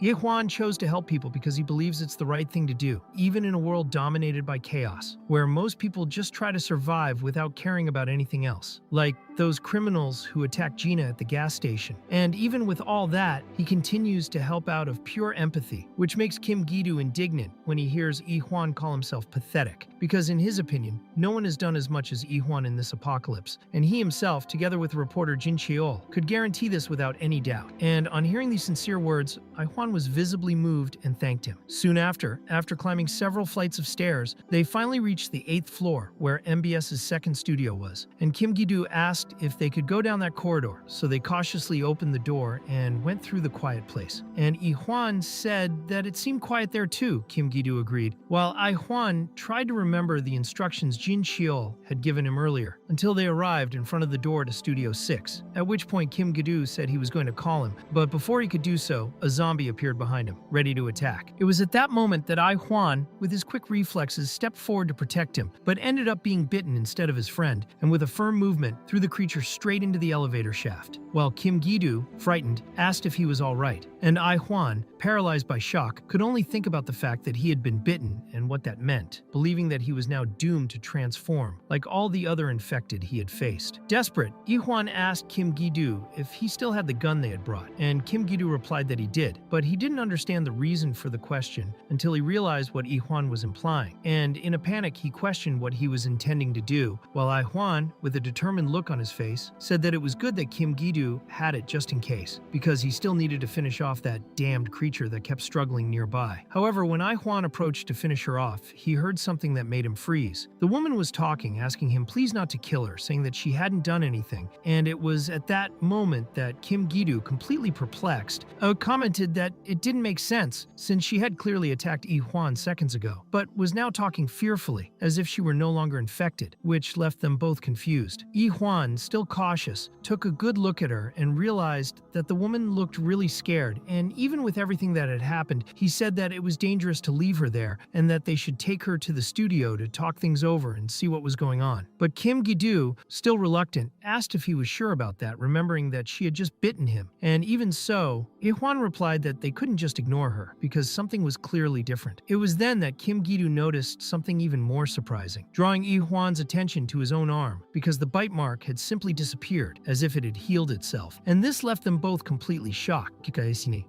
Yi Hwan chose to help people because he believes it's the right thing to do, even in a world dominated by chaos, where most people just try to survive without caring about anything else. Like those criminals who attacked Gina at the gas station. And even with all that, he continues to help out of pure empathy, which makes Kim Gi-doo indignant when he hears Yi Hwan call himself pathetic, because in his opinion, no one has done as much as Yi Hwan in this apocalypse, and he himself, together with reporter Jin Cheol, could guarantee this without any doubt. And on hearing these sincere words, Ai Hwan was visibly moved and thanked him. Soon after climbing several flights of stairs, they finally reached the 8th floor, where MBS's second studio was, and Kim Gi-doo asked if they could go down that corridor, so they cautiously opened the door and went through the quiet place. And Yi Hwan said that it seemed quiet there too, Kim Gi-doo agreed, while Ai Hwan tried to remember the instructions Jin Cheol had given him earlier, until they arrived in front of the door to Studio 6, at which point Kim Gi-doo said he was going to call him, but before he could do so, a zombie appeared behind him, ready to attack. It was at that moment that Ai Hwan, with his quick reflexes, stepped forward to protect him, but ended up being bitten instead of his friend, and with a firm movement, threw the creature straight into the elevator shaft, while Kim Gi-doo, frightened, asked if he was all right, and Ai Hwan, paralyzed by shock, could only think about the fact that he had been bitten and what that meant, believing that he was now doomed to transform, like all the other infected he had faced. Desperate, Yi Hwan asked Kim Gi-doo if he still had the gun they had brought, and Kim Gi-doo replied that he did, but he didn't understand the reason for the question until he realized what Yi Hwan was implying, and in a panic he questioned what he was intending to do, while Ai Hwan, with a determined look on his face, said that it was good that Kim Gi-doo had it just in case, because he still needed to finish off that damned creature that kept struggling nearby. However, when Ai Hwan approached to finish her off, he heard something that made him freeze. The woman was talking, asking him please not to kill her, saying that she hadn't done anything, and it was at that moment that Kim Gi-doo, completely perplexed, commented that it didn't make sense, since she had clearly attacked Yi Hwan seconds ago, but was now talking fearfully, as if she were no longer infected, which left them both confused. Yi Hwan, still cautious, took a good look at her and realized that the woman looked really scared, and even with everything that had happened, he said that it was dangerous to leave her there, and that they should take her to the studio to talk things over and see what was going on. But Kim Gi-doo, still reluctant, asked if he was sure about that, remembering that she had just bitten him, and even so, Yi Hwan replied that they couldn't just ignore her, because something was clearly different. It was then that Kim Gi-doo noticed something even more surprising, drawing Yi Hwan's attention to his own arm, because the bite mark had simply disappeared, as if it had healed itself, and this left them both completely shocked,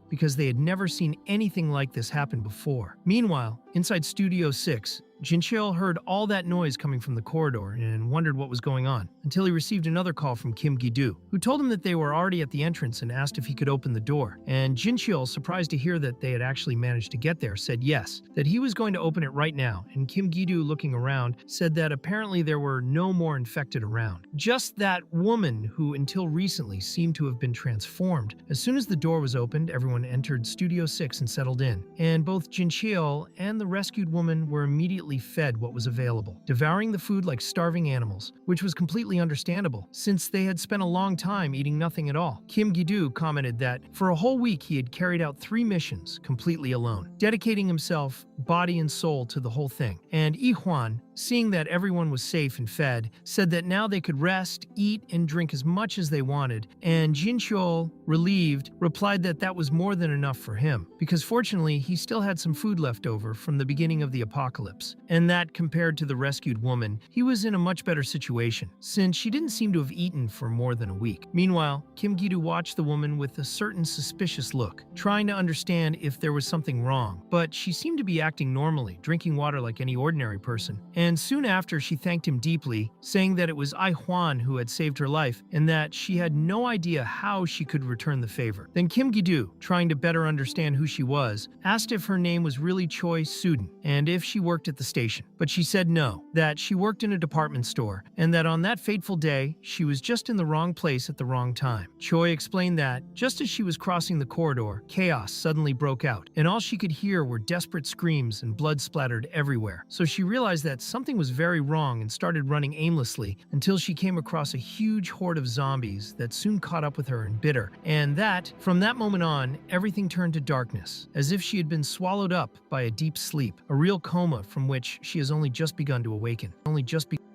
because they had never seen anything like this happen before. Meanwhile, inside Studio 6, Jin Cheol heard all that noise coming from the corridor and wondered what was going on, until he received another call from Kim Gi-doo, who told him that they were already at the entrance and asked if he could open the door. And Jin Cheol, surprised to hear that they had actually managed to get there, said yes, that he was going to open it right now, and Kim Gi-doo, looking around, said that apparently there were no more infected around. Just that woman who until recently seemed to have been transformed. As soon as the door was opened, everyone entered Studio 6 and settled in, and both Jin Cheol and the rescued woman were immediately fed what was available, devouring the food like starving animals, which was completely understandable, since they had spent a long time eating nothing at all. Kim Gi-doo commented that for a whole week he had carried out 3 missions completely alone, dedicating himself, body and soul, to the whole thing. And Yi Hwan, seeing that everyone was safe and fed, said that now they could rest, eat, and drink as much as they wanted, and Jin Cheol, relieved, replied that that was more than enough for him, because fortunately he still had some food left over from the beginning of the apocalypse, and that compared to the rescued woman, he was in a much better situation, since she didn't seem to have eaten for more than a week. Meanwhile, Kim Gi-doo watched the woman with a certain suspicious look, trying to understand if there was something wrong, but she seemed to be acting normally, drinking water like any ordinary person, and soon after she thanked him deeply, saying that it was Ai Huan who had saved her life, and that she had no idea how she could return the favor. Then Kim Gi-doo, trying to better understand who she was, asked if her name was really Choi Suden, and if she worked at the station. But she said no, that she worked in a department store, and that on that fateful day, she was just in the wrong place at the wrong time. Choi explained that, just as she was crossing the corridor, chaos suddenly broke out, and all she could hear were desperate screams and blood splattered everywhere. So she realized that something was very wrong and started running aimlessly until she came across a huge horde of zombies that soon caught up with her and bit her, and that, from that moment on, everything turned to darkness, as if she had been swallowed up by a deep sleep, a real coma from which she has only just begun to awaken.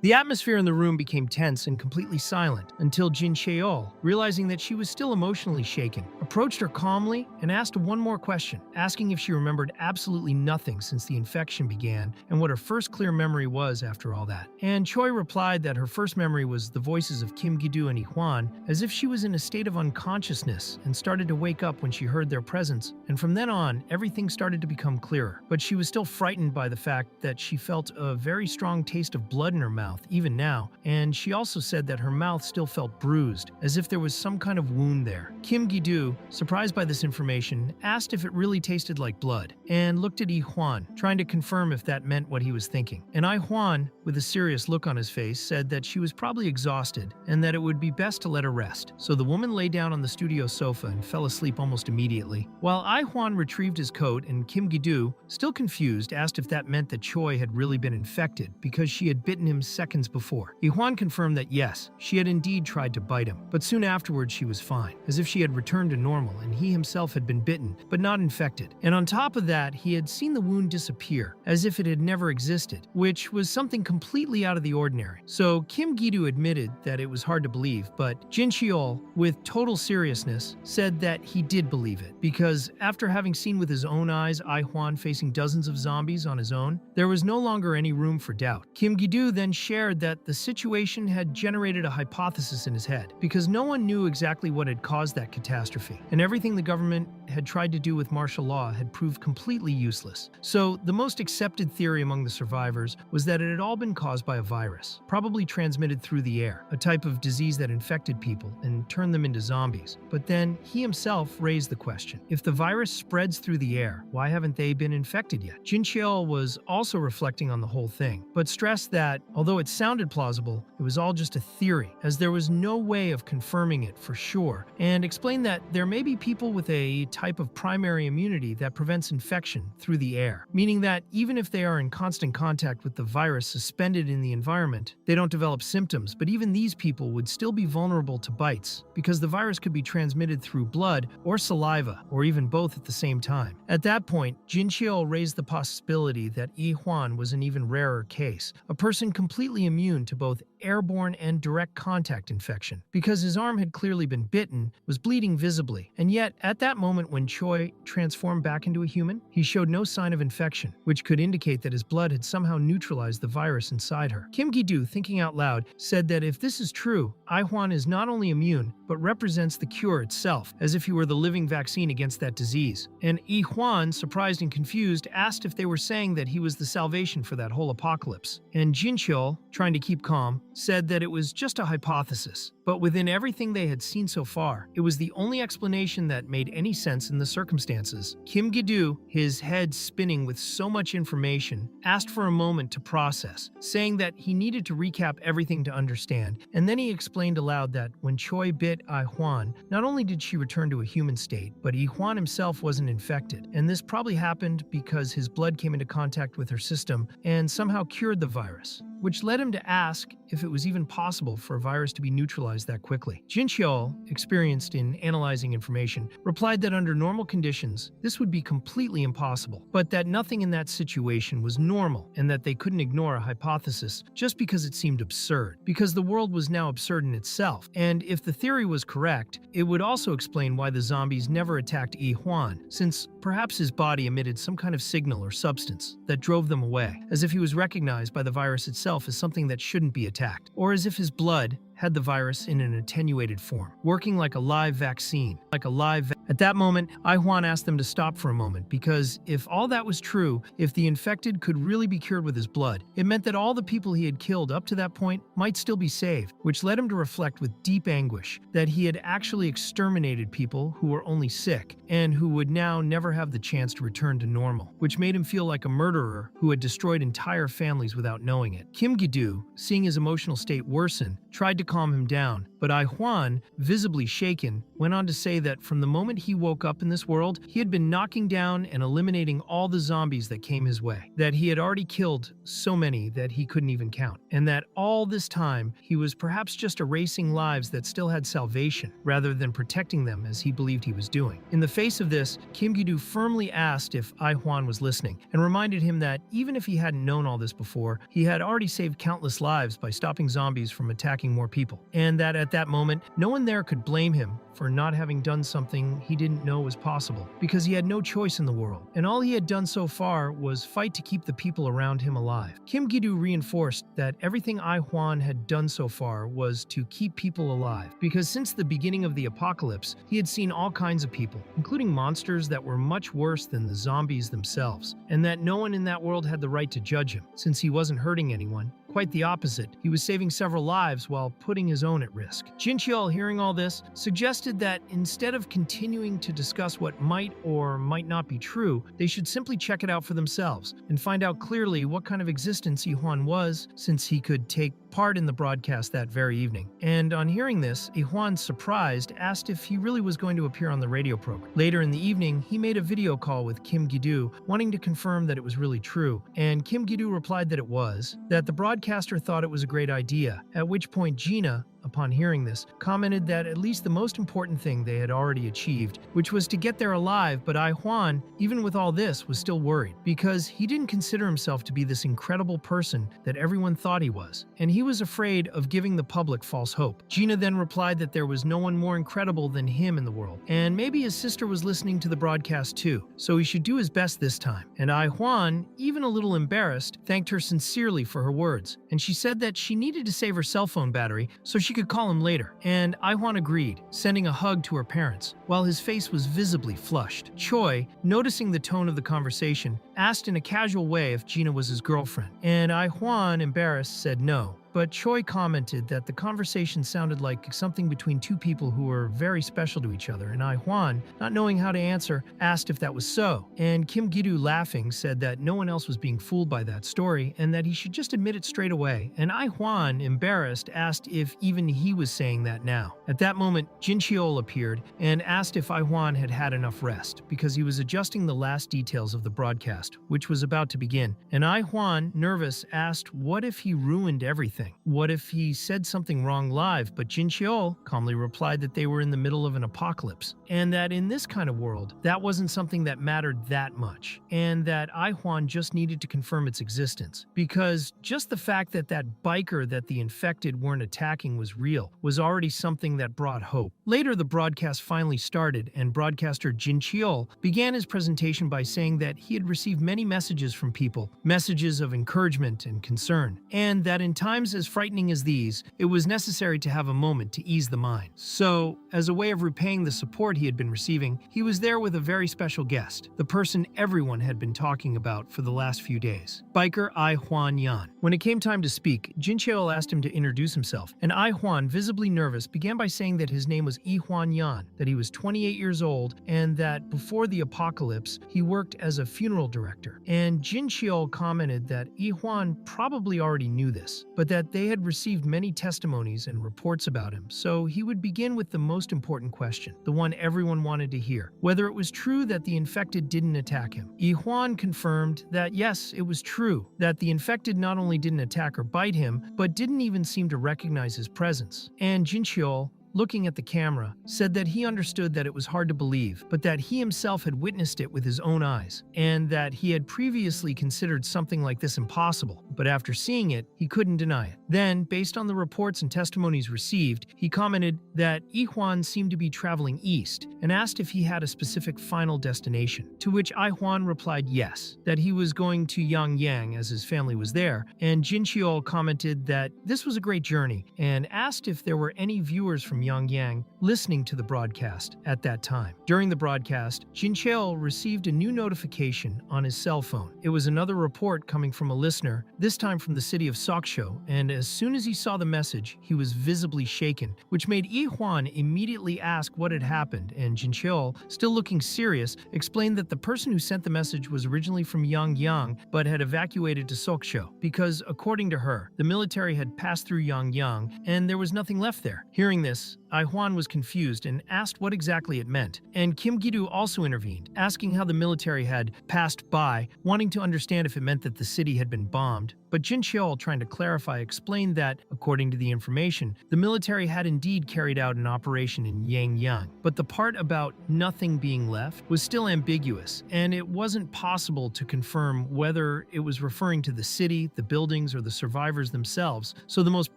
The atmosphere in the room became tense and completely silent until Jin Cheol, realizing that she was still emotionally shaken, approached her calmly and asked one more question, asking if she remembered absolutely nothing since the infection began and what her first clear memory was after all that. And Choi replied that her first memory was the voices of Kim Gi-doo and Ai Huan, as if she was in a state of unconsciousness and started to wake up when she heard their presence, and from then on, everything started to become clearer. But she was still frightened by the fact that she felt a very strong taste of blood in her mouth, even now, and she also said that her mouth still felt bruised, as if there was some kind of wound there. Kim Gi-doo, surprised by this information, asked if it really tasted like blood, and looked at Ai Huan, trying to confirm if that meant what he was thinking. And Ai Huan, with a serious look on his face, said that she was probably exhausted, and that it would be best to let her rest. So the woman lay down on the studio sofa and fell asleep almost immediately, while Ai Huan retrieved his coat, and Kim Gi-doo, still confused, asked if that meant that Choi had really been infected, because she had bitten him seconds before. Ai Huan confirmed that yes, she had indeed tried to bite him, but soon afterwards she was fine, as if she had returned to normal and he himself had been bitten, but not infected. And on top of that, he had seen the wound disappear, as if it had never existed, which was something completely out of the ordinary. So Kim Gi-doo admitted that it was hard to believe, but Jin Cheol, with total seriousness, said that he did believe it, because after having seen with his own eyes Ai Huan facing dozens of zombies on his own, there was no longer any room for doubt. Kim Gi-doo then shared that the situation had generated a hypothesis in his head, because no one knew exactly what had caused that catastrophe, and everything the government had tried to do with martial law had proved completely useless. So the most accepted theory among the survivors was that it had all been caused by a virus, probably transmitted through the air, a type of disease that infected people and turned them into zombies. But then he himself raised the question, if the virus spreads through the air, why haven't they been infected yet? Jin Cheol was also reflecting on the whole thing, but stressed that, although it sounded plausible, it was all just a theory, as there was no way of confirming it for sure, and explained that there may be people with a type of primary immunity that prevents infection through the air, meaning that even if they are in constant contact with the virus suspended in the environment, they don't develop symptoms, but even these people would still be vulnerable to bites, because the virus could be transmitted through blood or saliva, or even both at the same time. At that point, Jin Cheol raised the possibility that Ai Huan was an even rarer case, a person completely immune to both airborne and direct contact infection, because his arm had clearly been bitten, was bleeding visibly, and yet at that moment when Choi transformed back into a human, he showed no sign of infection, which could indicate that his blood had somehow neutralized the virus inside her. Kim Gi-doo, thinking out loud, said that if this is true, Ai Huan is not only immune, but represents the cure itself, as if he were the living vaccine against that disease. And Ai Huan, surprised and confused, asked if they were saying that he was the salvation for that whole apocalypse. And Jin Cheol, trying to keep calm, said that it was just a hypothesis, but within everything they had seen so far, it was the only explanation that made any sense in the circumstances. Kim Gi-doo, his head spinning with so much information, asked for a moment to process, saying that he needed to recap everything to understand, and then he explained aloud that when Choi bit Ai Huan, not only did she return to a human state, but Ai Huan himself wasn't infected, and this probably happened because his blood came into contact with her system and somehow cured the virus, which led him to ask if it was even possible for a virus to be neutralized realized that quickly. Jincheol, experienced in analyzing information, replied that under normal conditions, this would be completely impossible, but that nothing in that situation was normal and that they couldn't ignore a hypothesis just because it seemed absurd, because the world was now absurd in itself. And if the theory was correct, it would also explain why the zombies never attacked Yi Huan, since perhaps his body emitted some kind of signal or substance that drove them away, as if he was recognized by the virus itself as something that shouldn't be attacked, or as if his blood had the virus in an attenuated form, working like a live vaccine. At that moment, Ai Huan asked them to stop for a moment, because if all that was true, if the infected could really be cured with his blood, it meant that all the people he had killed up to that point might still be saved, which led him to reflect with deep anguish that he had actually exterminated people who were only sick, and who would now never have the chance to return to normal, which made him feel like a murderer who had destroyed entire families without knowing it. Kim Gi-do, seeing his emotional state worsen, tried to calm him down, but Ai Huan, visibly shaken, went on to say that from the moment he woke up in this world, he had been knocking down and eliminating all the zombies that came his way, that he had already killed so many that he couldn't even count, and that all this time he was perhaps just erasing lives that still had salvation, rather than protecting them as he believed he was doing. In the face of this, Kim Gi-do firmly asked if Ai Huan was listening, and reminded him that even if he hadn't known all this before, he had already saved countless lives by stopping zombies from attacking more people, and that at that moment, no one there could blame him for not having done something he didn't know was possible, because he had no choice in the world, and all he had done so far was fight to keep the people around him alive. Kim Gi-do reinforced that everything Ai Huan had done so far was to keep people alive, because since the beginning of the apocalypse, he had seen all kinds of people, including monsters that were much worse than the zombies themselves, and that no one in that world had the right to judge him, since he wasn't hurting anyone. Quite the opposite, he was saving several lives while putting his own at risk. Jincheol, hearing all this, suggested that instead of continuing to discuss what might or might not be true, they should simply check it out for themselves and find out clearly what kind of existence Yi Huan was, since he could take part in the broadcast that very evening. And on hearing this, Yi Huan, surprised, asked if he really was going to appear on the radio program. Later in the evening, he made a video call with Kim Gi-do, wanting to confirm that it was really true, and Kim Gi-do replied that it was, that the broadcaster thought it was a great idea, at which point Gina, upon hearing this, commented that at least the most important thing they had already achieved, which was to get there alive, but Ai Huan, even with all this, was still worried, because he didn't consider himself to be this incredible person that everyone thought he was, and he was afraid of giving the public false hope. Gina then replied that there was no one more incredible than him in the world, and maybe his sister was listening to the broadcast too, so he should do his best this time. And Ai Huan, even a little embarrassed, thanked her sincerely for her words, and she said that she needed to save her cell phone battery so she could call him later, and Ai Huan agreed, sending a hug to her parents, while his face was visibly flushed. Choi, noticing the tone of the conversation, asked in a casual way if Gina was his girlfriend, and Ai Huan, embarrassed, said no. But Choi commented that the conversation sounded like something between two people who were very special to each other, and Ai Huan, not knowing how to answer, asked if that was so. And Kim Gi-do, laughing, said that no one else was being fooled by that story, and that he should just admit it straight away. And Ai Huan, embarrassed, asked if even he was saying that now. At that moment, Jincheol appeared and asked if Ai Huan had had enough rest, because he was adjusting the last details of the broadcast, which was about to begin. And Ai Huan, nervous, asked what if he ruined everything. What if he said something wrong live? But Jincheol calmly replied that they were in the middle of an apocalypse, and that in this kind of world, that wasn't something that mattered that much, and that Ai Huan just needed to confirm its existence, because just the fact that that biker that the infected weren't attacking was real was already something that brought hope. Later, the broadcast finally started, and broadcaster Jincheol began his presentation by saying that he had received many messages from people, messages of encouragement and concern, and that in times as frightening as these, it was necessary to have a moment to ease the mind. So, as a way of repaying the support he had been receiving, he was there with a very special guest, the person everyone had been talking about for the last few days, biker Ai Huan Yan. When it came time to speak, Jincheol asked him to introduce himself, and Ai Huan, visibly nervous, began by saying that his name was Yi Huan Yan, that he was 28 years old, and that before the apocalypse, he worked as a funeral director director. And Jin Cheol commented that Yi-hwan probably already knew this, but that they had received many testimonies and reports about him, so he would begin with the most important question, the one everyone wanted to hear, whether it was true that the infected didn't attack him. Yi-hwan confirmed that yes, it was true, that the infected not only didn't attack or bite him, but didn't even seem to recognize his presence. And Jin Cheol, looking at the camera, said that he understood that it was hard to believe, but that he himself had witnessed it with his own eyes, and that he had previously considered something like this impossible, but after seeing it, he couldn't deny it. Then, based on the reports and testimonies received, he commented that Yi-hwan seemed to be traveling east, and asked if he had a specific final destination, to which Yi-hwan replied yes, that he was going to Yangyang as his family was there, and Jin Cheol commented that this was a great journey, and asked if there were any viewers from Yangyang listening to the broadcast at that time. During the broadcast, Jin Cheol received a new notification on his cell phone. It was another report coming from a listener, this time from the city of Sokcho, and as soon as he saw the message, he was visibly shaken, which made Yi-hwan immediately ask what had happened, and Jin Cheol, still looking serious, explained that the person who sent the message was originally from Yangyang but had evacuated to Sokcho because, according to her, the military had passed through Yangyang and there was nothing left there. Hearing this, Ai-hwan was confused and asked what exactly it meant, and Kim Gi-doo also intervened, asking how the military had passed by, wanting to understand if it meant that the city had been bombed. But Jin Cheol, trying to clarify, explained that, according to the information, the military had indeed carried out an operation in Yangyang, but the part about nothing being left was still ambiguous, and it wasn't possible to confirm whether it was referring to the city, the buildings, or the survivors themselves, so the most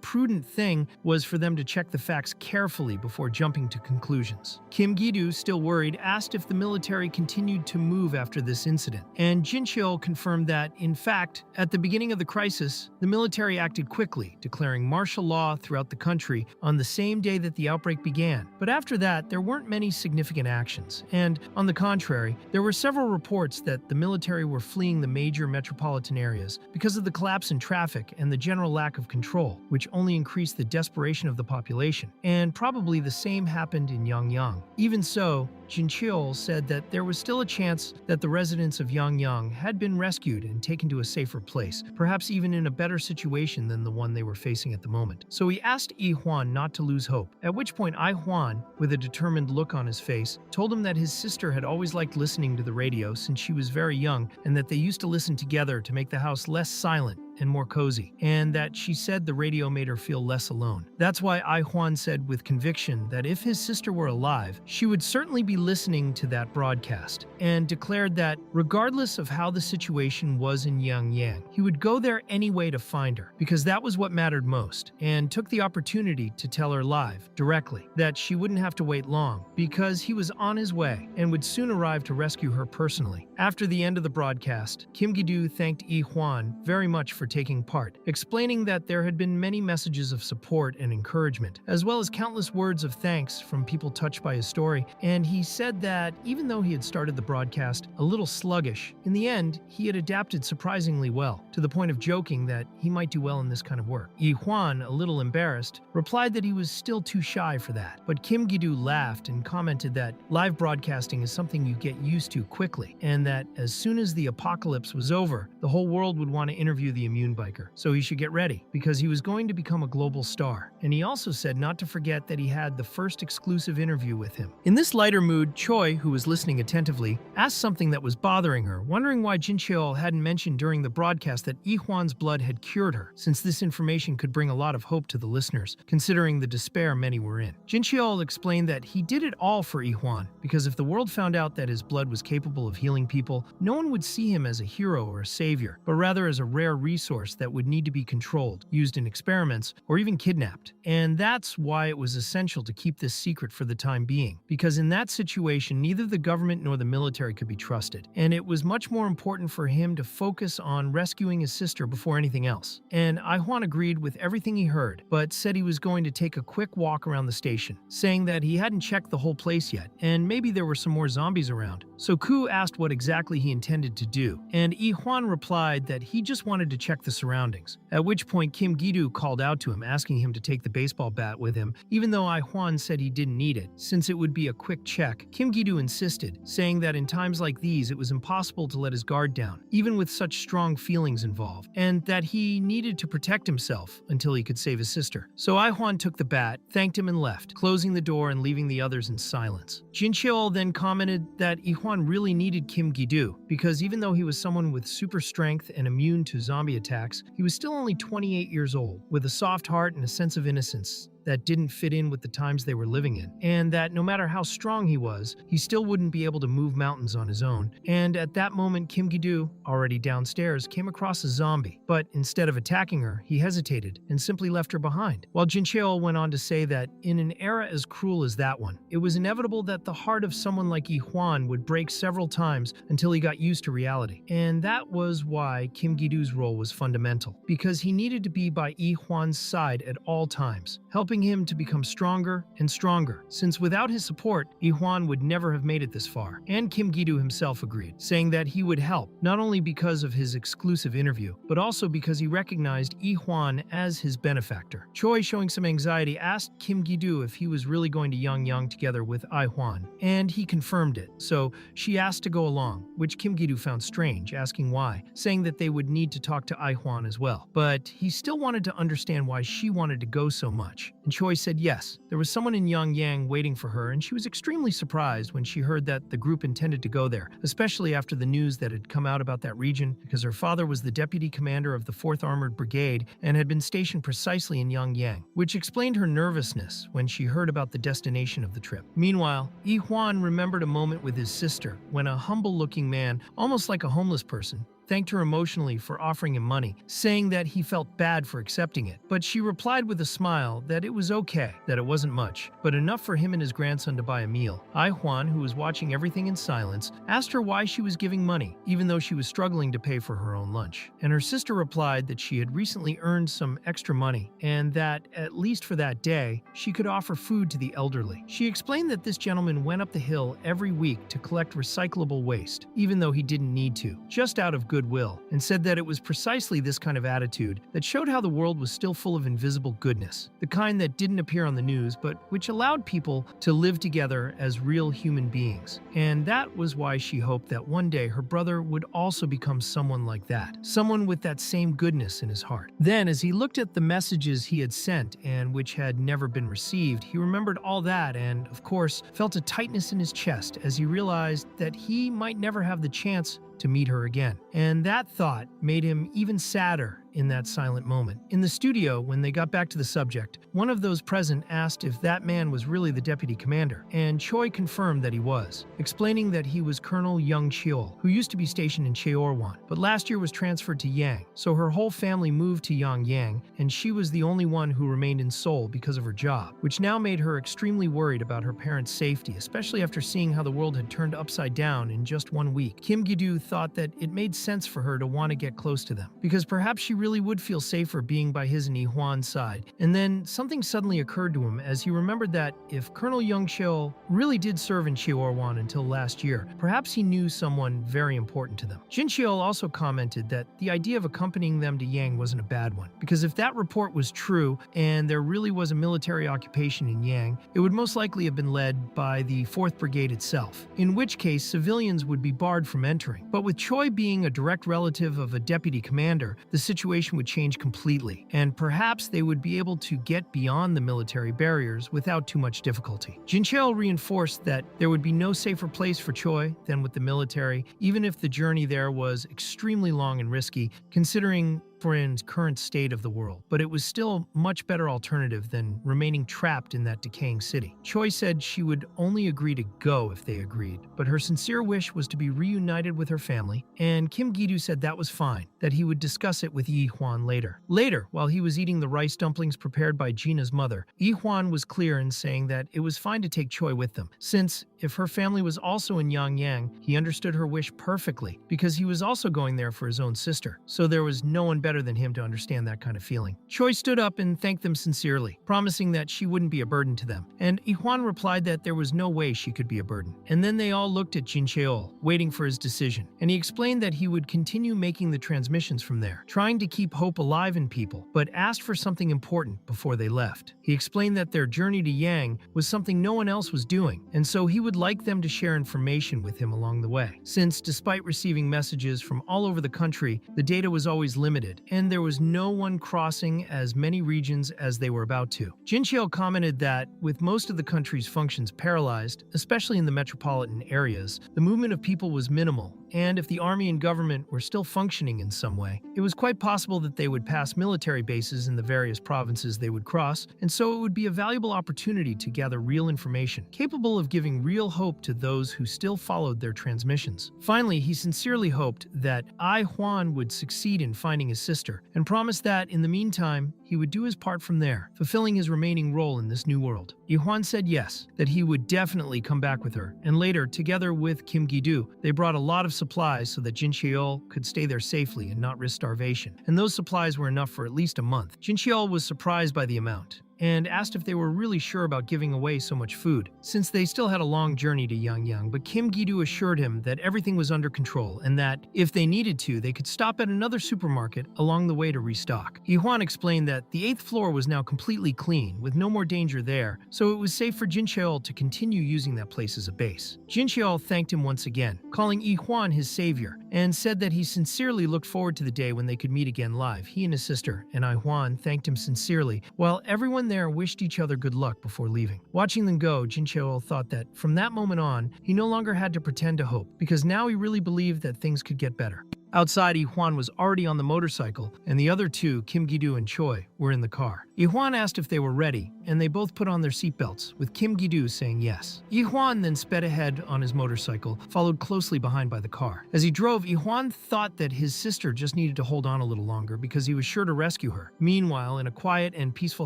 prudent thing was for them to check the facts carefully before jumping to conclusions. Kim Gi-doo, still worried, asked if the military continued to move after this incident, and Jin Cheol confirmed that, in fact, at the beginning of the crisis, the military acted quickly, declaring martial law throughout the country on the same day that the outbreak began. But after that, there weren't many significant actions, and, on the contrary, there were several reports that the military were fleeing the major metropolitan areas because of the collapse in traffic and the general lack of control, which only increased the desperation of the population. And probably the same happened in Yangyang. Even so, Jin Cheol said that there was still a chance that the residents of Yangyang had been rescued and taken to a safer place, perhaps even in a better situation than the one they were facing at the moment. So he asked Yi-hwan not to lose hope, at which point Ai-hwan, with a determined look on his face, told him that his sister had always liked listening to the radio since she was very young, and that they used to listen together to make the house less silent and more cozy, and that she said the radio made her feel less alone. That's why Ai-hwan said with conviction that if his sister were alive, she would certainly be listening to that broadcast, and declared that, regardless of how the situation was in Yangyang, he would go there anyway to find her, because that was what mattered most, and took the opportunity to tell her live, directly, that she wouldn't have to wait long, because he was on his way and would soon arrive to rescue her personally. After the end of the broadcast, Kim Gi-doo thanked Yi-hwan very much for taking part, explaining that there had been many messages of support and encouragement, as well as countless words of thanks from people touched by his story, and he said that even though he had started the broadcast a little sluggish, in the end, he had adapted surprisingly well, to the point of joking that he might do well in this kind of work. Yi-hwan, a little embarrassed, replied that he was still too shy for that, but Kim Gi-doo laughed and commented that live broadcasting is something you get used to quickly, and that as soon as the apocalypse was over, the whole world would want to interview the immune biker, so he should get ready, because he was going to become a global star. And he also said not to forget that he had the first exclusive interview with him. In this lighter mood, Choi, who was listening attentively, asked something that was bothering her, wondering why Jin Cheol hadn't mentioned during the broadcast that Yi-hwan's blood had cured her, since this information could bring a lot of hope to the listeners, considering the despair many were in. Jin Cheol explained that he did it all for Yi-hwan, because if the world found out that his blood was capable of healing people, no one would see him as a hero or a savior, but rather as a rare resource that would need to be controlled, used in experiments, or even kidnapped. And that's why it was essential to keep this secret for the time being, because in that situation, neither the government nor the military could be trusted, and it was much more important for him to focus on rescuing his sister before anything else. And Ai-hwan agreed with everything he heard, but said he was going to take a quick walk around the station, saying that he hadn't checked the whole place yet, and maybe there were some more zombies around. So Koo asked what exactly he intended to do, and Yi-hwan replied that he just wanted to check check the surroundings. At which point Kim Gi-doo called out to him, asking him to take the baseball bat with him, even though Ai-hwan said he didn't need it, since it would be a quick check. Kim Gi-doo insisted, saying that in times like these it was impossible to let his guard down, even with such strong feelings involved, and that he needed to protect himself until he could save his sister. So Ai-hwan took the bat, thanked him and left, closing the door and leaving the others in silence. Jin Cheol then commented that Ai-hwan really needed Kim Gi-doo, because even though he was someone with super strength and immune to zombie attacks, he was still only 28 years old, with a soft heart and a sense of innocence that didn't fit in with the times they were living in, and that no matter how strong he was, he still wouldn't be able to move mountains on his own. And at that moment, Kim Gi-doo, already downstairs, came across a zombie, but instead of attacking her, he hesitated and simply left her behind. While Jin Cheol went on to say that in an era as cruel as that one, it was inevitable that the heart of someone like Ai-hwan would break several times until he got used to reality. And that was why Kim Gi-doo's role was fundamental, because he needed to be by Ai-hwan's side at all times, helping him to become stronger and stronger, since without his support, Ai-hwan would never have made it this far. And Kim Gi-doo himself agreed, saying that he would help, not only because of his exclusive interview, but also because he recognized Ai-hwan as his benefactor. Choi, showing some anxiety, asked Kim Gi-doo if he was really going to Yongyang together with Ai-hwan, and he confirmed it, so she asked to go along, which Kim Gi-doo found strange, asking why, saying that they would need to talk to Ai-hwan as well. But he still wanted to understand why she wanted to go so much. And Choi said yes, there was someone in Yongyang waiting for her, and she was extremely surprised when she heard that the group intended to go there, especially after the news that had come out about that region, because her father was the deputy commander of the 4th Armored Brigade and had been stationed precisely in Yongyang, which explained her nervousness when she heard about the destination of the trip. Meanwhile, Ai-hwan remembered a moment with his sister when a humble-looking man, almost like a homeless person, thanked her emotionally for offering him money, saying that he felt bad for accepting it. But she replied with a smile that it was okay, that it wasn't much, but enough for him and his grandson to buy a meal. Ai-hwan, who was watching everything in silence, asked her why she was giving money, even though she was struggling to pay for her own lunch. And her sister replied that she had recently earned some extra money, and that, at least for that day, she could offer food to the elderly. She explained that this gentleman went up the hill every week to collect recyclable waste, even though he didn't need to, just out of goodwill, and said that it was precisely this kind of attitude that showed how the world was still full of invisible goodness, the kind that didn't appear on the news, but which allowed people to live together as real human beings. And that was why she hoped that one day her brother would also become someone like that, someone with that same goodness in his heart. Then, as he looked at the messages he had sent and which had never been received, he remembered all that and, of course, felt a tightness in his chest as he realized that he might never have the chance to meet her again. And that thought made him even sadder in that silent moment. In the studio, when they got back to the subject, one of those present asked if that man was really the deputy commander, and Choi confirmed that he was, explaining that he was Colonel Young Cheol, who used to be stationed in Cheorwan, but last year was transferred to Yang, so her whole family moved to Yongyang, and she was the only one who remained in Seoul because of her job, which now made her extremely worried about her parents' safety, especially after seeing how the world had turned upside down in just 1 week. Kim Gi-doo thought that it made sense for her to want to get close to them, because perhaps she really would feel safer being by his and Ai-hwan's side. And then something suddenly occurred to him as he remembered that if Colonel Young Cheol really did serve in Cheorwan until last year, perhaps he knew someone very important to them. Jin Cheol also commented that the idea of accompanying them to Yang wasn't a bad one, because if that report was true and there really was a military occupation in Yang, it would most likely have been led by the 4th Brigade itself, in which case civilians would be barred from entering. But with Choi being a direct relative of a deputy commander, the situation would change completely, and perhaps they would be able to get beyond the military barriers without too much difficulty. Jin Cheol reinforced that there would be no safer place for Choi than with the military, even if the journey there was extremely long and risky, considering Korean's current state of the world, but it was still a much better alternative than remaining trapped in that decaying city. Choi said she would only agree to go if they agreed, but her sincere wish was to be reunited with her family, and Kim Gi-doo said that was fine, that he would discuss it with Ai-hwan later. Later, while he was eating the rice dumplings prepared by Gina's mother, Ai-hwan was clear in saying that it was fine to take Choi with them, since if her family was also in Yongyang, he understood her wish perfectly, because he was also going there for his own sister, so there was no one better better than him to understand that kind of feeling. Choi stood up and thanked them sincerely, promising that she wouldn't be a burden to them, and Ihwan replied that there was no way she could be a burden. And then they all looked at Jin Cheol, waiting for his decision, and he explained that he would continue making the transmissions from there, trying to keep hope alive in people, but asked for something important before they left. He explained that their journey to Yang was something no one else was doing, and so he would like them to share information with him along the way, since despite receiving messages from all over the country, the data was always limited, and there was no one crossing as many regions as they were about to. Jin Cheol commented that, with most of the country's functions paralyzed, especially in the metropolitan areas, the movement of people was minimal, and if the army and government were still functioning in some way, it was quite possible that they would pass military bases in the various provinces they would cross, and so it would be a valuable opportunity to gather real information, capable of giving real hope to those who still followed their transmissions. Finally, he sincerely hoped that Ihwan would succeed in finding his sister, and promised that, in the meantime, he would do his part from there, fulfilling his remaining role in this new world. Ihwan said yes, that he would definitely come back with her, and later, together with Kim Gi-doo, they brought a lot of supplies so that Jin Cheol could stay there safely and not risk starvation, and those supplies were enough for at least a month. Jin Cheol was surprised by the amount, and asked if they were really sure about giving away so much food, since they still had a long journey to Yangyang, but Kim Gi-doo assured him that everything was under control and that, if they needed to, they could stop at another supermarket along the way to restock. Ihwan explained that the 8th floor was now completely clean, with no more danger there, so it was safe for Jin Cheol to continue using that place as a base. Jin Cheol thanked him once again, calling Ihwan his savior, and said that he sincerely looked forward to the day when they could meet again live. He and his sister, and Ihwan, thanked him sincerely, while everyone there wished each other good luck before leaving. Watching them go, Jin Cheol thought that from that moment on, he no longer had to pretend to hope, because now he really believed that things could get better. Outside, Ihwan was already on the motorcycle, and the other two, Kim Gi-doo and Choi, were in the car. Ihwan asked if they were ready, and they both put on their seatbelts, with Kim Gi-doo saying yes. Ihwan then sped ahead on his motorcycle, followed closely behind by the car. As he drove, Ihwan thought that his sister just needed to hold on a little longer because he was sure to rescue her. Meanwhile, in a quiet and peaceful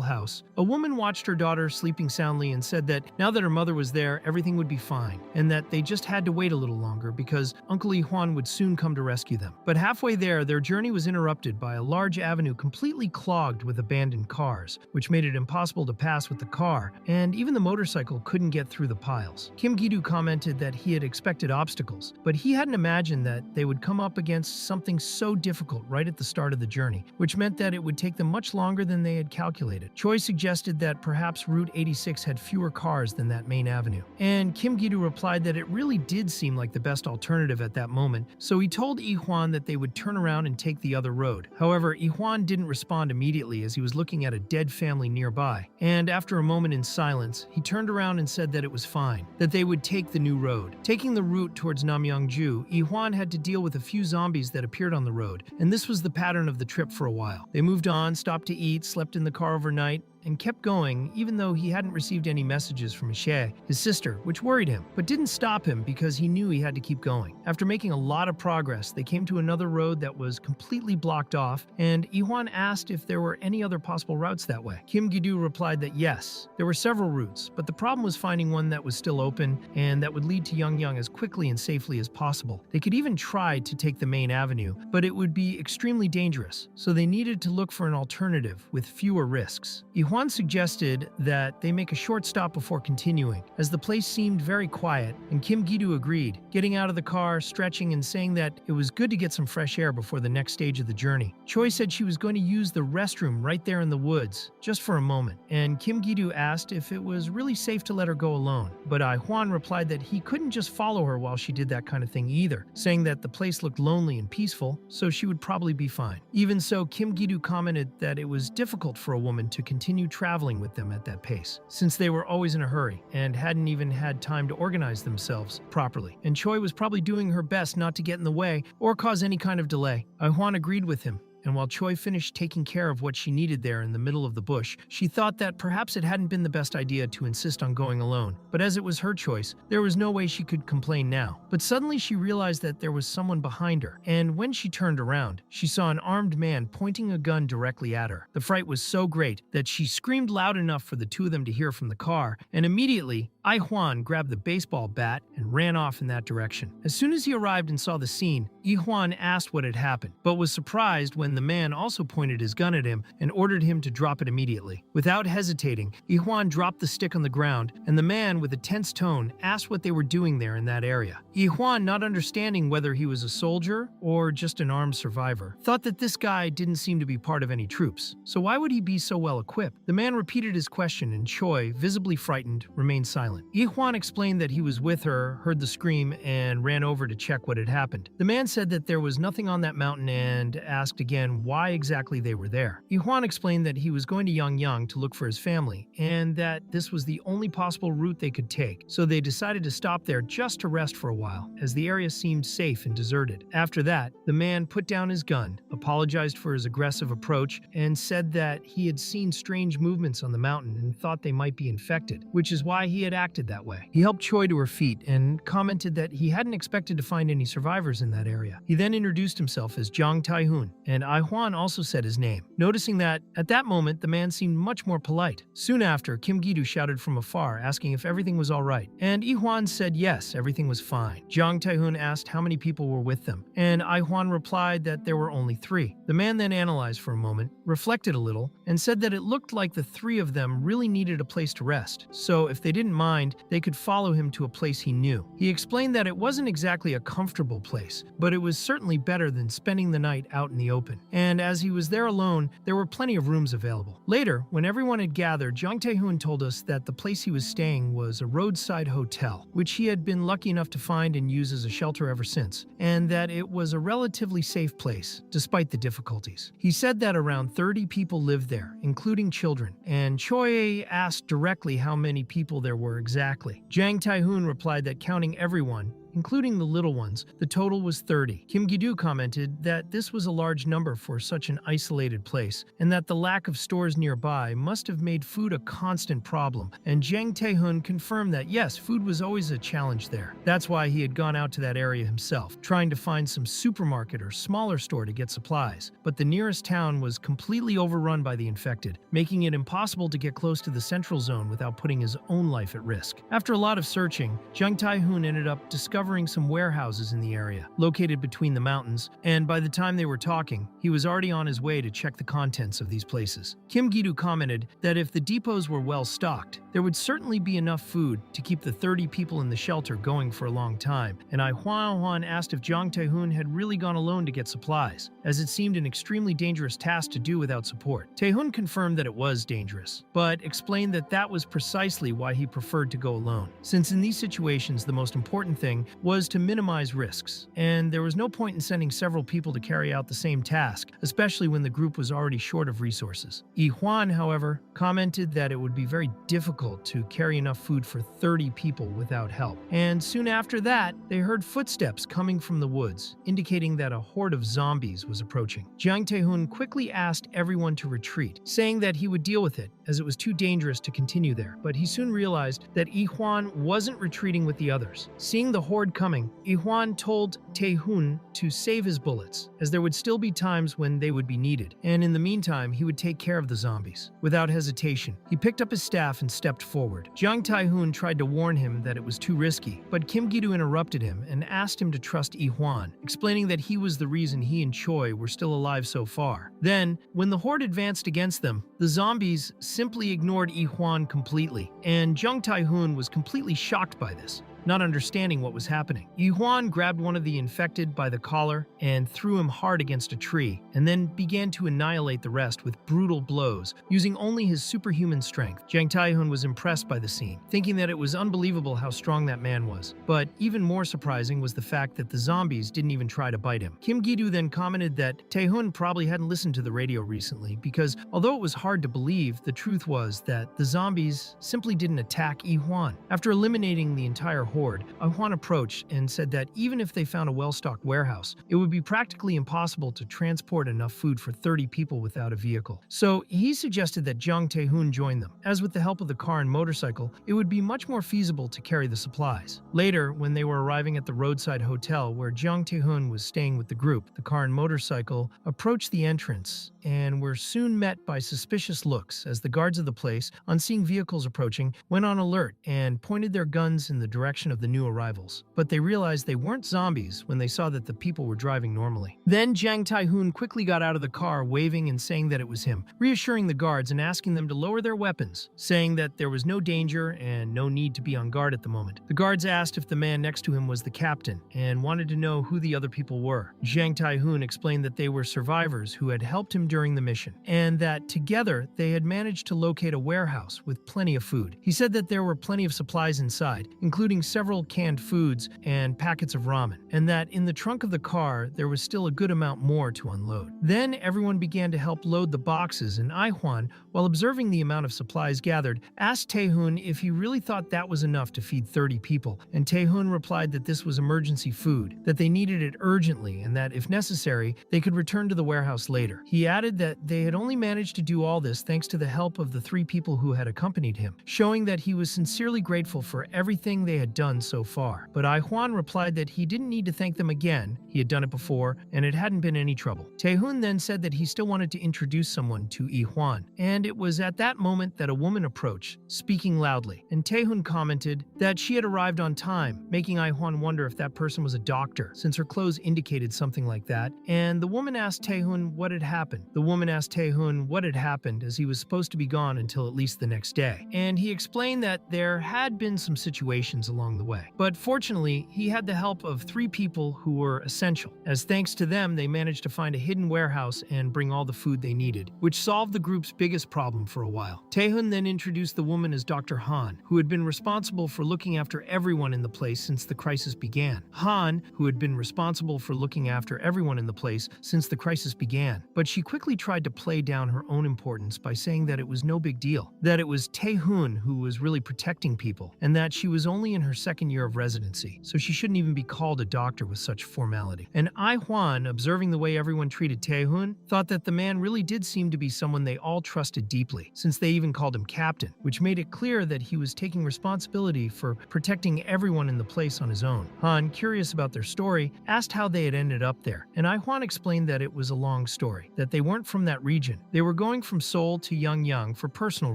house, a woman watched her daughter sleeping soundly and said that now that her mother was there, everything would be fine, and that they just had to wait a little longer because Uncle Ihwan would soon come to rescue them. But halfway there, their journey was interrupted by a large avenue completely clogged with abandoned cars, which made it impossible to pass with the car, and even the motorcycle couldn't get through the piles. Kim Gi-doo commented that he had expected obstacles, but he hadn't imagined that they would come up against something so difficult right at the start of the journey, which meant that it would take them much longer than they had calculated. Choi suggested that perhaps Route 86 had fewer cars than that main avenue, and Kim Gi-doo replied that it really did seem like the best alternative at that moment, so he told Ihwan that they would turn around and take the other road. However, Ihwan didn't respond immediately as he was looking at a dead family nearby, and after a moment in silence, he turned around and said that it was fine, that they would take the new road. Taking the route towards Namyangju, Ihwan had to deal with a few zombies that appeared on the road, and this was the pattern of the trip for a while. They moved on, stopped to eat, slept in the car overnight, and kept going even though he hadn't received any messages from Xie, his sister, which worried him, but didn't stop him because he knew he had to keep going. After making a lot of progress, they came to another road that was completely blocked off, and Ihwan asked if there were any other possible routes that way. Kim Gi-doo replied that yes, there were several routes, but the problem was finding one that was still open and that would lead to Yangyang as quickly and safely as possible. They could even try to take the main avenue, but it would be extremely dangerous, so they needed to look for an alternative with fewer risks. Ihwan suggested that they make a short stop before continuing, as the place seemed very quiet, and Kim Gi-doo agreed, getting out of the car, stretching, and saying that it was good to get some fresh air before the next stage of the journey. Choi said she was going to use the restroom right there in the woods, just for a moment, and Kim Gi-doo asked if it was really safe to let her go alone, but Ihwan replied that he couldn't just follow her while she did that kind of thing either, saying that the place looked lonely and peaceful, so she would probably be fine. Even so, Kim Gi-doo commented that it was difficult for a woman to continue traveling with them at that pace, since they were always in a hurry and hadn't even had time to organize themselves properly, and Choi was probably doing her best not to get in the way or cause any kind of delay. Ihwan agreed with him, and while Choi finished taking care of what she needed there in the middle of the bush, she thought that perhaps it hadn't been the best idea to insist on going alone. But as it was her choice, there was no way she could complain now. But suddenly she realized that there was someone behind her, and when she turned around, she saw an armed man pointing a gun directly at her. The fright was so great that she screamed loud enough for the two of them to hear from the car, and immediately, Huan grabbed the baseball bat and ran off in that direction. As soon as he arrived and saw the scene, Huan asked what had happened, but was surprised when the man also pointed his gun at him and ordered him to drop it immediately. Without hesitating, Huan dropped the stick on the ground, and the man, with a tense tone, asked what they were doing there in that area. Huan, not understanding whether he was a soldier or just an armed survivor, thought that this guy didn't seem to be part of any troops, so why would he be so well equipped? The man repeated his question, and Choi, visibly frightened, remained silent. Huan explained that he was with her, heard the scream, and ran over to check what had happened. The man said that there was nothing on that mountain and asked again why exactly they were there. Huan explained that he was going to Yangyang to look for his family, and that this was the only possible route they could take, so they decided to stop there just to rest for a while, as the area seemed safe and deserted. After that, the man put down his gun, apologized for his aggressive approach, and said that he had seen strange movements on the mountain and thought they might be infected, which is why he had acted that way. He helped Choi to her feet and commented that he hadn't expected to find any survivors in that area. He then introduced himself as Jiang Taihun, and Huan also said his name, noticing that, at that moment, the man seemed much more polite. Soon after, Kim Gi-doo shouted from afar, asking if everything was all right, and Huan said yes, everything was fine. Jiang Taihun asked how many people were with them, and Huan replied that there were only 3. The man then analyzed for a moment, reflected a little, and said that it looked like the 3 of them really needed a place to rest, so if they didn't mind, they could follow him to a place he knew. He explained that it wasn't exactly a comfortable place, but it was certainly better than spending the night out in the open, and as he was there alone, there were plenty of rooms available. Later, when everyone had gathered, Jiang Taehun told us that the place he was staying was a roadside hotel, which he had been lucky enough to find and use as a shelter ever since, and that it was a relatively safe place, despite the difficulties. He said that around 30 people lived there, including children, and Choi asked directly how many people there were exactly. Jiang Taehun replied that counting everyone, including the little ones, the total was 30. Kim Gi-doo commented that this was a large number for such an isolated place, and that the lack of stores nearby must have made food a constant problem, and Jiang Taehun confirmed that yes, food was always a challenge there. That's why he had gone out to that area himself, trying to find some supermarket or smaller store to get supplies, but the nearest town was completely overrun by the infected, making it impossible to get close to the central zone without putting his own life at risk. After a lot of searching, Jiang Taehun ended up discovering some warehouses in the area, located between the mountains, and by the time they were talking, he was already on his way to check the contents of these places. Kim Gi-doo commented that if the depots were well stocked, there would certainly be enough food to keep the 30 people in the shelter going for a long time, and Huan asked if Jiang Taehun had really gone alone to get supplies, as it seemed an extremely dangerous task to do without support. Taehun confirmed that it was dangerous, but explained that that was precisely why he preferred to go alone, since in these situations the most important thing was to minimize risks, and there was no point in sending several people to carry out the same task, especially when the group was already short of resources. Huan, however, commented that it would be very difficult to carry enough food for 30 people without help, and soon after that, they heard footsteps coming from the woods, indicating that a horde of zombies was approaching. Jiang Taehun quickly asked everyone to retreat, saying that he would deal with it, as it was too dangerous to continue there, but he soon realized that Huan wasn't retreating with the others. Seeing the horde coming, Huan told Taehun to save his bullets, as there would still be times when they would be needed, and in the meantime, he would take care of the zombies. Without hesitation, he picked up his staff and stepped forward. Jiang Taehun tried to warn him that it was too risky, but Kim Gi-doo interrupted him and asked him to trust Huan, explaining that he was the reason he and Choi were still alive so far. Then, when the horde advanced against them, the zombies simply ignored Huan completely, and Jiang Taehun was completely shocked by this, not understanding what was happening. Huan grabbed one of the infected by the collar and threw him hard against a tree, and then began to annihilate the rest with brutal blows, using only his superhuman strength. Jiang Taehun was impressed by the scene, thinking that it was unbelievable how strong that man was. But even more surprising was the fact that the zombies didn't even try to bite him. Kim Gi-doo then commented that Taehun probably hadn't listened to the radio recently, because although it was hard to believe, the truth was that the zombies simply didn't attack Huan. After eliminating the entire horde, horde, Ahwan approached and said that even if they found a well-stocked warehouse, it would be practically impossible to transport enough food for 30 people without a vehicle. So he suggested that Jiang Taehoon join them, as with the help of the car and motorcycle, it would be much more feasible to carry the supplies. Later, when they were arriving at the roadside hotel where Jiang Taehoon was staying with the group, the car and motorcycle approached the entrance and were soon met by suspicious looks as the guards of the place, on seeing vehicles approaching, went on alert and pointed their guns in the direction of the new arrivals. But they realized they weren't zombies when they saw that the people were driving normally. Then Jiang Taehoon quickly got out of the car, waving and saying that it was him, reassuring the guards and asking them to lower their weapons, saying that there was no danger and no need to be on guard at the moment. The guards asked if the man next to him was the captain and wanted to know who the other people were. Jiang Taehoon explained that they were survivors who had helped him during the mission, and that together they had managed to locate a warehouse with plenty of food. He said that there were plenty of supplies inside, including several canned foods and packets of ramen, and that in the trunk of the car there was still a good amount more to unload. Then everyone began to help load the boxes, and Ihwan, while observing the amount of supplies gathered, asked Taehoon if he really thought that was enough to feed 30 people, and Taehoon replied that this was emergency food, that they needed it urgently, and that if necessary, they could return to the warehouse later. He added that they had only managed to do all this thanks to the help of the 3 people who had accompanied him, showing that he was sincerely grateful for everything they had done so far. But Ihwan replied that he didn't need to thank them again, he had done it before, and it hadn't been any trouble. Taehoon then said that he still wanted to introduce someone to Ihwan, and it was at that moment that a woman approached, speaking loudly, and Taehoon commented that she had arrived on time, making Ihwan wonder if that person was a doctor, since her clothes indicated something like that, and the woman asked Taehoon what had happened. The woman asked Taehoon what had happened, as he was supposed to be gone until at least the next day, and he explained that there had been some situations along the way. But fortunately, he had the help of 3 people who were essential, as thanks to them they managed to find a hidden warehouse and bring all the food they needed, which solved the group's biggest problem for a while. Taehoon then introduced the woman as Dr. Han, who had been responsible for looking after everyone in the place since the crisis began. Han, who had been responsible for looking after everyone in the place since the crisis began, but she quickly tried to play down her own importance by saying that it was no big deal, that it was Taehoon who was really protecting people, and that she was only in her 2nd year of residency, so she shouldn't even be called a doctor with such formality. And Ihwan, observing the way everyone treated Taehoon, thought that the man really did seem to be someone they all trusted deeply, since they even called him captain, which made it clear that he was taking responsibility for protecting everyone in the place on his own. Han, curious about their story, asked how they had ended up there, and Ihwan explained that it was a long story, that they weren't from that region. They were going from Seoul to Yangyang for personal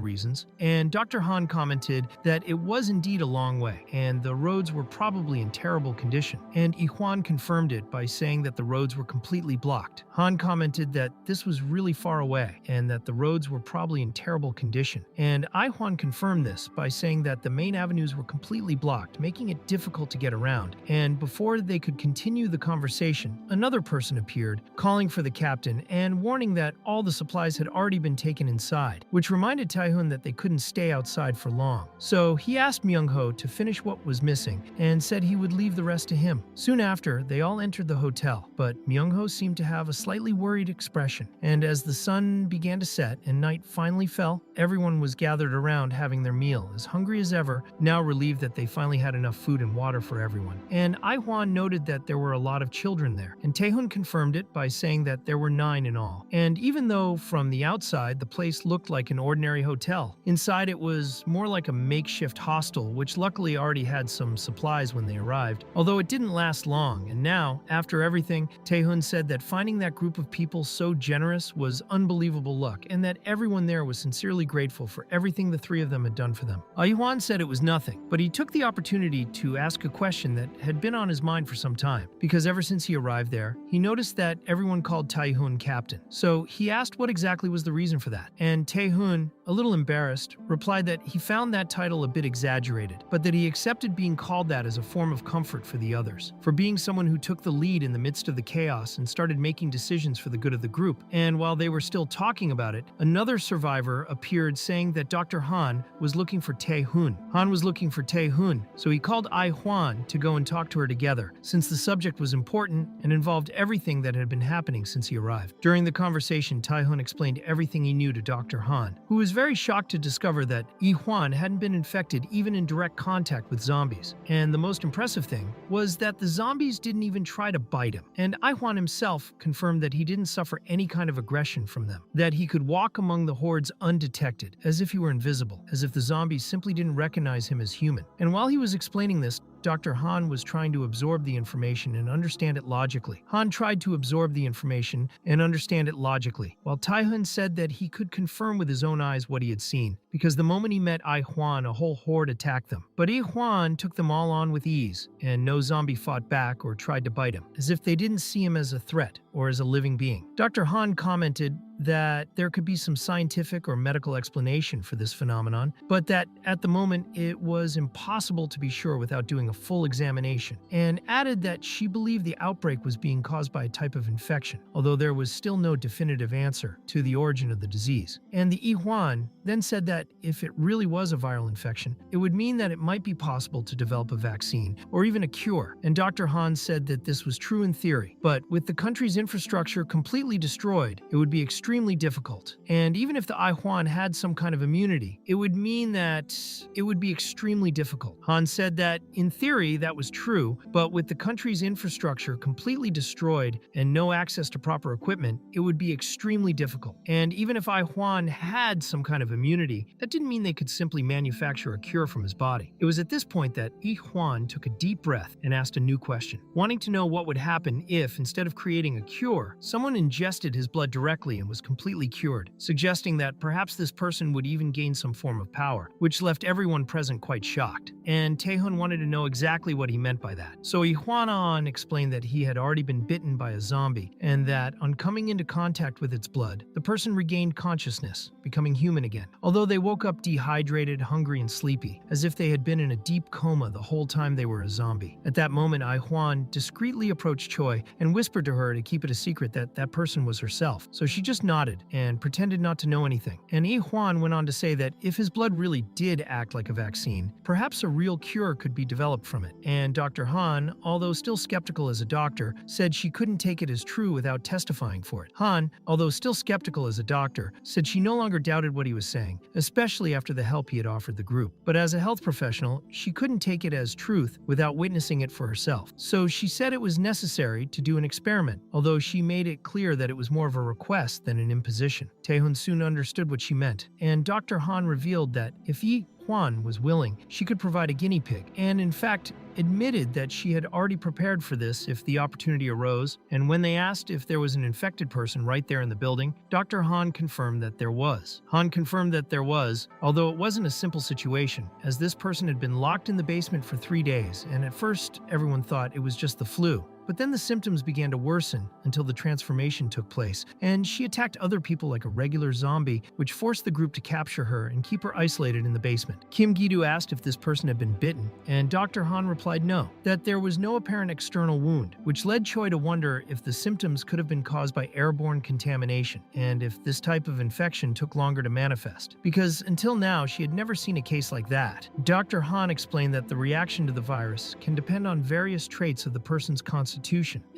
reasons, and Dr. Han commented that it was indeed a long way, and the roads were probably in terrible condition, and Ihwan confirmed it by saying that the roads were completely blocked. Han commented that this was really far away, and that the roads were probably in terrible condition, and Ihwan confirmed this by saying that the main avenues were completely blocked, making it difficult to get around, and before they could continue the conversation, another person appeared, calling for the captain and warning that all the supplies had already been taken inside, which reminded Taehoon that they couldn't stay outside for long. So he asked Myung-ho to finish what was missing and said he would leave the rest to him. Soon after, they all entered the hotel, but Myung-ho seemed to have a slightly worried expression, and as the sun began to set and night finally fell, everyone was gathered around having their meal, as hungry as ever, now relieved that they finally had enough food and water for everyone. And Ihwan noted that there were a lot of children there, and Taehoon confirmed it by saying that there were 9 in all. And even though from the outside the place looked like an ordinary hotel, inside it was more like a makeshift hostel, which luckily already had some supplies when they arrived, although it didn't last long. And now, after everything, Taehoon said that finding that group of people so generous was unbelievable luck, and that everyone there was sincerely grateful for everything the 3 of them had done for them. Ihwan said it was nothing, but he took the opportunity to ask a question that had been on his mind for some time, because ever since he arrived there, he noticed that everyone called Taehoon captain. So he asked what exactly was the reason for that, and Taehoon, a little embarrassed, replied that he found that title a bit exaggerated, but that he accepted being called that as a form of comfort for the others, for being someone who took the lead in the midst of the chaos and started making decisions for the good of the group. And while they were still talking about it, another survivor appeared saying that Dr. Han was looking for Taehoon. Han was looking for Taehoon, so he called Ihwan to go and talk to her together, since the subject was important and involved everything that had been happening since he arrived. During the conversation, Taehoon explained everything he knew to Dr. Han, who was very shocked to discover that Ihwan hadn't been infected even in direct contact with zombies. zombies. And the most impressive thing was that the zombies didn't even try to bite him. And Ai-Hwan himself confirmed that he didn't suffer any kind of aggression from them, that he could walk among the hordes undetected, as if he were invisible, as if the zombies simply didn't recognize him as human. And while he was explaining this, Dr. Han was trying to absorb the information and understand it logically. Han tried to absorb the information and understand it logically, while Tae-hun said that he could confirm with his own eyes what he had seen, because the moment he met Ai-Hwan, a whole horde attacked them. But Ai-Hwan took them all on with ease, and no zombie fought back or tried to bite him, as if they didn't see him as a threat or as a living being. Dr. Han commented that there could be some scientific or medical explanation for this phenomenon, but that at the moment it was impossible to be sure without doing a full examination, and added that she believed the outbreak was being caused by a type of infection, although there was still no definitive answer to the origin of the disease. And the Ai-Hwan then said that if it really was a viral infection, it would mean that it might be possible to develop a vaccine or even a cure. And Dr. Han said that this was true in theory, but with the country's infrastructure completely destroyed, it would be extremely difficult. And even if the Ai-Hwan had some kind of immunity, it would mean that it would be extremely difficult. Han said that in theory that was true, but with the country's infrastructure completely destroyed and no access to proper equipment, it would be extremely difficult. And even if Ai-Hwan had some kind of immunity, that didn't mean they could simply manufacture a cure from his body. It was at this point that Ai-Hwan took a deep breath and asked a new question, wanting to know what would happen if, instead of creating a cure, someone ingested his blood directly and was completely cured, suggesting that perhaps this person would even gain some form of power, which left everyone present quite shocked. And Tae-hun wanted to know exactly what he meant by that. So Ai-Hwan explained that he had already been bitten by a zombie, and that on coming into contact with its blood, the person regained consciousness, becoming human again, although they woke up dehydrated, hungry, and sleepy, as if they had been in a deep coma the whole time they were a zombie. At that moment, Ai-Hwan discreetly approached Choi and whispered to her to keep it a secret that that person was herself, so she just nodded and pretended not to know anything. And Ai-Hwan went on to say that if his blood really did act like a vaccine, perhaps a real cure could be developed from it. And Dr. Han, although still skeptical as a doctor, said she couldn't take it as true without testifying for it. Han, although still skeptical as a doctor, said she no longer doubted what he was saying, especially after the help he had offered the group. But as a health professional, she couldn't take it as truth without witnessing it for herself. So she said it was necessary to do an experiment, although she made it clear that it was more of a request than an imposition. Tae-hun soon understood what she meant, and Dr. Han revealed that if Ai-Hwan was willing, she could provide a guinea pig, and in fact admitted that she had already prepared for this if the opportunity arose. And when they asked if there was an infected person right there in the building, Dr. Han confirmed that there was. Han confirmed that there was, although it wasn't a simple situation, as this person had been locked in the basement for 3 days, and at first everyone thought it was just the flu. But then the symptoms began to worsen until the transformation took place, and she attacked other people like a regular zombie, which forced the group to capture her and keep her isolated in the basement. Kim Gi-doo asked if this person had been bitten, and Dr. Han replied no, that there was no apparent external wound, which led Choi to wonder if the symptoms could have been caused by airborne contamination, and if this type of infection took longer to manifest, because until now she had never seen a case like that. Dr. Han explained that the reaction to the virus can depend on various traits of the person's constitution,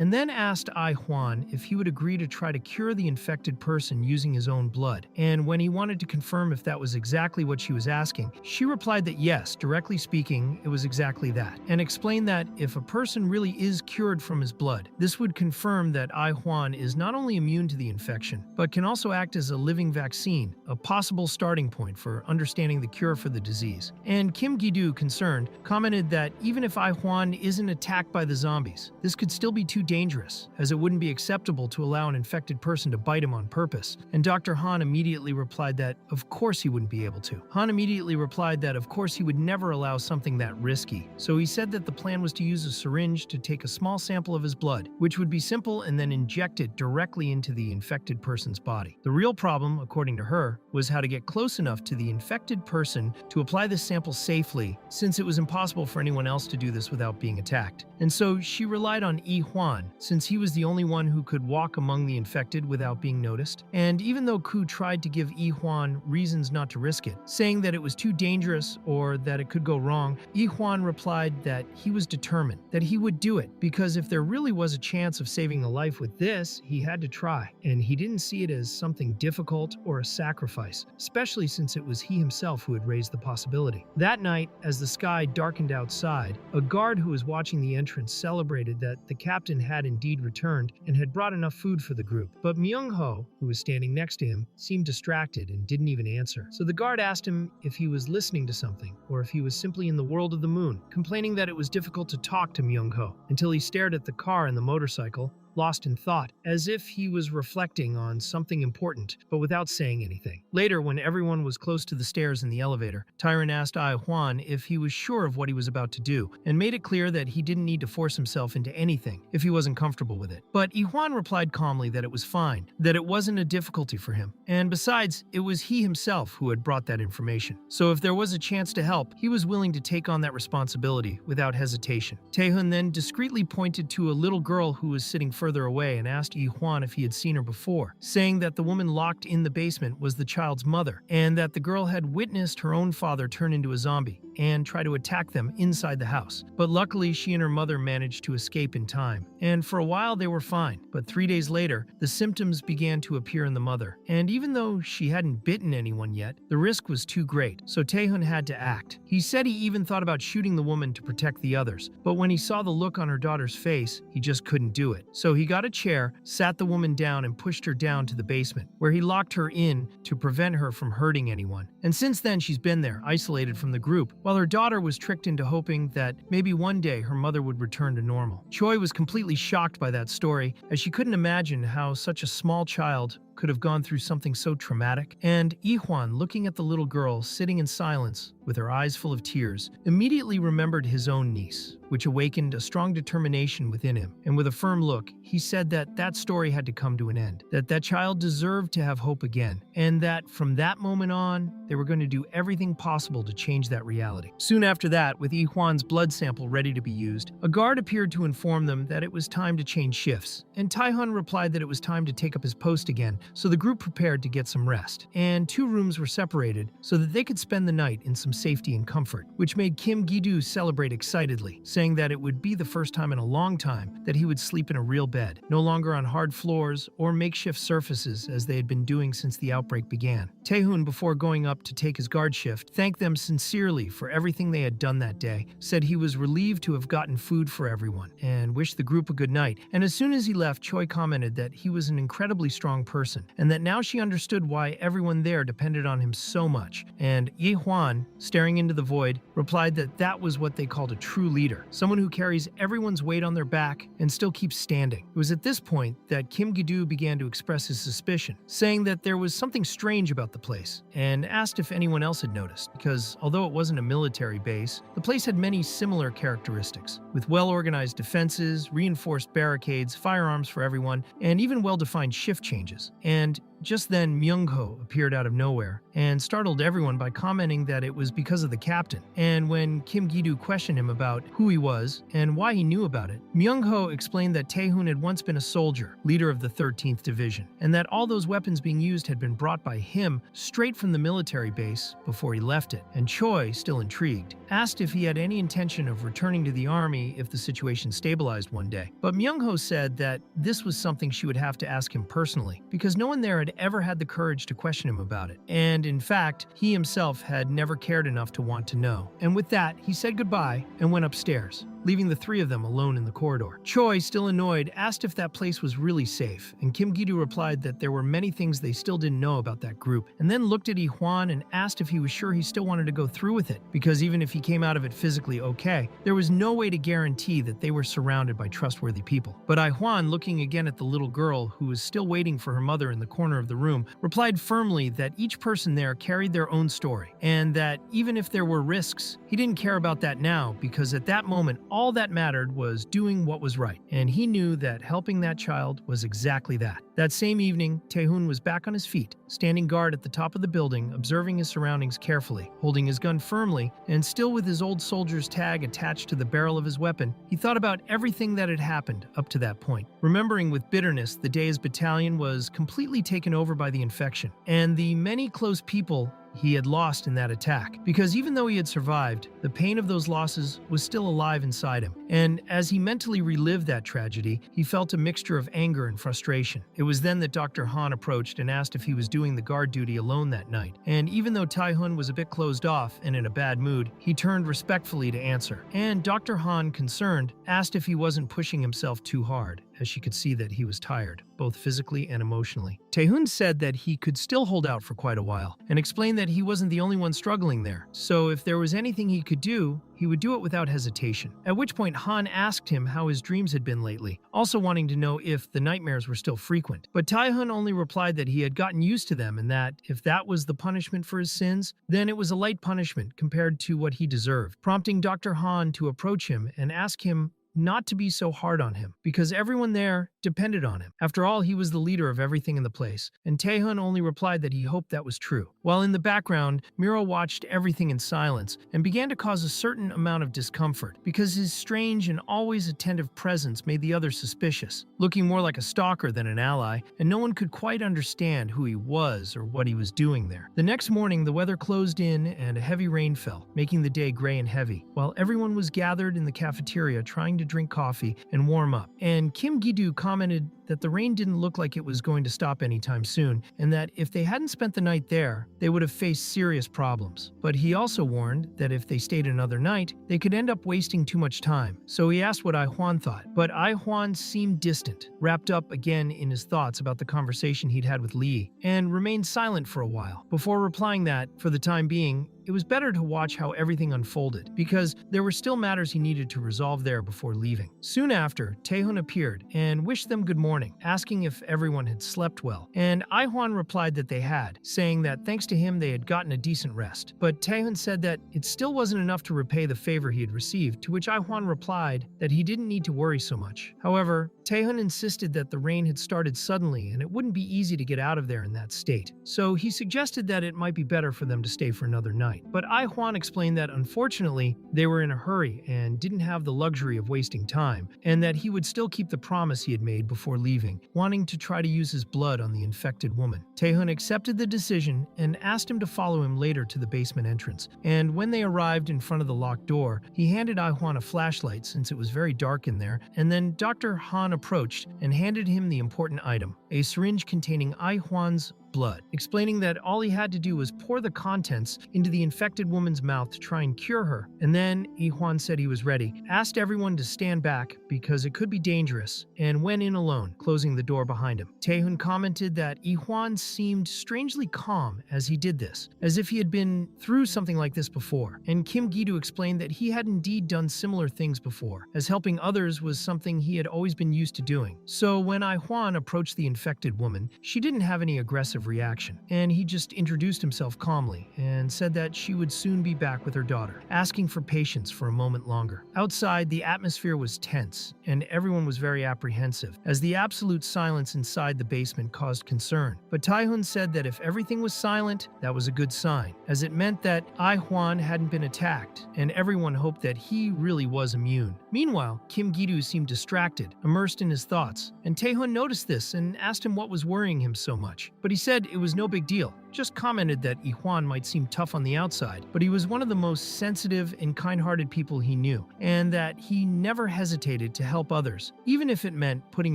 and then asked Ai-Hwan if he would agree to try to cure the infected person using his own blood. And when he wanted to confirm if that was exactly what she was asking, she replied that yes, directly speaking, it was exactly that, and explained that if a person really is cured from his blood, this would confirm that Ai-Hwan is not only immune to the infection, but can also act as a living vaccine, a possible starting point for understanding the cure for the disease. And Kim Gi-doo, concerned, commented that even if Ai-Hwan isn't attacked by the zombies, this could still be too dangerous, as it wouldn't be acceptable to allow an infected person to bite him on purpose. And Dr. Han immediately replied that of course he wouldn't be able to. Han immediately replied that of course he would never allow something that risky. So he said that the plan was to use a syringe to take a small sample of his blood, which would be simple, and then inject it directly into the infected person's body. The real problem, according to her, was how to get close enough to the infected person to apply this sample safely, since it was impossible for anyone else to do this without being attacked. And so she relied on on Yi Huan, since he was the only one who could walk among the infected without being noticed. And even though Ku tried to give Yi Huan reasons not to risk it, saying that it was too dangerous or that it could go wrong, Yi Huan replied that he was determined, that he would do it, because if there really was a chance of saving a life with this, he had to try, and he didn't see it as something difficult or a sacrifice, especially since it was he himself who had raised the possibility. That night, as the sky darkened outside, a guard who was watching the entrance celebrated that the captain had indeed returned and had brought enough food for the group. But Myung-ho, who was standing next to him, seemed distracted and didn't even answer. So the guard asked him if he was listening to something or if he was simply in the world of the moon, complaining that it was difficult to talk to Myung-ho until he stared at the car and the motorcycle, lost in thought, as if he was reflecting on something important, but without saying anything. Later, when everyone was close to the stairs in the elevator, Tyron asked Ai Huan if he was sure of what he was about to do, and made it clear that he didn't need to force himself into anything if he wasn't comfortable with it. But Yi Huan replied calmly that it was fine, that it wasn't a difficulty for him, and besides, it was he himself who had brought that information. So if there was a chance to help, he was willing to take on that responsibility without hesitation. Taehun then discreetly pointed to a little girl who was sitting further away and asked Yi Huan if he had seen her before, saying that the woman locked in the basement was the child's mother, and that the girl had witnessed her own father turn into a zombie and try to attack them inside the house. But luckily, she and her mother managed to escape in time, and for a while they were fine. But 3 days later, the symptoms began to appear in the mother, and even though she hadn't bitten anyone yet, the risk was too great, so Taehun had to act. He said he even thought about shooting the woman to protect the others, but when he saw the look on her daughter's face, he just couldn't do it. So he got a chair, sat the woman down, and pushed her down to the basement, where he locked her in to prevent her from hurting anyone. And since then, she's been there, isolated from the group, while her daughter was tricked into hoping that maybe one day her mother would return to normal. Choi was completely shocked by that story, as she couldn't imagine how such a small child could have gone through something so traumatic. And Yi Huan, looking at the little girl sitting in silence with her eyes full of tears, immediately remembered his own niece, which awakened a strong determination within him. And with a firm look, he said that that story had to come to an end, that that child deserved to have hope again, and that from that moment on, they were going to do everything possible to change that reality. Soon after that, with Yi Huan's blood sample ready to be used, a guard appeared to inform them that it was time to change shifts, and Taehun replied that it was time to take up his post again, so the group prepared to get some rest. And 2 rooms were separated so that they could spend the night in some safety and comfort, which made Kim Gi-doo celebrate excitedly, saying that it would be the first time in a long time that he would sleep in a real bed, no longer on hard floors or makeshift surfaces as they had been doing since the outbreak began. Taehun, before going up to take his guard shift, thanked them sincerely for everything they had done that day, said he was relieved to have gotten food for everyone, and wished the group a good night. And as soon as he left, Choi commented that he was an incredibly strong person, and that now she understood why everyone there depended on him so much. And Yi Huan, staring into the void, replied that that was what they called a true leader, someone who carries everyone's weight on their back and still keeps standing. It was at this point that Kim Gi-doo began to express his suspicion, saying that there was something strange about the place, and asked if anyone else had noticed, because although it wasn't a military base, the place had many similar characteristics, with well-organized defenses, reinforced barricades, firearms for everyone, and even well-defined shift changes. And just then, Myung-ho appeared out of nowhere and startled everyone by commenting that it was because of the captain. And when Kim Gi-doo questioned him about who he was and why he knew about it, Myung-ho explained that Taehun had once been a soldier, leader of the 13th Division, and that all those weapons being used had been brought by him straight from the military base before he left it. And Choi, still intrigued, asked if he had any intention of returning to the army if the situation stabilized one day. But Myung-ho said that this was something she would have to ask him personally, because no one there had ever had the courage to question him about it. And in fact, he himself had never cared enough to want to know. And with that, he said goodbye and went upstairs, leaving the 3 of them alone in the corridor. Choi, still annoyed, asked if that place was really safe, and Kim Gi-doo replied that there were many things they still didn't know about that group, and then looked at Yi Huan and asked if he was sure he still wanted to go through with it, because even if he came out of it physically okay, there was no way to guarantee that they were surrounded by trustworthy people. But Yi Huan, looking again at the little girl who was still waiting for her mother in the corner of the room, replied firmly that each person there carried their own story, and that even if there were risks, he didn't care about that now, because at that moment, all that mattered was doing what was right, and he knew that helping that child was exactly that. That same evening, Tae-hoon was back on his feet, standing guard at the top of the building, observing his surroundings carefully. Holding his gun firmly, and still with his old soldier's tag attached to the barrel of his weapon, he thought about everything that had happened up to that point, remembering with bitterness the day his battalion was completely taken over by the infection, and the many close people he had lost in that attack, because even though he had survived, the pain of those losses was still alive inside him. And as he mentally relived that tragedy, he felt a mixture of anger and frustration. It was then that Dr. Han approached and asked if he was doing the guard duty alone that night. And even though Tae-hoon was a bit closed off and in a bad mood, he turned respectfully to answer. And Dr. Han, concerned, asked if he wasn't pushing himself too hard, as she could see that he was tired, both physically and emotionally. Tae-hoon said that he could still hold out for quite a while, and explained that he wasn't the only one struggling there, so if there was anything he could do, he would do it without hesitation. At which point Han asked him how his dreams had been lately, also wanting to know if the nightmares were still frequent. But Tae-hoon only replied that he had gotten used to them and that if that was the punishment for his sins, then it was a light punishment compared to what he deserved, prompting Dr. Han to approach him and ask him not to be so hard on him, because everyone there depended on him. After all, he was the leader of everything in the place, and Tae-hoon only replied that he hoped that was true. While in the background, Miro watched everything in silence and began to cause a certain amount of discomfort, because his strange and always attentive presence made the others suspicious, looking more like a stalker than an ally, and no one could quite understand who he was or what he was doing there. The next morning, the weather closed in and a heavy rain fell, making the day gray and heavy, while everyone was gathered in the cafeteria trying to drink coffee and warm up. And Kim Gi-doo commented that the rain didn't look like it was going to stop anytime soon, and that if they hadn't spent the night there, they would have faced serious problems. But he also warned that if they stayed another night, they could end up wasting too much time. So he asked what Ai-hwan thought, but Ai-hwan seemed distant, wrapped up again in his thoughts about the conversation he'd had with Lee, and remained silent for a while, before replying that, for the time being, it was better to watch how everything unfolded, because there were still matters he needed to resolve there before leaving. Soon after, Tae-hoon appeared and wished them good morning, asking if everyone had slept well, and Ai-hwan replied that they had, saying that thanks to him they had gotten a decent rest. But Tae-hoon said that it still wasn't enough to repay the favor he had received, to which Ai-hwan replied that he didn't need to worry so much. However, Tae-hoon insisted that the rain had started suddenly and it wouldn't be easy to get out of there in that state, so he suggested that it might be better for them to stay for another night. But Ai-hwan explained that unfortunately, they were in a hurry and didn't have the luxury of wasting time, and that he would still keep the promise he had made before leaving, wanting to try to use his blood on the infected woman. Tae-hoon accepted the decision and asked him to follow him later to the basement entrance, and when they arrived in front of the locked door, he handed Ai-hwan a flashlight since it was very dark in there, and then Dr. Han approached and handed him the important item, a syringe containing Ai-hwan's blood, explaining that all he had to do was pour the contents into the infected woman's mouth to try and cure her. And then Ai-hwan said he was ready, asked everyone to stand back because it could be dangerous, and went in alone, closing the door behind him. Tae-hoon commented that Ai-hwan seemed strangely calm as he did this, as if he had been through something like this before. And Kim Gi-doo explained that he had indeed done similar things before, as helping others was something he had always been used to doing. So when Ai-hwan approached the infected woman, she didn't have any aggressive reaction, and he just introduced himself calmly and said that she would soon be back with her daughter, asking for patience for a moment longer. Outside, the atmosphere was tense, and everyone was very apprehensive, as the absolute silence inside the basement caused concern. But Tae-hoon said that if everything was silent, that was a good sign, as it meant that Ai-hwan hadn't been attacked, and everyone hoped that he really was immune. Meanwhile, Kim Gi-doo seemed distracted, immersed in his thoughts, and Tae-hoon noticed this and asked him what was worrying him so much. But he said it was no big deal, just commented that Ai-hwan might seem tough on the outside, but he was one of the most sensitive and kind-hearted people he knew, and that he never hesitated to help others, even if it meant putting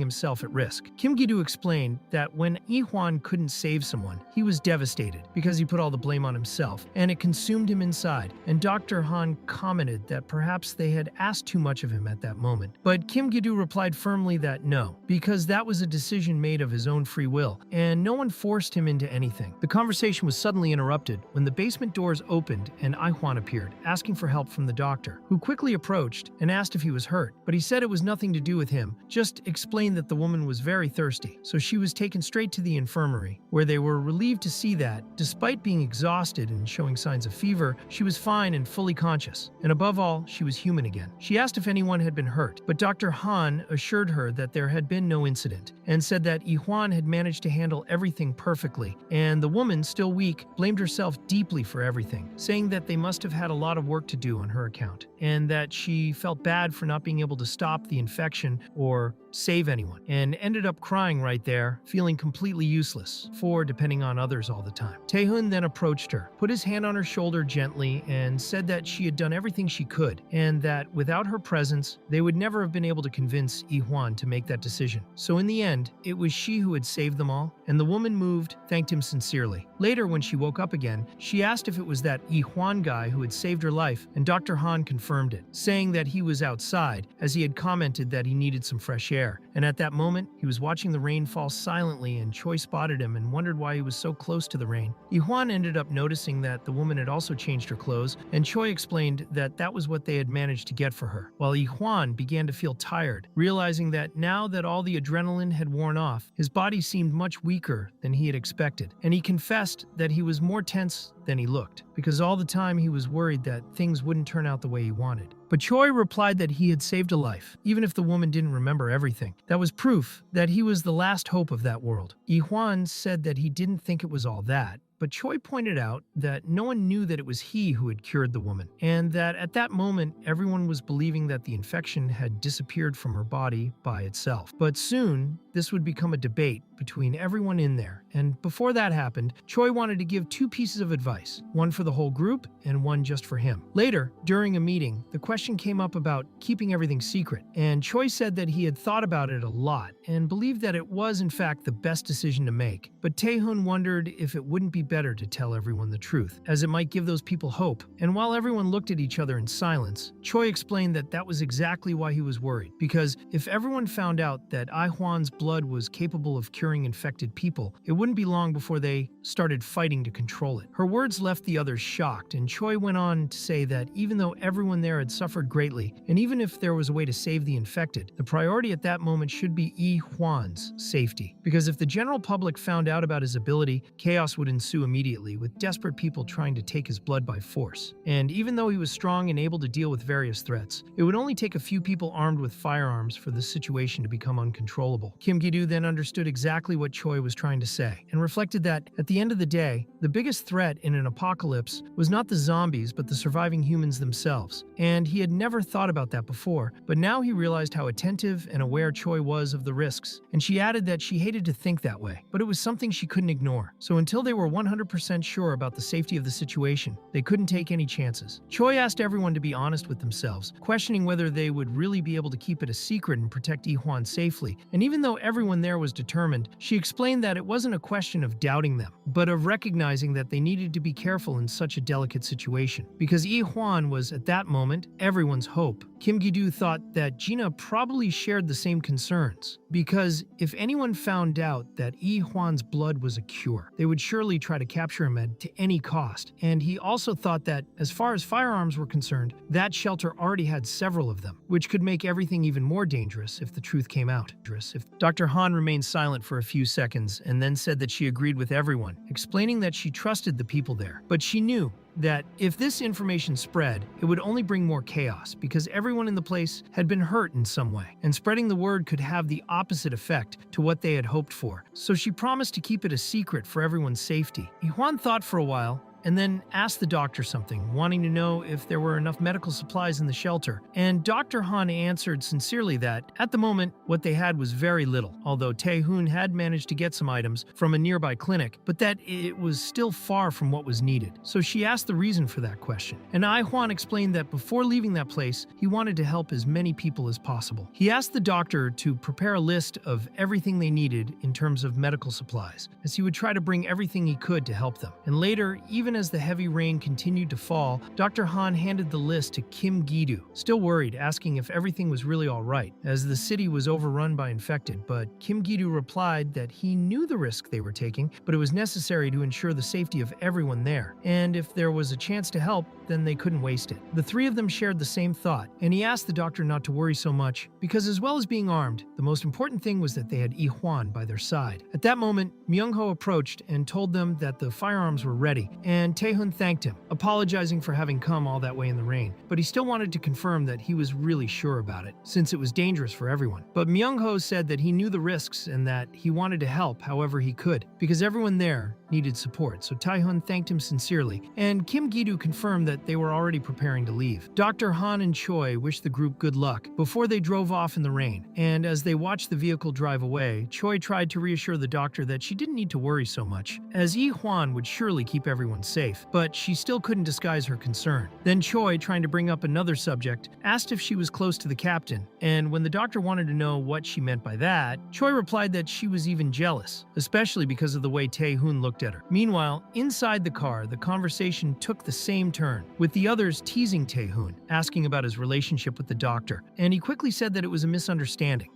himself at risk. Kim Gi-doo explained that when Ai-hwan couldn't save someone, he was devastated because he put all the blame on himself, and it consumed him inside, and Dr. Han commented that perhaps they had asked too much of him at that moment. But Kim Gi-doo replied firmly that no, because that was a decision made of his own free will, and no one forced him into anything. The conversation conversation was suddenly interrupted when the basement doors opened and Ihwan appeared, asking for help from the doctor, who quickly approached and asked if he was hurt. But he said it was nothing to do with him, just explained that the woman was very thirsty. So she was taken straight to the infirmary, where they were relieved to see that, despite being exhausted and showing signs of fever, she was fine and fully conscious. And above all, she was human again. She asked if anyone had been hurt, but Dr. Han assured her that there had been no incident, and said that Ihwan had managed to handle everything perfectly, and the woman, still weak, blamed herself deeply for everything, saying that they must have had a lot of work to do on her account, and that she felt bad for not being able to stop the infection or save anyone, and ended up crying right there, feeling completely useless for depending on others all the time. Tae-hoon then approached her, put his hand on her shoulder gently, and said that she had done everything she could, and that without her presence, they would never have been able to convince Ihwan to make that decision. So in the end, it was she who had saved them all, and the woman, moved, thanked him sincerely. Later, when she woke up again, she asked if it was that Ihwan guy who had saved her life, and Dr. Han confirmed it, saying that he was outside, as he had commented that he needed some fresh air. And at that moment, he was watching the rain fall silently, and Choi spotted him and wondered why he was so close to the rain. Ihwan ended up noticing that the woman had also changed her clothes, and Choi explained that that was what they had managed to get for her, while Ihwan began to feel tired, realizing that now that all the adrenaline had worn off, his body seemed much weaker than he had expected, and he confessed that he was more tense than he looked, because all the time he was worried that things wouldn't turn out the way he wanted. But Choi replied that he had saved a life, even if the woman didn't remember everything. That was proof that he was the last hope of that world. Ihwan said that he didn't think it was all that, but Choi pointed out that no one knew that it was he who had cured the woman, and that at that moment everyone was believing that the infection had disappeared from her body by itself. But soon, this would become a debate between everyone in there, and before that happened, Choi wanted to give two pieces of advice, one for the whole group and one just for him. Later, during a meeting, the question came up about keeping everything secret, and Choi said that he had thought about it a lot and believed that it was in fact the best decision to make. But Tae-hoon wondered if it wouldn't be better to tell everyone the truth, as it might give those people hope. And while everyone looked at each other in silence, Choi explained that that was exactly why he was worried, because if everyone found out that Ihwan's blood was capable of curing infected people, it wouldn't be long before they started fighting to control it. Her words left the others shocked, and Choi went on to say that even though everyone there had suffered greatly, and even if there was a way to save the infected, the priority at that moment should be Ihwan's safety. Because if the general public found out about his ability, chaos would ensue immediately, with desperate people trying to take his blood by force. And even though he was strong and able to deal with various threats, it would only take a few people armed with firearms for the situation to become uncontrollable. Kim Gi-doo then understood exactly what Choi was trying to say, and reflected that, at the end of the day, the biggest threat in an apocalypse was not the zombies but the surviving humans themselves. And he had never thought about that before, but now he realized how attentive and aware Choi was of the risks. And she added that she hated to think that way, but it was something she couldn't ignore. So until they were 100% sure about the safety of the situation, they couldn't take any chances. Choi asked everyone to be honest with themselves, questioning whether they would really be able to keep it a secret and protect Ihwan safely. And even though everyone there was determined, she explained that it wasn't a question of doubting them, but of recognizing that they needed to be careful in such a delicate situation, because Ihwan was, at that moment, everyone's hope. Kim Gi-doo thought that Gina probably shared the same concerns, because if anyone found out that Ihwan's blood was a cure, they would surely try to capture him at any cost. And he also thought that, as far as firearms were concerned, that shelter already had several of them, which could make everything even more dangerous if the truth came out. If Dr. Han remained silent for a few seconds and then said that she agreed with everyone, explaining that she trusted the people there, but she knew that if this information spread, it would only bring more chaos, because everyone in the place had been hurt in some way, and spreading the word could have the opposite effect to what they had hoped for. So she promised to keep it a secret for everyone's safety. Ihwan thought for a while, and then asked the doctor something, wanting to know if there were enough medical supplies in the shelter. And Dr. Han answered sincerely that, at the moment, what they had was very little, although Tae-hoon had managed to get some items from a nearby clinic, but that it was still far from what was needed. So she asked the reason for that question. And Ihwan explained that before leaving that place, he wanted to help as many people as possible. He asked the doctor to prepare a list of everything they needed in terms of medical supplies, as he would try to bring everything he could to help them. And later, even even as the heavy rain continued to fall, Dr. Han handed the list to Kim Gi-doo, still worried, asking if everything was really all right, as the city was overrun by infected. But Kim Gi-doo replied that he knew the risk they were taking, but it was necessary to ensure the safety of everyone there, and if there was a chance to help, then they couldn't waste it. The three of them shared the same thought, and he asked the doctor not to worry so much, because as well as being armed, the most important thing was that they had Yi Hwan by their side. At that moment, Myung-ho approached and told them that the firearms were ready, and Tae-hun thanked him, apologizing for having come all that way in the rain, but he still wanted to confirm that he was really sure about it, since it was dangerous for everyone. But Myung-ho said that he knew the risks and that he wanted to help however he could, because everyone there needed support, so Tae-hun thanked him sincerely, and Kim Gi-doo confirmed that they were already preparing to leave. Dr. Han and Choi wished the group good luck before they drove off in the rain, and as they watched the vehicle drive away, Choi tried to reassure the doctor that she didn't need to worry so much, as Yi Hwan would surely keep everyone safe, but she still couldn't disguise her concern. Then Choi, trying to bring up another subject, asked if she was close to the captain, and when the doctor wanted to know what she meant by that, Choi replied that she was even jealous, especially because of the way Tae-hun looked at her. Meanwhile, inside the car, the conversation took the same turn, with the others teasing Tae-hun, asking about his relationship with the doctor, and he quickly said that it was a misunderstanding,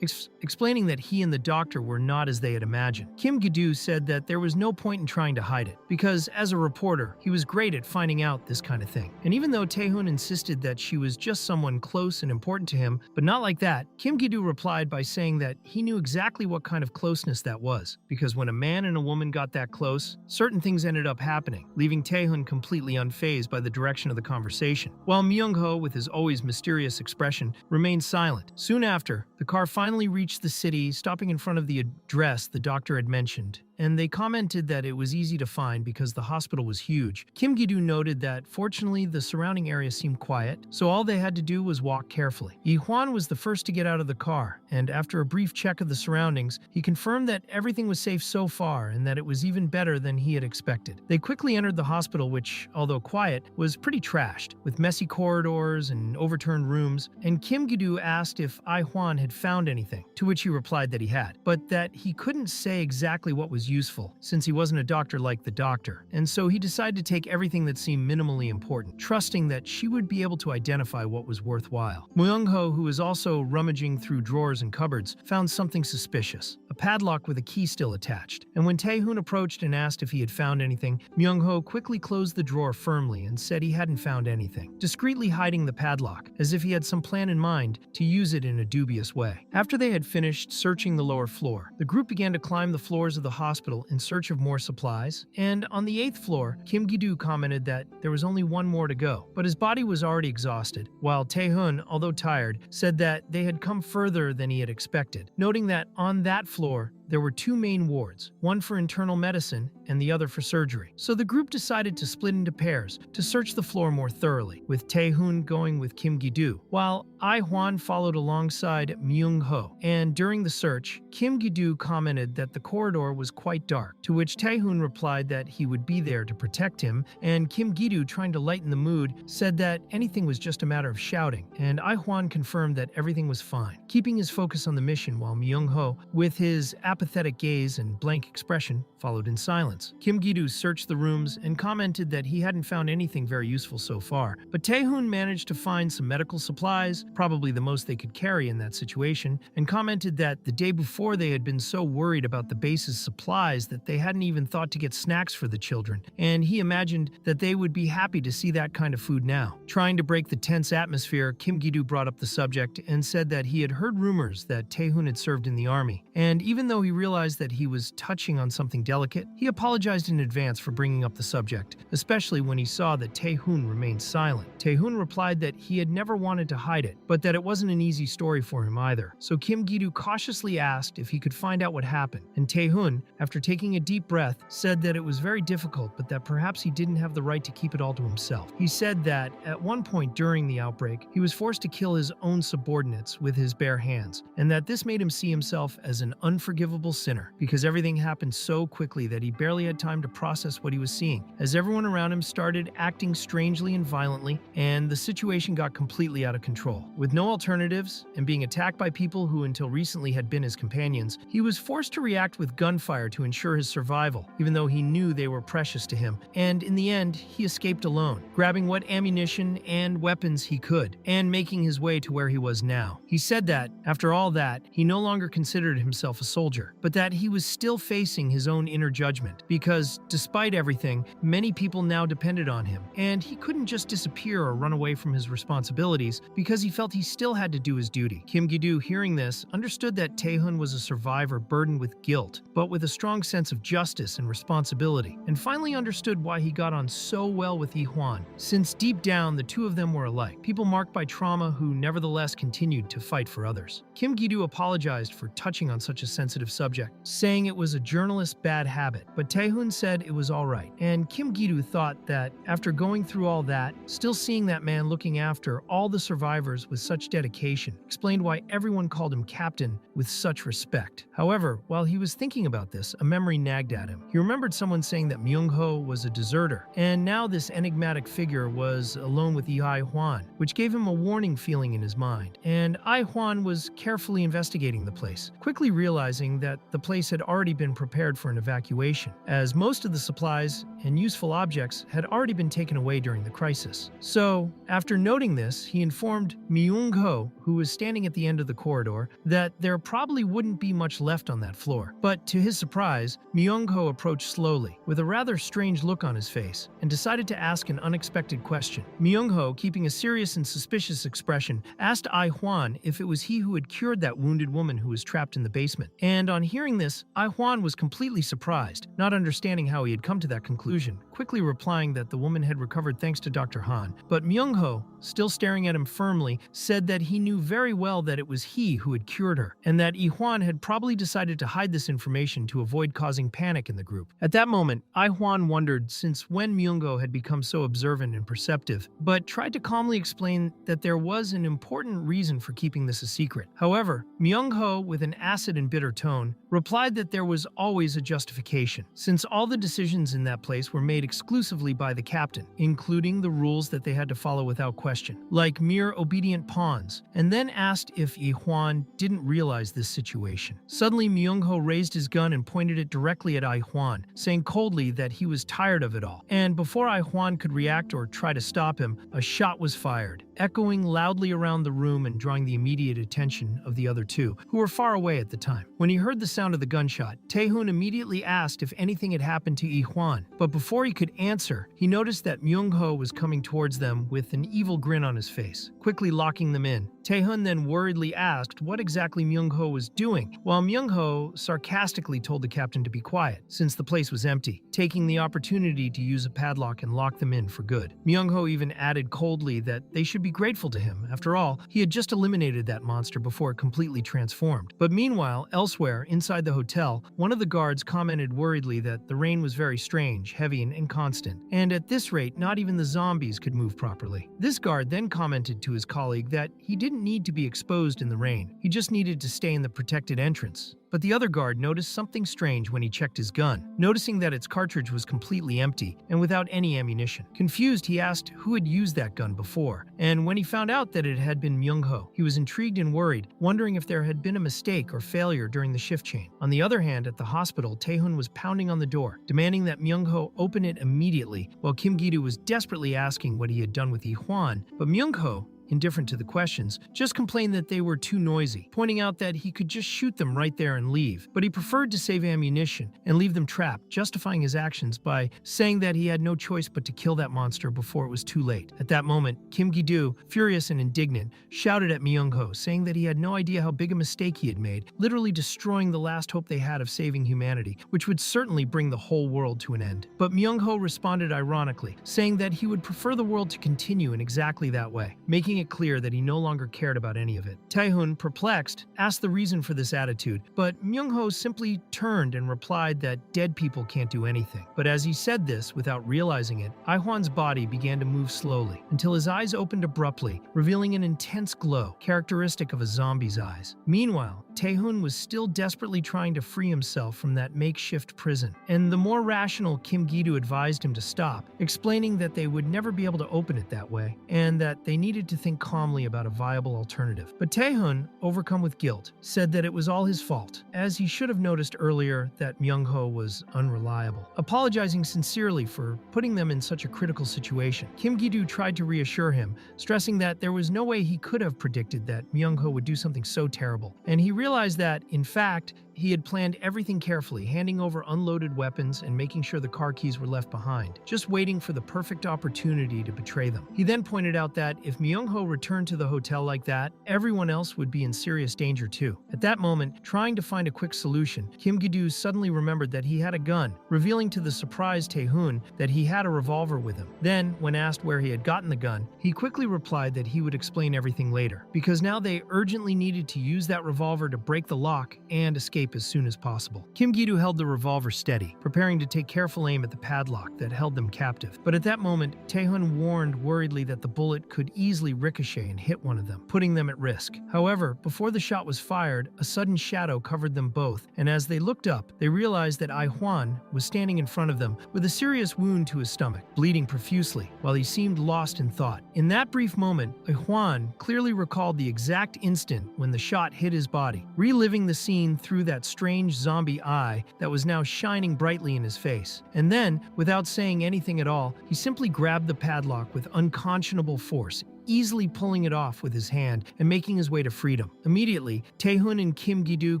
explaining that he and the doctor were not as they had imagined. Kim Gi-doo said that there was no point in trying to hide it, because as a reporter, he was great at finding out this kind of thing. And even though Tae-hun insisted that she was just someone close and important to him, but not like that, Kim Gi-doo replied by saying that he knew exactly what kind of closeness that was, because when a man and a woman got that close, certain things ended up happening, leaving Tae-hun completely unfazed by the direction of the conversation, while Myung-ho, with his always mysterious expression, remained silent. Soon after, the car finally reached the city, stopping in front of the address the doctor had mentioned, and they commented that it was easy to find because the hospital was huge. Kim Gi-doo noted that, fortunately, the surrounding area seemed quiet, so all they had to do was walk carefully. Yi Hwan was the first to get out of the car, and after a brief check of the surroundings, he confirmed that everything was safe so far and that it was even better than he had expected. They quickly entered the hospital, which, although quiet, was pretty trashed, with messy corridors and overturned rooms, and Kim Gi-doo asked if Yi Hwan had found anything, to which he replied that he had, but that he couldn't say exactly what was useful, since he wasn't a doctor like the doctor, and so he decided to take everything that seemed minimally important, trusting that she would be able to identify what was worthwhile. Myung-ho, who was also rummaging through drawers and cupboards, found something suspicious, a padlock with a key still attached, and when Tae-hun approached and asked if he had found anything, Myung-ho quickly closed the drawer firmly and said he hadn't found anything, discreetly hiding the padlock, as if he had some plan in mind to use it in a dubious way. After they had finished searching the lower floor, the group began to climb the floors of the hospital in search of more supplies, and on the 8th floor, Kim Gi-doo commented that there was only one more to go, but his body was already exhausted, while Tae-hun, although tired, said that they had come further than he had expected, noting that on that floor, there were two main wards, one for internal medicine and the other for surgery. So the group decided to split into pairs to search the floor more thoroughly, with Tae-hun going with Kim Gi-doo, while Yi Hwan followed alongside Myung-ho. And during the search, Kim Gi-doo commented that the corridor was quite dark, to which Tae-hun replied that he would be there to protect him, and Kim Gi-doo, trying to lighten the mood, said that anything was just a matter of shouting, and Yi Hwan confirmed that everything was fine, keeping his focus on the mission, while Myung-ho, with his apathetic gaze and blank expression, followed in silence. Kim Gi-doo searched the rooms and commented that he hadn't found anything very useful so far, but Tae-hun managed to find some medical supplies, probably the most they could carry in that situation, and commented that the day before they had been so worried about the base's supplies that they hadn't even thought to get snacks for the children, and he imagined that they would be happy to see that kind of food now. Trying to break the tense atmosphere, Kim Gi-doo brought up the subject and said that he had heard rumors that Tae-hun had served in the army, and even though he realized that he was touching on something delicate, he apologized in advance for bringing up the subject, especially when he saw that Tae-hun remained silent. Tae-hun replied that he had never wanted to hide it, but that it wasn't an easy story for him either. So Kim Gi-doo cautiously asked if he could find out what happened, and Tae-hun, after taking a deep breath, said that it was very difficult, but that perhaps he didn't have the right to keep it all to himself. He said that, at one point during the outbreak, he was forced to kill his own subordinates with his bare hands, and that this made him see himself as an unforgivable unforgivable sinner, because everything happened so quickly that he barely had time to process what he was seeing, as everyone around him started acting strangely and violently, and the situation got completely out of control. With no alternatives, and being attacked by people who until recently had been his companions, he was forced to react with gunfire to ensure his survival, even though he knew they were precious to him, and in the end, he escaped alone, grabbing what ammunition and weapons he could, and making his way to where he was now. He said that, after all that, he no longer considered himself a soldier, but that he was still facing his own inner judgment, because, despite everything, many people now depended on him, and he couldn't just disappear or run away from his responsibilities because he felt he still had to do his duty. Kim Gi-doo, hearing this, understood that Tae-hun was a survivor burdened with guilt, but with a strong sense of justice and responsibility, and finally understood why he got on so well with Yi-hwan, since deep down the two of them were alike, people marked by trauma who nevertheless continued to fight for others. Kim Gi-doo apologized for touching on such a sensitive subject, saying it was a journalist's bad habit, but Tae-hun said it was alright, and Kim Gi-doo thought that, after going through all that, still seeing that man looking after all the survivors with such dedication, explained why everyone called him Captain with such respect. However, while he was thinking about this, a memory nagged at him. He remembered someone saying that Myung-ho was a deserter, and now this enigmatic figure was alone with Yi-hwan, which gave him a warning feeling in his mind, and Yi-hwan was carefully investigating the place, quickly realizing that the place had already been prepared for an evacuation, as most of the supplies and useful objects had already been taken away during the crisis. So, after noting this, he informed Myung-ho, who was standing at the end of the corridor, that there probably wouldn't be much left on that floor. But to his surprise, Myung-ho approached slowly, with a rather strange look on his face, and decided to ask an unexpected question. Myung-ho, keeping a serious and suspicious expression, asked Yi-hwan if it was he who had cured that wounded woman who was trapped in the basement. And on hearing this, Yi-hwan was completely surprised, not understanding how he had come to that conclusion, quickly replying that the woman had recovered thanks to Dr. Han. But Myung-ho, still staring at him firmly, said that he knew very well that it was he who had cured her, and that Yi-hwan had probably decided to hide this information to avoid causing panic in the group. At that moment, Yi-hwan wondered since when Myung-ho had become so observant and perceptive, but tried to calmly explain that there was an important reason for keeping this a secret. However, Myung-ho, with an acid and bitter tone, replied that there was always a justification, since all the decisions in that place were made exclusively by the captain, including the rules that they had to follow without question, like mere obedient pawns, and then asked if Yi-hwan didn't realize this situation. Suddenly, Myung-ho raised his gun and pointed it directly at Yi-hwan, saying coldly that he was tired of it all. And before Yi-hwan could react or try to stop him, a shot was fired, echoing loudly around the room and drawing the immediate attention of the other two, who were far away at the time. When he heard the sound of the gunshot, Tae-hun immediately asked if anything had happened to Yi-hwan, but before he could answer, he noticed that Myung-ho was coming towards them with an evil grin on his face, quickly locking them in. Tae-hun then worriedly asked what exactly Myung-ho was doing, while Myung-ho sarcastically told the captain to be quiet, since the place was empty, taking the opportunity to use a padlock and lock them in for good. Myung-ho even added coldly that they should be grateful to him. After all, he had just eliminated that monster before it completely transformed. But meanwhile, elsewhere, inside the hotel, one of the guards commented worriedly that the rain was very strange, heavy, and inconstant, and at this rate, not even the zombies could move properly. This guard then commented to his colleague that he didn't need to be exposed in the rain. He just needed to stay in the protected entrance. But the other guard noticed something strange when he checked his gun, noticing that its cartridge was completely empty and without any ammunition. Confused, he asked who had used that gun before, and when he found out that it had been Myung-ho, he was intrigued and worried, wondering if there had been a mistake or failure during the shift change. On the other hand, at the hospital, Tae-hun was pounding on the door, demanding that Myung-ho open it immediately, while Kim Gi-doo was desperately asking what he had done with Yi-hwan, but Myung-ho, indifferent to the questions, just complained that they were too noisy, pointing out that he could just shoot them right there and leave. But he preferred to save ammunition and leave them trapped, justifying his actions by saying that he had no choice but to kill that monster before it was too late. At that moment, Kim Gi-doo, furious and indignant, shouted at Myung-ho, saying that he had no idea how big a mistake he had made, literally destroying the last hope they had of saving humanity, which would certainly bring the whole world to an end. But Myung-ho responded ironically, saying that he would prefer the world to continue in exactly that way, making it clear that he no longer cared about any of it. Tae-hun, perplexed, asked the reason for this attitude, but Myung-ho simply turned and replied that dead people can't do anything. But as he said this, without realizing it, Ai-hwan's body began to move slowly, until his eyes opened abruptly, revealing an intense glow, characteristic of a zombie's eyes. Meanwhile, Taehoon was still desperately trying to free himself from that makeshift prison, and the more rational Kim Gi-doo advised him to stop, explaining that they would never be able to open it that way, and that they needed to think calmly about a viable alternative. But Taehoon, overcome with guilt, said that it was all his fault, as he should have noticed earlier that Myung-ho was unreliable. Apologizing sincerely for putting them in such a critical situation, Kim Gi-doo tried to reassure him, stressing that there was no way he could have predicted that Myung-ho would do something so terrible, and he realized that, in fact, he had planned everything carefully, handing over unloaded weapons and making sure the car keys were left behind, just waiting for the perfect opportunity to betray them. He then pointed out that if Myung-ho returned to the hotel like that, everyone else would be in serious danger too. At that moment, trying to find a quick solution, Kim Gi-doo suddenly remembered that he had a gun, revealing to the surprised Taehoon that he had a revolver with him. Then, when asked where he had gotten the gun, he quickly replied that he would explain everything later, because now they urgently needed to use that revolver to break the lock and escape as soon as possible. Kim Gi-doo held the revolver steady, preparing to take careful aim at the padlock that held them captive. But at that moment, Taehoon warned worriedly that the bullet could easily ricochet and hit one of them, putting them at risk. However, before the shot was fired, a sudden shadow covered them both, and as they looked up, they realized that Ai Hwan was standing in front of them with a serious wound to his stomach, bleeding profusely, while he seemed lost in thought. In that brief moment, Ai Hwan clearly recalled the exact instant when the shot hit his body, reliving the scene through that strange zombie eye that was now shining brightly in his face. And then, without saying anything at all, he simply grabbed the padlock with unconscionable force, easily pulling it off with his hand and making his way to freedom. Immediately, Taehoon and Kim Gi-doo,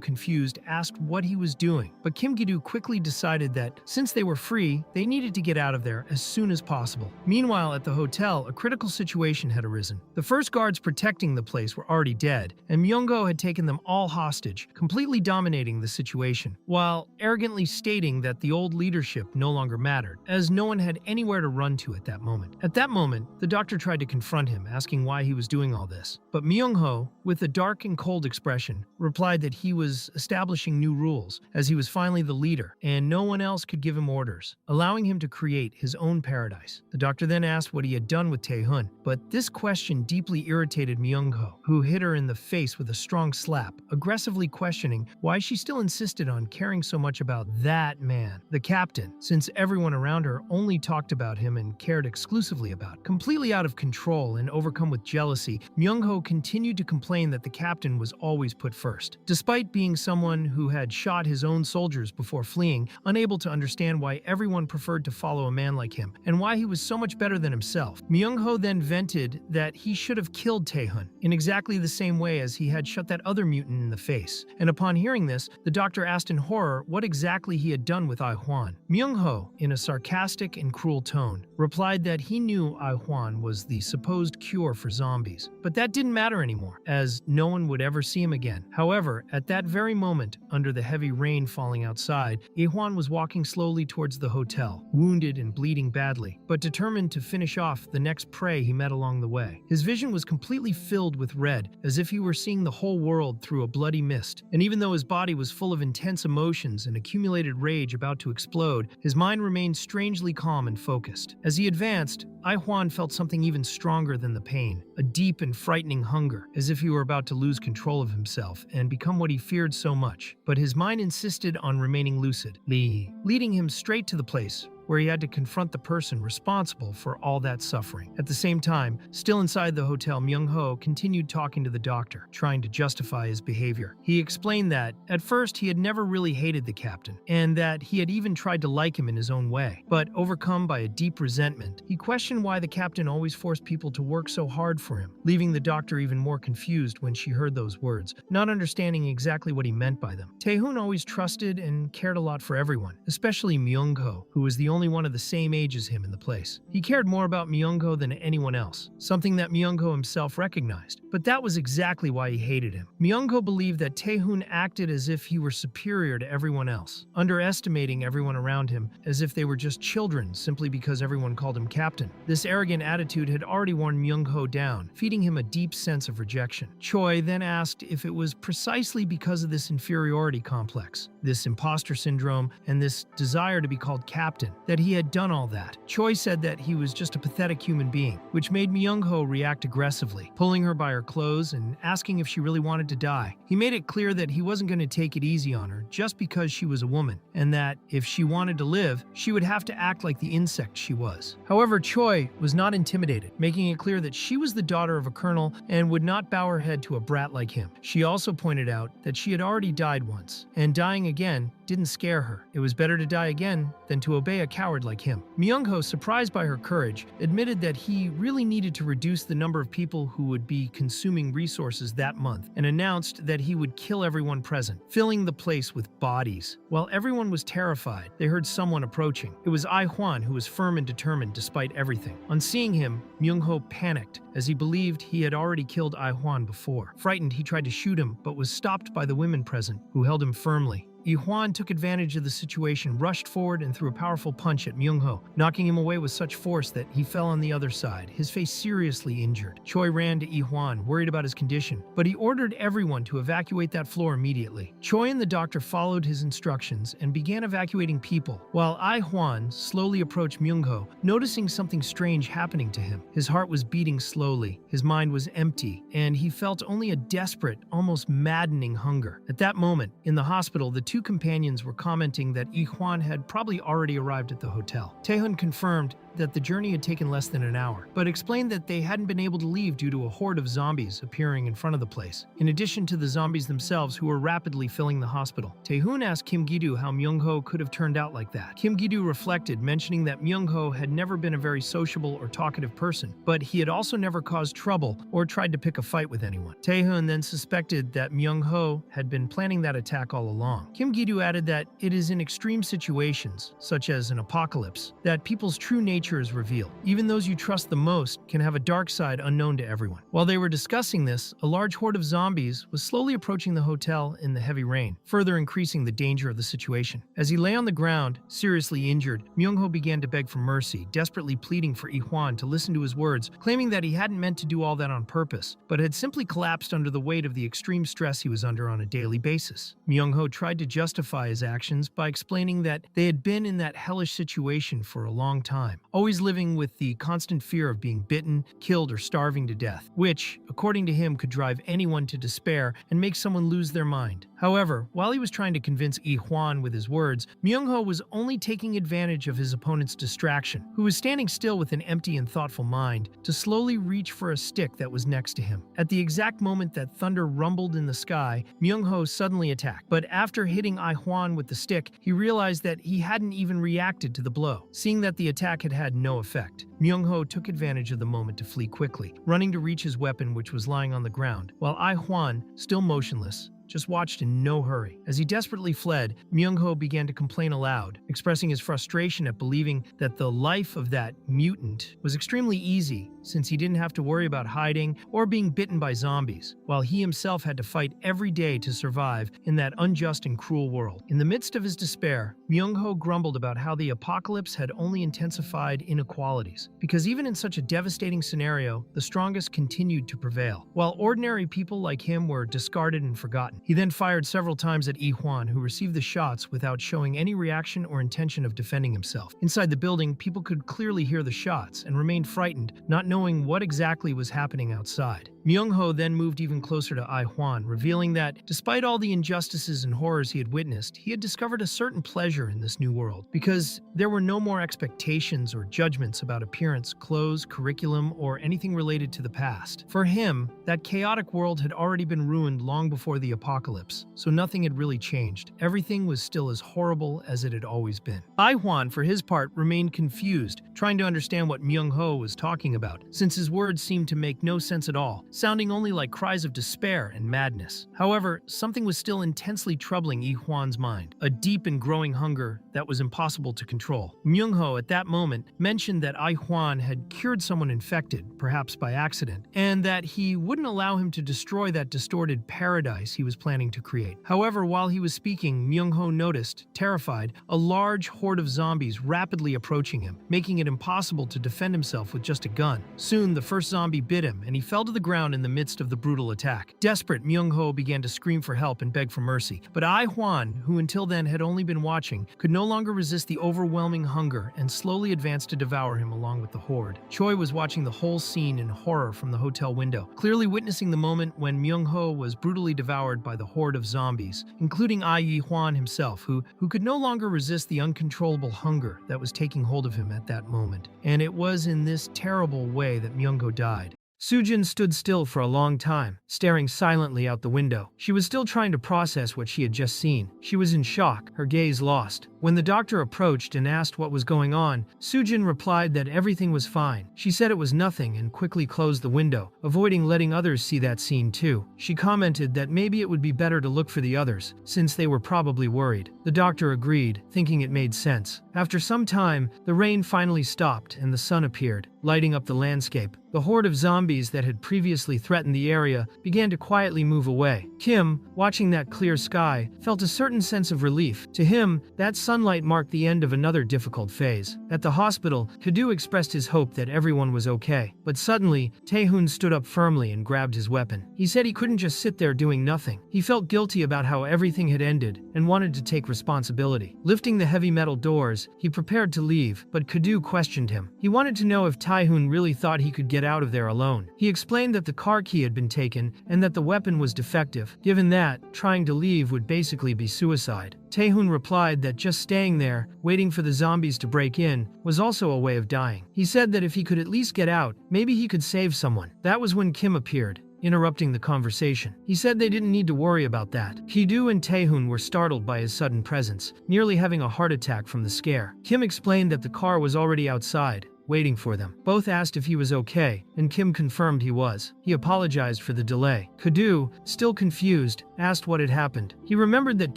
confused, asked what he was doing, but Kim Gi-doo quickly decided that since they were free, they needed to get out of there as soon as possible. Meanwhile, at the hotel, a critical situation had arisen. The first guards protecting the place were already dead, and Myung-ho had taken them all hostage, completely dominating the situation, while arrogantly stating that the old leadership no longer mattered, as no one had anywhere to run to at that moment. At that moment, the doctor tried to confront him, asking why he was doing all this. But Myung-ho, with a dark and cold expression, replied that he was establishing new rules, as he was finally the leader, and no one else could give him orders, allowing him to create his own paradise. The doctor then asked what he had done with Taehoon, but this question deeply irritated Myung-ho, who hit her in the face with a strong slap, aggressively questioning why she still insisted on caring so much about that man, the captain, since everyone around her only talked about him and cared exclusively about him. Completely out of control and overcome with jealousy, Myung-ho continued to complain that the captain was always put first. Despite being someone who had shot his own soldiers before fleeing, unable to understand why everyone preferred to follow a man like him, and why he was so much better than himself, Myung-ho then vented that he should have killed Taehoon, in exactly the same way as he had shot that other mutant in the face. And upon hearing this, the doctor asked in horror what exactly he had done with Ai Hwan. Myung-ho, in a sarcastic and cruel tone, replied that he knew Ai Hwan was the supposed cure for zombies, but that didn't matter anymore, as no one would ever see him again. However, at that very moment, under the heavy rain falling outside, Ai Hwan was walking slowly towards the hotel, wounded and bleeding badly, but determined to finish off the next prey he met along the way. His vision was completely filled with red, as if he were seeing the whole world through a bloody mist, and even though his body was full of intense emotions and accumulated rage about to explode, his mind remained strangely calm and focused. As he advanced, Ai Hwan felt something even stronger than the pain, a deep and frightening hunger, as if he were about to lose control of himself and become what he feared so much. But his mind insisted on remaining lucid, leading him straight to the place where he had to confront the person responsible for all that suffering. At the same time, still inside the hotel, Myung-ho continued talking to the doctor, trying to justify his behavior. He explained that, at first, he had never really hated the captain, and that he had even tried to like him in his own way. But overcome by a deep resentment, he questioned why the captain always forced people to work so hard for him, leaving the doctor even more confused when she heard those words, not understanding exactly what he meant by them. Taehoon always trusted and cared a lot for everyone, especially Myung-ho, who was the only one of the same age as him in the place. He cared more about Myung-ho than anyone else, something that Myung-ho himself recognized. But that was exactly why he hated him. Myung-ho believed that Taehoon acted as if he were superior to everyone else, underestimating everyone around him as if they were just children simply because everyone called him captain. This arrogant attitude had already worn Myung-ho down, feeding him a deep sense of rejection. Choi then asked if it was precisely because of this inferiority complex, this imposter syndrome, and this desire to be called captain, that he had done all that. Choi said that he was just a pathetic human being, which made Myung-ho react aggressively, pulling her by her clothes and asking if she really wanted to die. He made it clear that he wasn't going to take it easy on her just because she was a woman, and that if she wanted to live, she would have to act like the insect she was. However, Choi was not intimidated, making it clear that she was the daughter of a colonel and would not bow her head to a brat like him. She also pointed out that she had already died once, and dying again didn't scare her. It was better to die again than to obey a coward like him. Myung-ho, surprised by her courage, admitted that he really needed to reduce the number of people who would be consuming resources that month, and announced that he would kill everyone present, filling the place with bodies. While everyone was terrified, they heard someone approaching. It was Ai-hwan, who was firm and determined despite everything. On seeing him, Myung-ho panicked, as he believed he had already killed Ai-hwan before. Frightened, he tried to shoot him, but was stopped by the women present, who held him firmly. Yi-hwan took advantage of the situation, rushed forward, and threw a powerful punch at Myung-ho, knocking him away with such force that he fell on the other side, his face seriously injured. Choi ran to Yi-hwan, worried about his condition, but he ordered everyone to evacuate that floor immediately. Choi and the doctor followed his instructions and began evacuating people, while Ai-hwan slowly approached Myung-ho, noticing something strange happening to him. His heart was beating slowly, his mind was empty, and he felt only a desperate, almost maddening hunger. At that moment, in the hospital, the two companions were commenting that Yi-hwan had probably already arrived at the hotel. Tae-hun confirmed that the journey had taken less than an hour, but explained that they hadn't been able to leave due to a horde of zombies appearing in front of the place, in addition to the zombies themselves who were rapidly filling the hospital. Tae-hun asked Kim Gi-do how Myung-ho could have turned out like that. Kim Gi-do reflected, mentioning that Myung-ho had never been a very sociable or talkative person, but he had also never caused trouble or tried to pick a fight with anyone. Tae-hun then suspected that Myung-ho had been planning that attack all along. Kim Gi-do added that it is in extreme situations, such as an apocalypse, that people's true nature is revealed. Even those you trust the most can have a dark side unknown to everyone. While they were discussing this, a large horde of zombies was slowly approaching the hotel in the heavy rain, further increasing the danger of the situation. As he lay on the ground, seriously injured, Myung-ho began to beg for mercy, desperately pleading for Yi-hwan to listen to his words, claiming that he hadn't meant to do all that on purpose, but had simply collapsed under the weight of the extreme stress he was under on a daily basis. Myung-ho tried to justify his actions by explaining that they had been in that hellish situation for a long time, always living with the constant fear of being bitten, killed, or starving to death, which, according to him, could drive anyone to despair and make someone lose their mind. However, while he was trying to convince Yi-hwan with his words, Myung-ho was only taking advantage of his opponent's distraction, who was standing still with an empty and thoughtful mind, to slowly reach for a stick that was next to him. At the exact moment that thunder rumbled in the sky, Myung-ho suddenly attacked, but after hitting Ai-hwan with the stick, he realized that he hadn't even reacted to the blow. Seeing that the attack had no effect, Myung-ho took advantage of the moment to flee quickly, running to reach his weapon, which was lying on the ground, while Ai-hwan, still motionless, just watched in no hurry. As he desperately fled, Myung-ho began to complain aloud, expressing his frustration at believing that the life of that mutant was extremely easy, since he didn't have to worry about hiding or being bitten by zombies, while he himself had to fight every day to survive in that unjust and cruel world. In the midst of his despair, Myung-ho grumbled about how the apocalypse had only intensified inequalities, because even in such a devastating scenario, the strongest continued to prevail, while ordinary people like him were discarded and forgotten. He then fired several times at Yi-hwan, who received the shots without showing any reaction or intention of defending himself. Inside the building, people could clearly hear the shots and remained frightened, not knowing what exactly was happening outside. Myung-ho then moved even closer to Ai-hwan, revealing that, despite all the injustices and horrors he had witnessed, he had discovered a certain pleasure in this new world, because there were no more expectations or judgments about appearance, clothes, curriculum, or anything related to the past. For him, that chaotic world had already been ruined long before the apocalypse, so nothing had really changed. Everything was still as horrible as it had always been. Ai-hwan, for his part, remained confused, trying to understand what Myung-ho was talking about, since his words seemed to make no sense at all, sounding only like cries of despair and madness. However, something was still intensely troubling Yi-hwan's mind, a deep and growing hunger that was impossible to control. Myung-ho, at that moment, mentioned that Ai-hwan had cured someone infected, perhaps by accident, and that he wouldn't allow him to destroy that distorted paradise he was planning to create. However, while he was speaking, Myung-ho noticed, terrified, a large horde of zombies rapidly approaching him, making it impossible to defend himself with just a gun. Soon, the first zombie bit him, and he fell to the ground in the midst of the brutal attack. Desperate, Myung-ho began to scream for help and beg for mercy. But Ai-hwan, who until then had only been watching, could no longer resist the overwhelming hunger and slowly advanced to devour him along with the horde. Choi was watching the whole scene in horror from the hotel window, clearly witnessing the moment when Myung-ho was brutally devoured by the horde of zombies, including Ai-hwan himself, who could no longer resist the uncontrollable hunger that was taking hold of him at that moment. And it was in this terrible way that Myung-ho died. Sujin stood still for a long time, staring silently out the window. She was still trying to process what she had just seen. She was in shock, her gaze lost. When the doctor approached and asked what was going on, Sujin replied that everything was fine. She said it was nothing and quickly closed the window, avoiding letting others see that scene too. She commented that maybe it would be better to look for the others, since they were probably worried. The doctor agreed, thinking it made sense. After some time, the rain finally stopped and the sun appeared, lighting up the landscape. The horde of zombies that had previously threatened the area began to quietly move away. Kim, watching that clear sky, felt a certain sense of relief. To him, that sunlight marked the end of another difficult phase. At the hospital, Kadu expressed his hope that everyone was okay. But suddenly, Taehoon stood up firmly and grabbed his weapon. He said he couldn't just sit there doing nothing. He felt guilty about how everything had ended and wanted to take responsibility. Lifting the heavy metal doors, he prepared to leave, but Kadu questioned him. He wanted to know if Taehoon really thought he could get out of there alone. He explained that the car key had been taken and that the weapon was defective. Given that, trying to leave would basically be suicide. Taehoon replied that just staying there, waiting for the zombies to break in, was also a way of dying. He said that if he could at least get out, maybe he could save someone. That was when Kim appeared, interrupting the conversation. He said they didn't need to worry about that. Ki-do and Taehoon were startled by his sudden presence, nearly having a heart attack from the scare. Kim explained that the car was already outside, waiting for them. Both asked if he was okay, and Kim confirmed he was. He apologized for the delay. Kadu, still confused, asked what had happened. He remembered that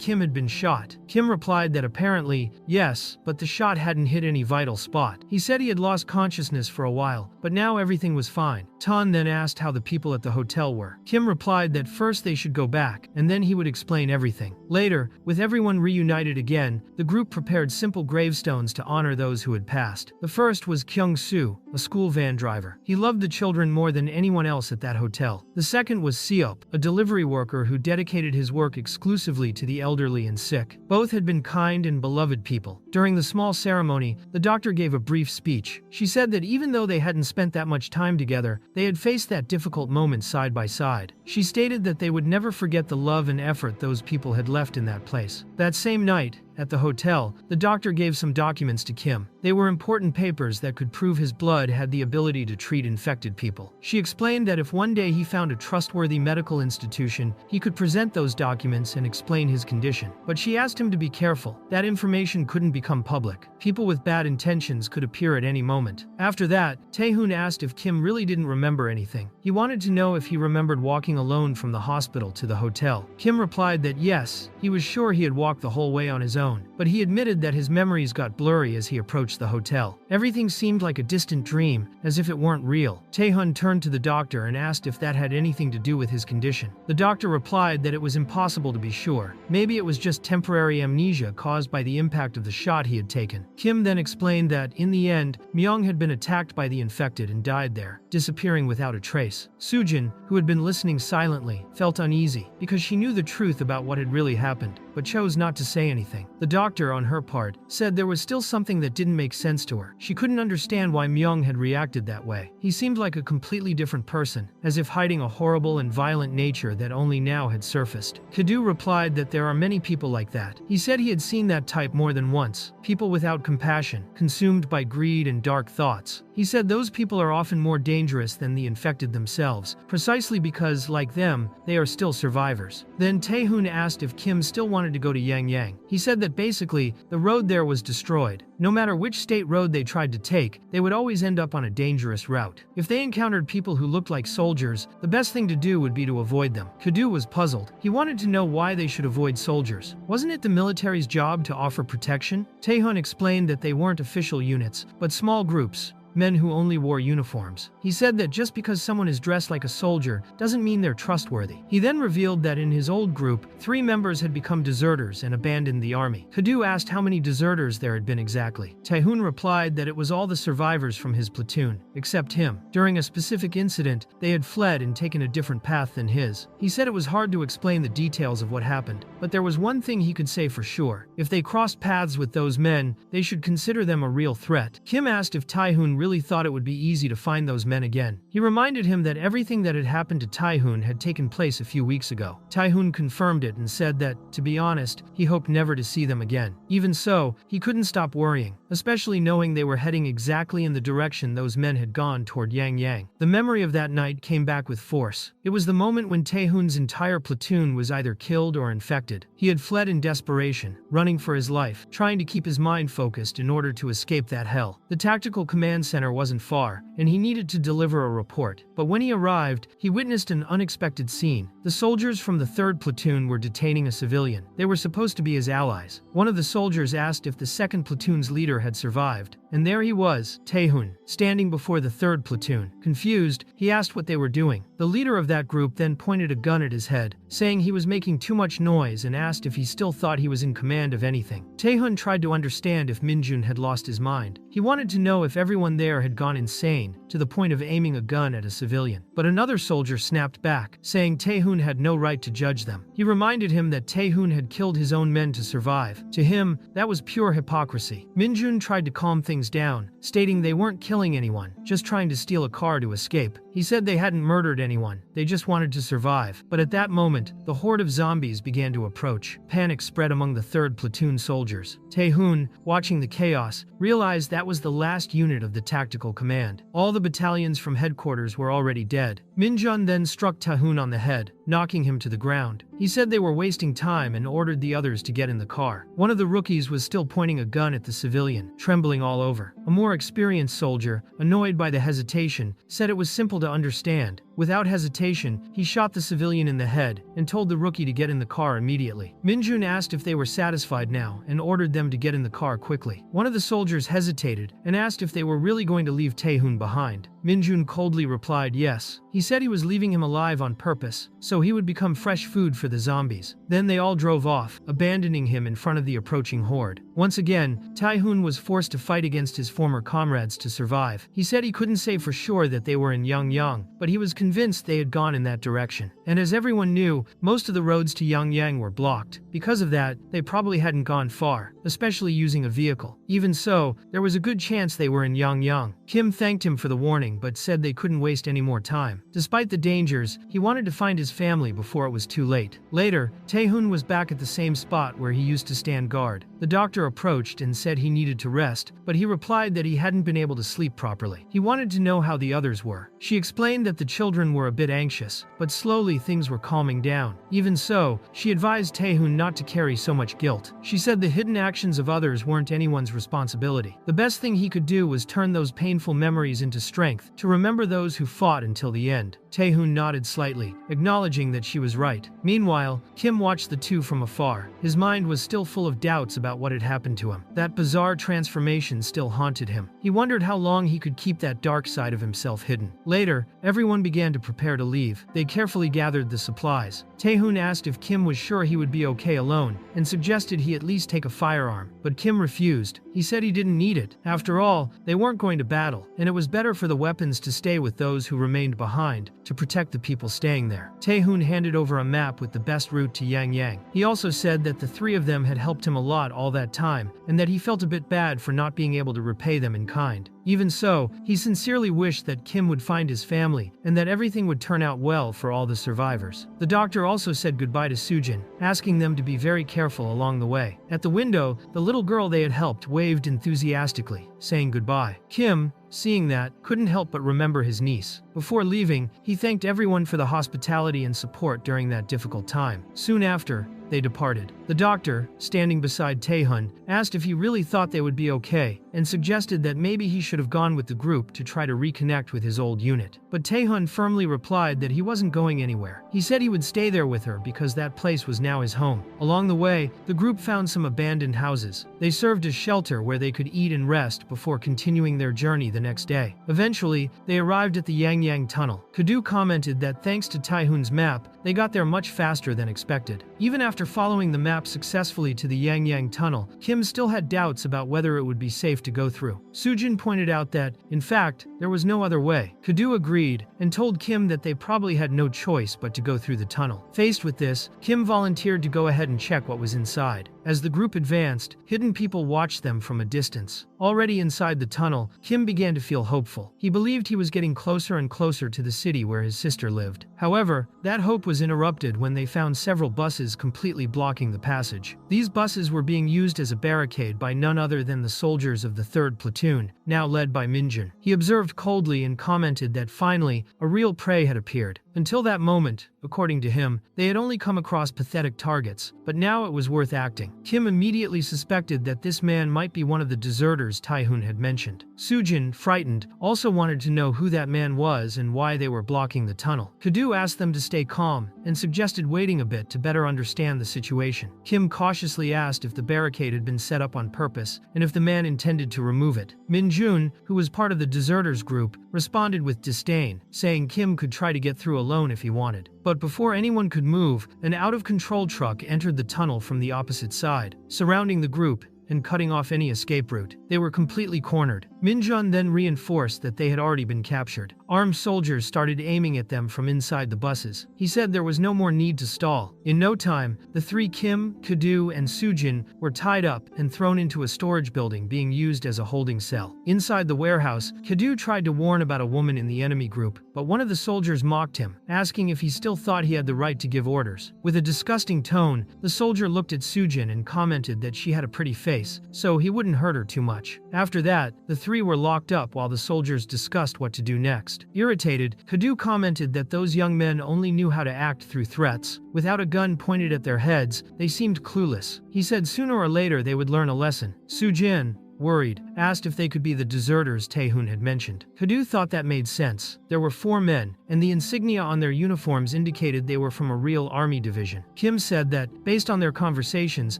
Kim had been shot. Kim replied that apparently, yes, but the shot hadn't hit any vital spot. He said he had lost consciousness for a while, but now everything was fine. Tan then asked how the people at the hotel were. Kim replied that first they should go back, and then he would explain everything. Later, with everyone reunited again, the group prepared simple gravestones to honor those who had passed. The first was Kyung-soo, a school van driver. He loved the children more than anyone else at that hotel. The second was Seop, a delivery worker who dedicated his work exclusively to the elderly and sick. Both had been kind and beloved people. During the small ceremony, the doctor gave a brief speech. She said that even though they hadn't spent that much time together, they had faced that difficult moment side by side. She stated that they would never forget the love and effort those people had left in that place. That same night, at the hotel, the doctor gave some documents to Kim. They were important papers that could prove his blood had the ability to treat infected people. She explained that if one day he found a trustworthy medical institution, he could present those documents and explain his condition. But she asked him to be careful. That information couldn't become public. People with bad intentions could appear at any moment. After that, Taehoon asked if Kim really didn't remember anything. He wanted to know if he remembered walking alone from the hospital to the hotel. Kim replied that yes, he was sure he had walked the whole way on his own, but he admitted that his memories got blurry as he approached the hotel. Everything seemed like a distant dream, as if it weren't real. Taehoon turned to the doctor and asked if that had anything to do with his condition. The doctor replied that it was impossible to be sure. Maybe it was just temporary amnesia caused by the impact of the shot he had taken. Kim then explained that, in the end, Myung had been attacked by the infected and died there, disappearing without a trace. Sujin, who had been listening silently, felt uneasy because she knew the truth about what had really happened, but chose not to say anything. The doctor, on her part, said there was still something that didn't make sense to her. She couldn't understand why Myung had reacted that way. He seemed like a completely different person, as if hiding a horrible and violent nature that only now had surfaced. Kadu replied that there are many people like that. He said he had seen that type more than once. People without compassion, consumed by greed and dark thoughts. He said those people are often more dangerous than the infected themselves, precisely because, like them, they are still survivors. Then Taehoon asked if Kim still wanted to go to Yangyang. He said that basically, the road there was destroyed. No matter which state road they tried to take, they would always end up on a dangerous route. If they encountered people who looked like soldiers, the best thing to do would be to avoid them. Kadu was puzzled. He wanted to know why they should avoid soldiers. Wasn't it the military's job to offer protection? Taehoon explained that they weren't official units, but small groups, men who only wore uniforms. He said that just because someone is dressed like a soldier doesn't mean they're trustworthy. He then revealed that in his old group, 3 members had become deserters and abandoned the army. Kadu asked how many deserters there had been exactly. Taehoon replied that it was all the survivors from his platoon, except him. During a specific incident, they had fled and taken a different path than his. He said it was hard to explain the details of what happened, but there was one thing he could say for sure. If they crossed paths with those men, they should consider them a real threat. Kim asked if Taehoon really thought it would be easy to find those men again. He reminded him that everything that had happened to Taehoon had taken place a few weeks ago. Taehoon confirmed it and said that, to be honest, he hoped never to see them again. Even so, he couldn't stop worrying, especially knowing they were heading exactly in the direction those men had gone toward Yang. The memory of that night came back with force. It was the moment when Taehoon's entire platoon was either killed or infected. He had fled in desperation, running for his life, trying to keep his mind focused in order to escape that hell. The tactical command center wasn't far, and he needed to deliver a report. But when he arrived, he witnessed an unexpected scene. The soldiers from the 3rd platoon were detaining a civilian. They were supposed to be his allies. One of the soldiers asked if the 2nd platoon's leader had survived, and there he was, Taehoon, standing before the 3rd platoon. Confused, he asked what they were doing. The leader of that group then pointed a gun at his head, saying he was making too much noise, and asked if he still thought he was in command of anything. Taehoon tried to understand if Minjun had lost his mind. He wanted to know if everyone there had gone insane, to the point of aiming a gun at a civilian. But another soldier snapped back, saying Taehoon had no right to judge them. He reminded him that Taehoon had killed his own men to survive. To him, that was pure hypocrisy. Minjun tried to calm things down, stating they weren't killing anyone, just trying to steal a car to escape. He said they hadn't murdered anyone, they just wanted to survive. But at that moment, the horde of zombies began to approach. Panic spread among the 3rd platoon soldiers. Taehoon, watching the chaos, realized that was the last unit of the tactical command. All the battalions from headquarters were already dead. Minjun then struck Taehoon on the head, knocking him to the ground. He said they were wasting time and ordered the others to get in the car. One of the rookies was still pointing a gun at the civilian, trembling all over. A more experienced soldier, annoyed by the hesitation, said it was simple to understand. Without hesitation, he shot the civilian in the head and told the rookie to get in the car immediately. Minjun asked if they were satisfied now and ordered them to get in the car quickly. One of the soldiers hesitated and asked if they were really going to leave Taehoon behind. Minjun coldly replied yes. He said he was leaving him alive on purpose, so he would become fresh food for the zombies. Then they all drove off, abandoning him in front of the approaching horde. Once again, Taehoon was forced to fight against his former comrades to survive. He said he couldn't say for sure that they were in Yangyang, but he was convinced they had gone in that direction. And as everyone knew, most of the roads to Yangyang were blocked. Because of that, they probably hadn't gone far, especially using a vehicle. Even so, there was a good chance they were in Yangyang. Kim thanked him for the warning but said they couldn't waste any more time. Despite the dangers, he wanted to find his family before it was too late. Later, Taehoon was back at the same spot where he used to stand guard. The doctor approached and said he needed to rest, but he replied that he hadn't been able to sleep properly. He wanted to know how the others were. She explained that the children were a bit anxious, but slowly things were calming down. Even so, she advised Taehoon not to carry so much guilt. She said the hidden actions of others weren't anyone's responsibility. The best thing he could do was turn those painful memories into strength, to remember those who fought until the end. Taehoon nodded slightly, acknowledging that she was right. Meanwhile, Kim watched the two from afar. His mind was still full of doubts about what had happened to him. That bizarre transformation still haunted him. He wondered how long he could keep that dark side of himself hidden. Later, everyone began to prepare to leave. They carefully gathered the supplies. Taehoon asked if Kim was sure he would be okay alone, and suggested he at least take a firearm. But Kim refused. He said he didn't need it. After all, they weren't going to battle, and it was better for the weapons to stay with those who remained behind, to protect the people staying there. Taehoon handed over a map with the best route to Yangyang. He also said that the 3 of them had helped him a lot all that time, and that he felt a bit bad for not being able to repay them in kind. Even so, he sincerely wished that Kim would find his family, and that everything would turn out well for all the survivors. The doctor also said goodbye to Sujin, asking them to be very careful along the way. At the window, the little girl they had helped waved enthusiastically, saying goodbye. Kim, seeing that, couldn't help but remember his niece. Before leaving, he thanked everyone for the hospitality and support during that difficult time. Soon after, they departed. The doctor, standing beside Taehun, asked if he really thought they would be okay, and suggested that maybe he should have gone with the group to try to reconnect with his old unit. But Taehun firmly replied that he wasn't going anywhere. He said he would stay there with her because that place was now his home. Along the way, the group found some abandoned houses. They served as shelter where they could eat and rest before continuing their journey the next day. Eventually, they arrived at the Yang Tunnel. Kadu commented that thanks to Taehun's map, they got there much faster than expected. Even after following the map successfully to the Yang Tunnel, Kim still had doubts about whether it would be safe to go through. Sujin pointed out that, in fact, there was no other way. Kadu agreed and told Kim that they probably had no choice but to go through the tunnel. Faced with this, Kim volunteered to go ahead and check what was inside. As the group advanced, hidden people watched them from a distance. Already inside the tunnel, Kim began to feel hopeful. He believed he was getting closer and closer to the city where his sister lived. However, that hope was interrupted when they found several buses completely blocking the passage. These buses were being used as a barricade by none other than the soldiers of the 3rd Platoon, now led by Minjun. He observed coldly and commented that finally, a real prey had appeared. Until that moment, according to him, they had only come across pathetic targets, but now it was worth acting. Kim immediately suspected that this man might be one of the deserters Taehun had mentioned. Sujin, frightened, also wanted to know who that man was and why they were blocking the tunnel. Kadu asked them to stay calm and suggested waiting a bit to better understand the situation. Kim cautiously asked if the barricade had been set up on purpose and if the man intended to remove it. Minjun, who was part of the deserters group, responded with disdain, saying Kim could try to get through alone if he wanted. But before anyone could move, an out-of-control truck entered the tunnel from the opposite side, surrounding the group and cutting off any escape route. They were completely cornered. Minjun then reinforced that they had already been captured. Armed soldiers started aiming at them from inside the buses. He said there was no more need to stall. In no time, the 3 Kim, Kadu, and Sujin were tied up and thrown into a storage building being used as a holding cell. Inside the warehouse, Kadu tried to warn about a woman in the enemy group, but one of the soldiers mocked him, asking if he still thought he had the right to give orders. With a disgusting tone, the soldier looked at Sujin and commented that she had a pretty face, so he wouldn't hurt her too much. After that, the 3 were locked up while the soldiers discussed what to do next. Irritated, Kadu commented that those young men only knew how to act through threats. Without a gun pointed at their heads, they seemed clueless. He said sooner or later they would learn a lesson. Sujin, worried, asked if they could be the deserters Taehun had mentioned. Kadu thought that made sense. There were 4 men, and the insignia on their uniforms indicated they were from a real army division. Kim said that, based on their conversations,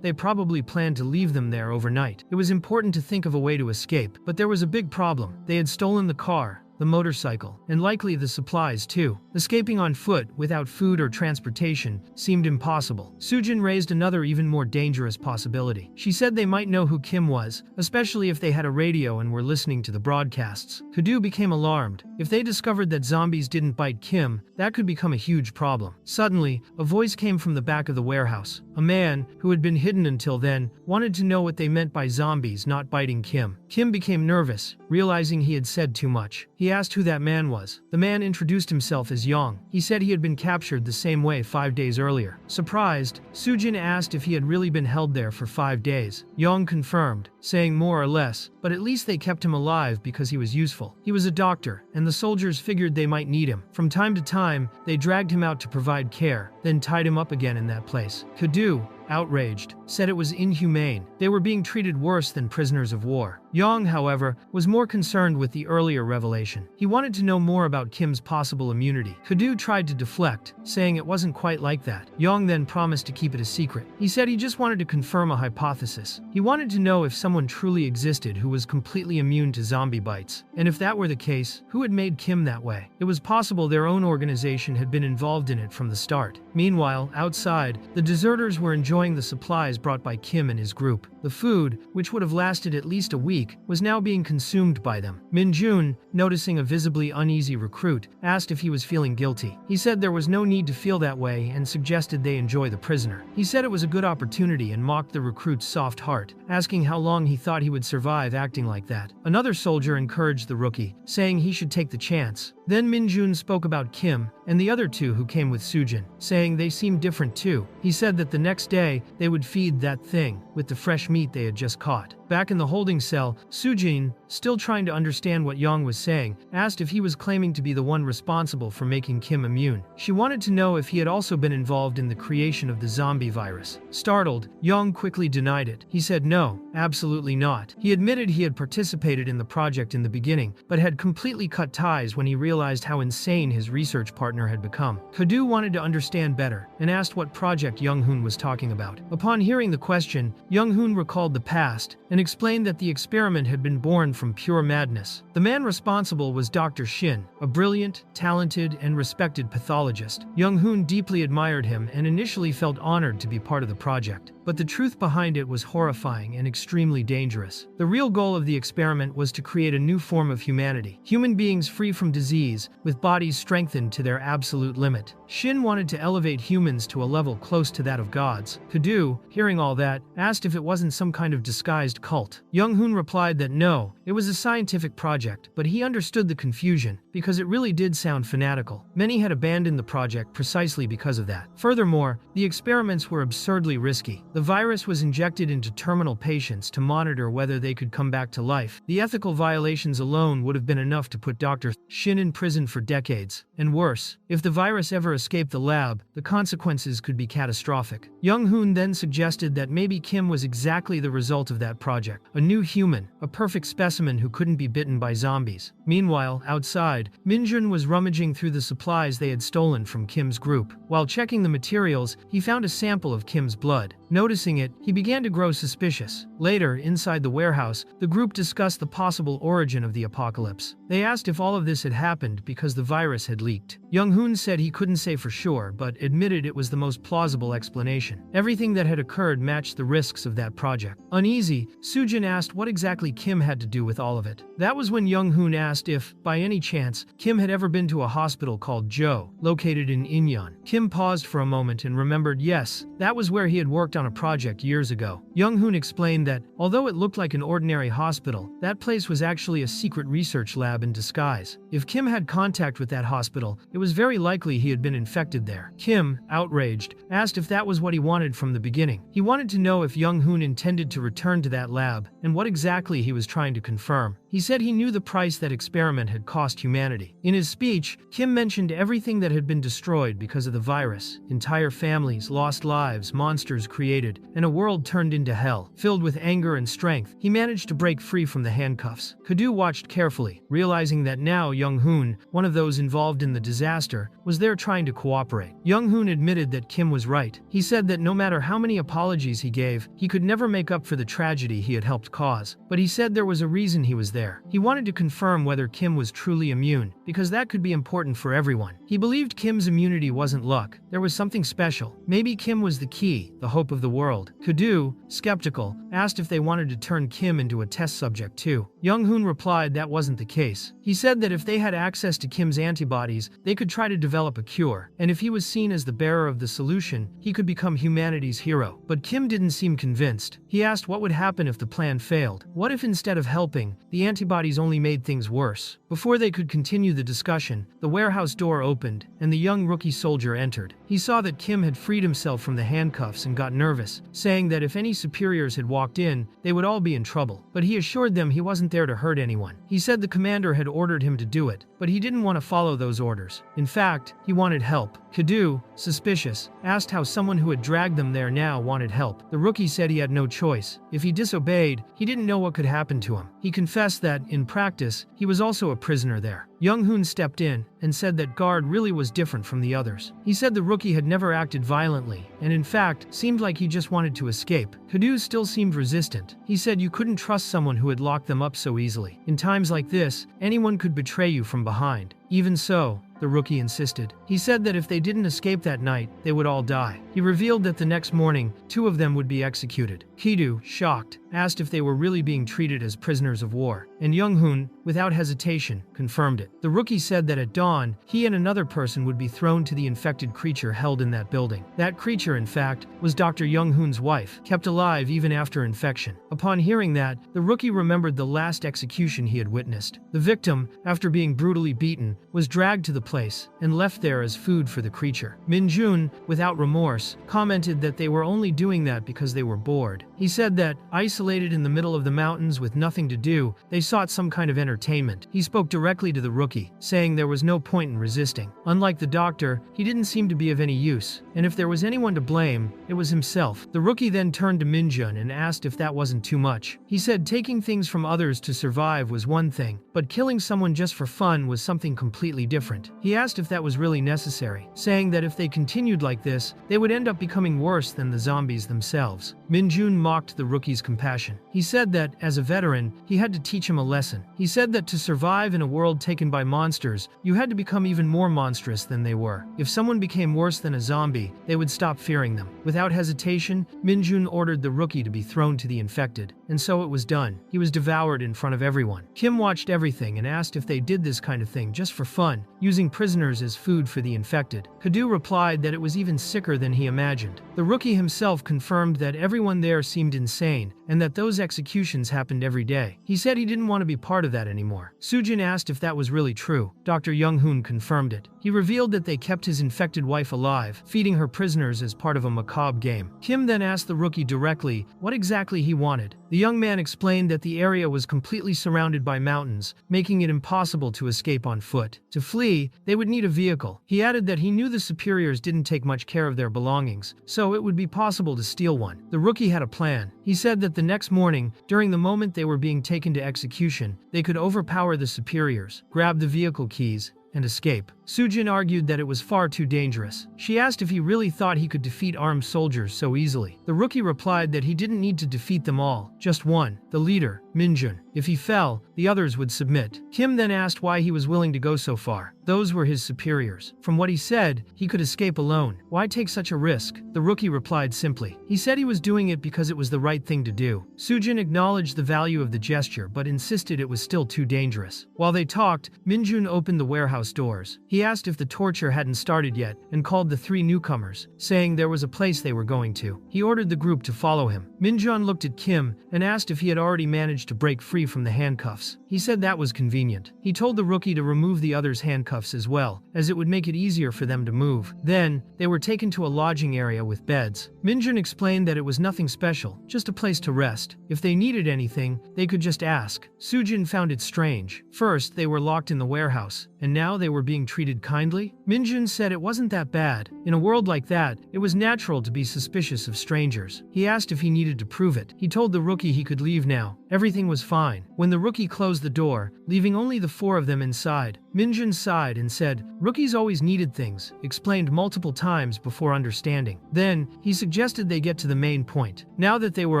they probably planned to leave them there overnight. It was important to think of a way to escape, but there was a big problem. They had stolen the car, the motorcycle, and likely the supplies too. Escaping on foot without food or transportation seemed impossible. Sujin raised another even more dangerous possibility. She said they might know who Kim was, especially if they had a radio and were listening to the broadcasts. Kadu became alarmed. If they discovered that zombies didn't bite Kim, that could become a huge problem. Suddenly, a voice came from the back of the warehouse. A man, who had been hidden until then, wanted to know what they meant by zombies not biting Kim. Kim became nervous, realizing he had said too much. He asked who that man was. The man introduced himself as Yang. He said he had been captured the same way 5 days earlier. Surprised, Sujin asked if he had really been held there for 5 days. Yang confirmed, saying more or less, but at least they kept him alive because he was useful. He was a doctor, and the soldiers figured they might need him. From time to time, they dragged him out to provide care, then tied him up again in that place. Kadu, outraged, said it was inhumane. They were being treated worse than prisoners of war. Yang, however, was more concerned with the earlier revelation. He wanted to know more about Kim's possible immunity. Kadu tried to deflect, saying it wasn't quite like that. Yang then promised to keep it a secret. He said he just wanted to confirm a hypothesis. He wanted to know if someone truly existed who was completely immune to zombie bites. And if that were the case, who had made Kim that way? It was possible their own organization had been involved in it from the start. Meanwhile, outside, the deserters were enjoying the supplies brought by Kim and his group. The food, which would have lasted at least a week, was now being consumed by them. Minjun, noticing a visibly uneasy recruit, asked if he was feeling guilty. He said there was no need to feel that way and suggested they enjoy the prisoner. He said it was a good opportunity and mocked the recruit's soft heart, asking how long he thought he would survive acting like that. Another soldier encouraged the rookie, saying he should take the chance. Then Minjun spoke about Kim and the other two who came with Sujin, saying they seemed different too. He said that the next day they would feed that thing with the fresh meat they had just caught. Back in the holding cell, Sujin, still trying to understand what Young was saying, asked if he was claiming to be the one responsible for making Kim immune. She wanted to know if he had also been involved in the creation of the zombie virus. Startled, Young quickly denied it. He said no, absolutely not. He admitted he had participated in the project in the beginning, but had completely cut ties when he realized how insane his research partner had become. Kadu wanted to understand better and asked what project Young-hoon was talking about. Upon hearing the question, Young-hoon recalled the past and explained that the experiment had been born from pure madness. The man responsible was Dr. Shin, a brilliant, talented, and respected pathologist. Young-hoon deeply admired him and initially felt honored to be part of the project. But the truth behind it was horrifying and extremely dangerous. The real goal of the experiment was to create a new form of humanity. Human beings free from disease, with bodies strengthened to their absolute limit. Shin wanted to elevate humans to a level close to that of gods. Kadu, hearing all that, asked if it wasn't some kind of disguised cult. Young-hoon replied that no, it was a scientific project, but he understood the confusion, because it really did sound fanatical. Many had abandoned the project precisely because of that. Furthermore, the experiments were absurdly risky. The virus was injected into terminal patients to monitor whether they could come back to life. The ethical violations alone would have been enough to put Dr. Shin in prison for decades. And worse, if the virus ever escaped the lab, the consequences could be catastrophic. Young-hoon then suggested that maybe Kim was exactly the result of that project. A new human, a perfect specimen who couldn't be bitten by zombies. Meanwhile, outside, Minjun was rummaging through the supplies they had stolen from Kim's group. While checking the materials, he found a sample of Kim's blood. Noticing it, he began to grow suspicious. Later, inside the warehouse, the group discussed the possible origin of the apocalypse. They asked if all of this had happened because the virus had leaked. Young-hoon said he couldn't say for sure, but admitted it was the most plausible explanation. Everything that had occurred matched the risks of that project. Uneasy, Sujin asked what exactly Kim had to do with all of it. That was when Young-hoon asked if, by any chance, Kim had ever been to a hospital called Jo, located in Incheon. Kim paused for a moment and remembered yes, that was where he had worked on a project years ago. Young-hoon explained that, although it looked like an ordinary hospital, that place was actually a secret research lab in disguise. If Kim had contact with that hospital, it was very likely he had been infected there. Kim, outraged, asked if that was what he wanted from the beginning. He wanted to know if Young-hoon intended to return to that lab, and what exactly he was trying to confirm. He said he knew the price that experiment had cost humanity. In his speech, Kim mentioned everything that had been destroyed because of the virus. Entire families, lost lives, monsters created, and a world turned into hell. Filled with anger and strength, he managed to break free from the handcuffs. Kadu watched carefully, realizing that now Young-hoon, one of those involved in the disaster, was there trying to cooperate. Young-hoon admitted that Kim was right. He said that no matter how many apologies he gave, he could never make up for the tragedy he had helped cause. But he said there was a reason he was there. He wanted to confirm whether Kim was truly immune, because that could be important for everyone. He believed Kim's immunity wasn't luck. There was something special. Maybe Kim was the key, the hope of the world. Kadu, skeptical, asked if they wanted to turn Kim into a test subject too. Young-hoon replied that wasn't the case. He said that if they had access to Kim's antibodies, they could try to develop a cure, and if he was seen as the bearer of the solution, he could become humanity's hero. But Kim didn't seem convinced. He asked what would happen if the plan failed. What if instead of helping, the antibodies only made things worse? Before they could continue the discussion, the warehouse door opened, and the young rookie soldier entered. He saw that Kim had freed himself from the handcuffs and got nervous, saying that if any superiors had walked in, they would all be in trouble. But he assured them he wasn't there to hurt anyone. He said the commander had ordered him to do it, but he didn't want to follow those orders. In fact, he wanted help. Kadu, suspicious, asked how someone who had dragged them there now wanted help. The rookie said he had no choice. If he disobeyed, he didn't know what could happen to him. He confessed that, in practice, he was also a prisoner there. Young-hoon stepped in and said that guard really was different from the others. He said the rookie had never acted violently, and in fact, seemed like he just wanted to escape. Kadu still seemed resistant. He said you couldn't trust someone who had locked them up so easily. In times like this, anyone could betray you from behind. Even so, the rookie insisted. He said that if they didn't escape that night, they would all die. He revealed that the next morning, 2 of them would be executed. Kidu, shocked, asked if they were really being treated as prisoners of war, and Young-hoon, without hesitation, confirmed it. The rookie said that at dawn, he and another person would be thrown to the infected creature held in that building. That creature, in fact, was Dr. Young-hoon's wife, kept alive even after infection. Upon hearing that, the rookie remembered the last execution he had witnessed. The victim, after being brutally beaten, was dragged to the place and left there as food for the creature. Min-jun, without remorse, commented that they were only doing that because they were bored. He said that, isolated in the middle of the mountains with nothing to do, they sought some kind of entertainment. He spoke directly to the rookie, saying there was no point in resisting. Unlike the doctor, he didn't seem to be of any use, and if there was anyone to blame, it was himself. The rookie then turned to Min-jun and asked if that wasn't too much. He said taking things from others to survive was one thing, but killing someone just for fun was something completely different. He asked if that was really necessary, saying that if they continued like this, they would end up becoming worse than the zombies themselves. Min-jun mocked the rookie's compassion. He said that, as a veteran, he had to teach him a lesson. He said that to survive in a world taken by monsters, you had to become even more monstrous than they were. If someone became worse than a zombie, they would stop fearing them. Without hesitation, Min-jun ordered the rookie to be thrown to the infected, and so it was done. He was devoured in front of everyone. Kim watched everything and asked if they did this kind of thing just for fun, using prisoners as food for the infected. Kadu replied that it was even sicker than he imagined. The rookie himself confirmed that everyone there seemed insane, and that those executions happened every day. He said he didn't want to be part of that anymore. Sujin asked if that was really true. Dr. Young-hoon confirmed it. He revealed that they kept his infected wife alive, feeding her prisoners as part of a macabre game. Kim then asked the rookie directly what exactly he wanted. The young man explained that the area was completely surrounded by mountains, making it impossible to escape on foot. To flee, they would need a vehicle. He added that he knew the superiors didn't take much care of their belongings, so it would be possible to steal one. The rookie had a plan. He said that the next morning, during the moment they were being taken to execution, they could overpower the superiors, grab the vehicle keys, and escape. Sujin argued that it was far too dangerous. She asked if he really thought he could defeat armed soldiers so easily. The rookie replied that he didn't need to defeat them all, just one, the leader, Min-jun. If he fell, the others would submit. Kim then asked why he was willing to go so far. Those were his superiors. From what he said, he could escape alone. Why take such a risk? The rookie replied simply. He said he was doing it because it was the right thing to do. Sujin acknowledged the value of the gesture but insisted it was still too dangerous. While they talked, Min-jun opened the warehouse doors. He asked if the torture hadn't started yet and called the three newcomers, saying there was a place they were going to. He ordered the group to follow him. Min-jun looked at Kim and asked if he had already managed to break free from the handcuffs. He said that was convenient. He told the rookie to remove the others' handcuffs as well, as it would make it easier for them to move. Then, they were taken to a lodging area with beds. Min-jun explained that it was nothing special, just a place to rest. If they needed anything, they could just ask. Sujin found it strange. First, they were locked in the warehouse, and now they were being treated kindly? Min-jun said it wasn't that bad. In a world like that, it was natural to be suspicious of strangers. He asked if he needed to prove it. He told the rookie he could leave now. Everything was fine. When the rookie closed the door, leaving only the four of them inside, Min-jun sighed and said, "Rookies always needed things," explained multiple times before understanding. Then, he suggested they get to the main point. Now that they were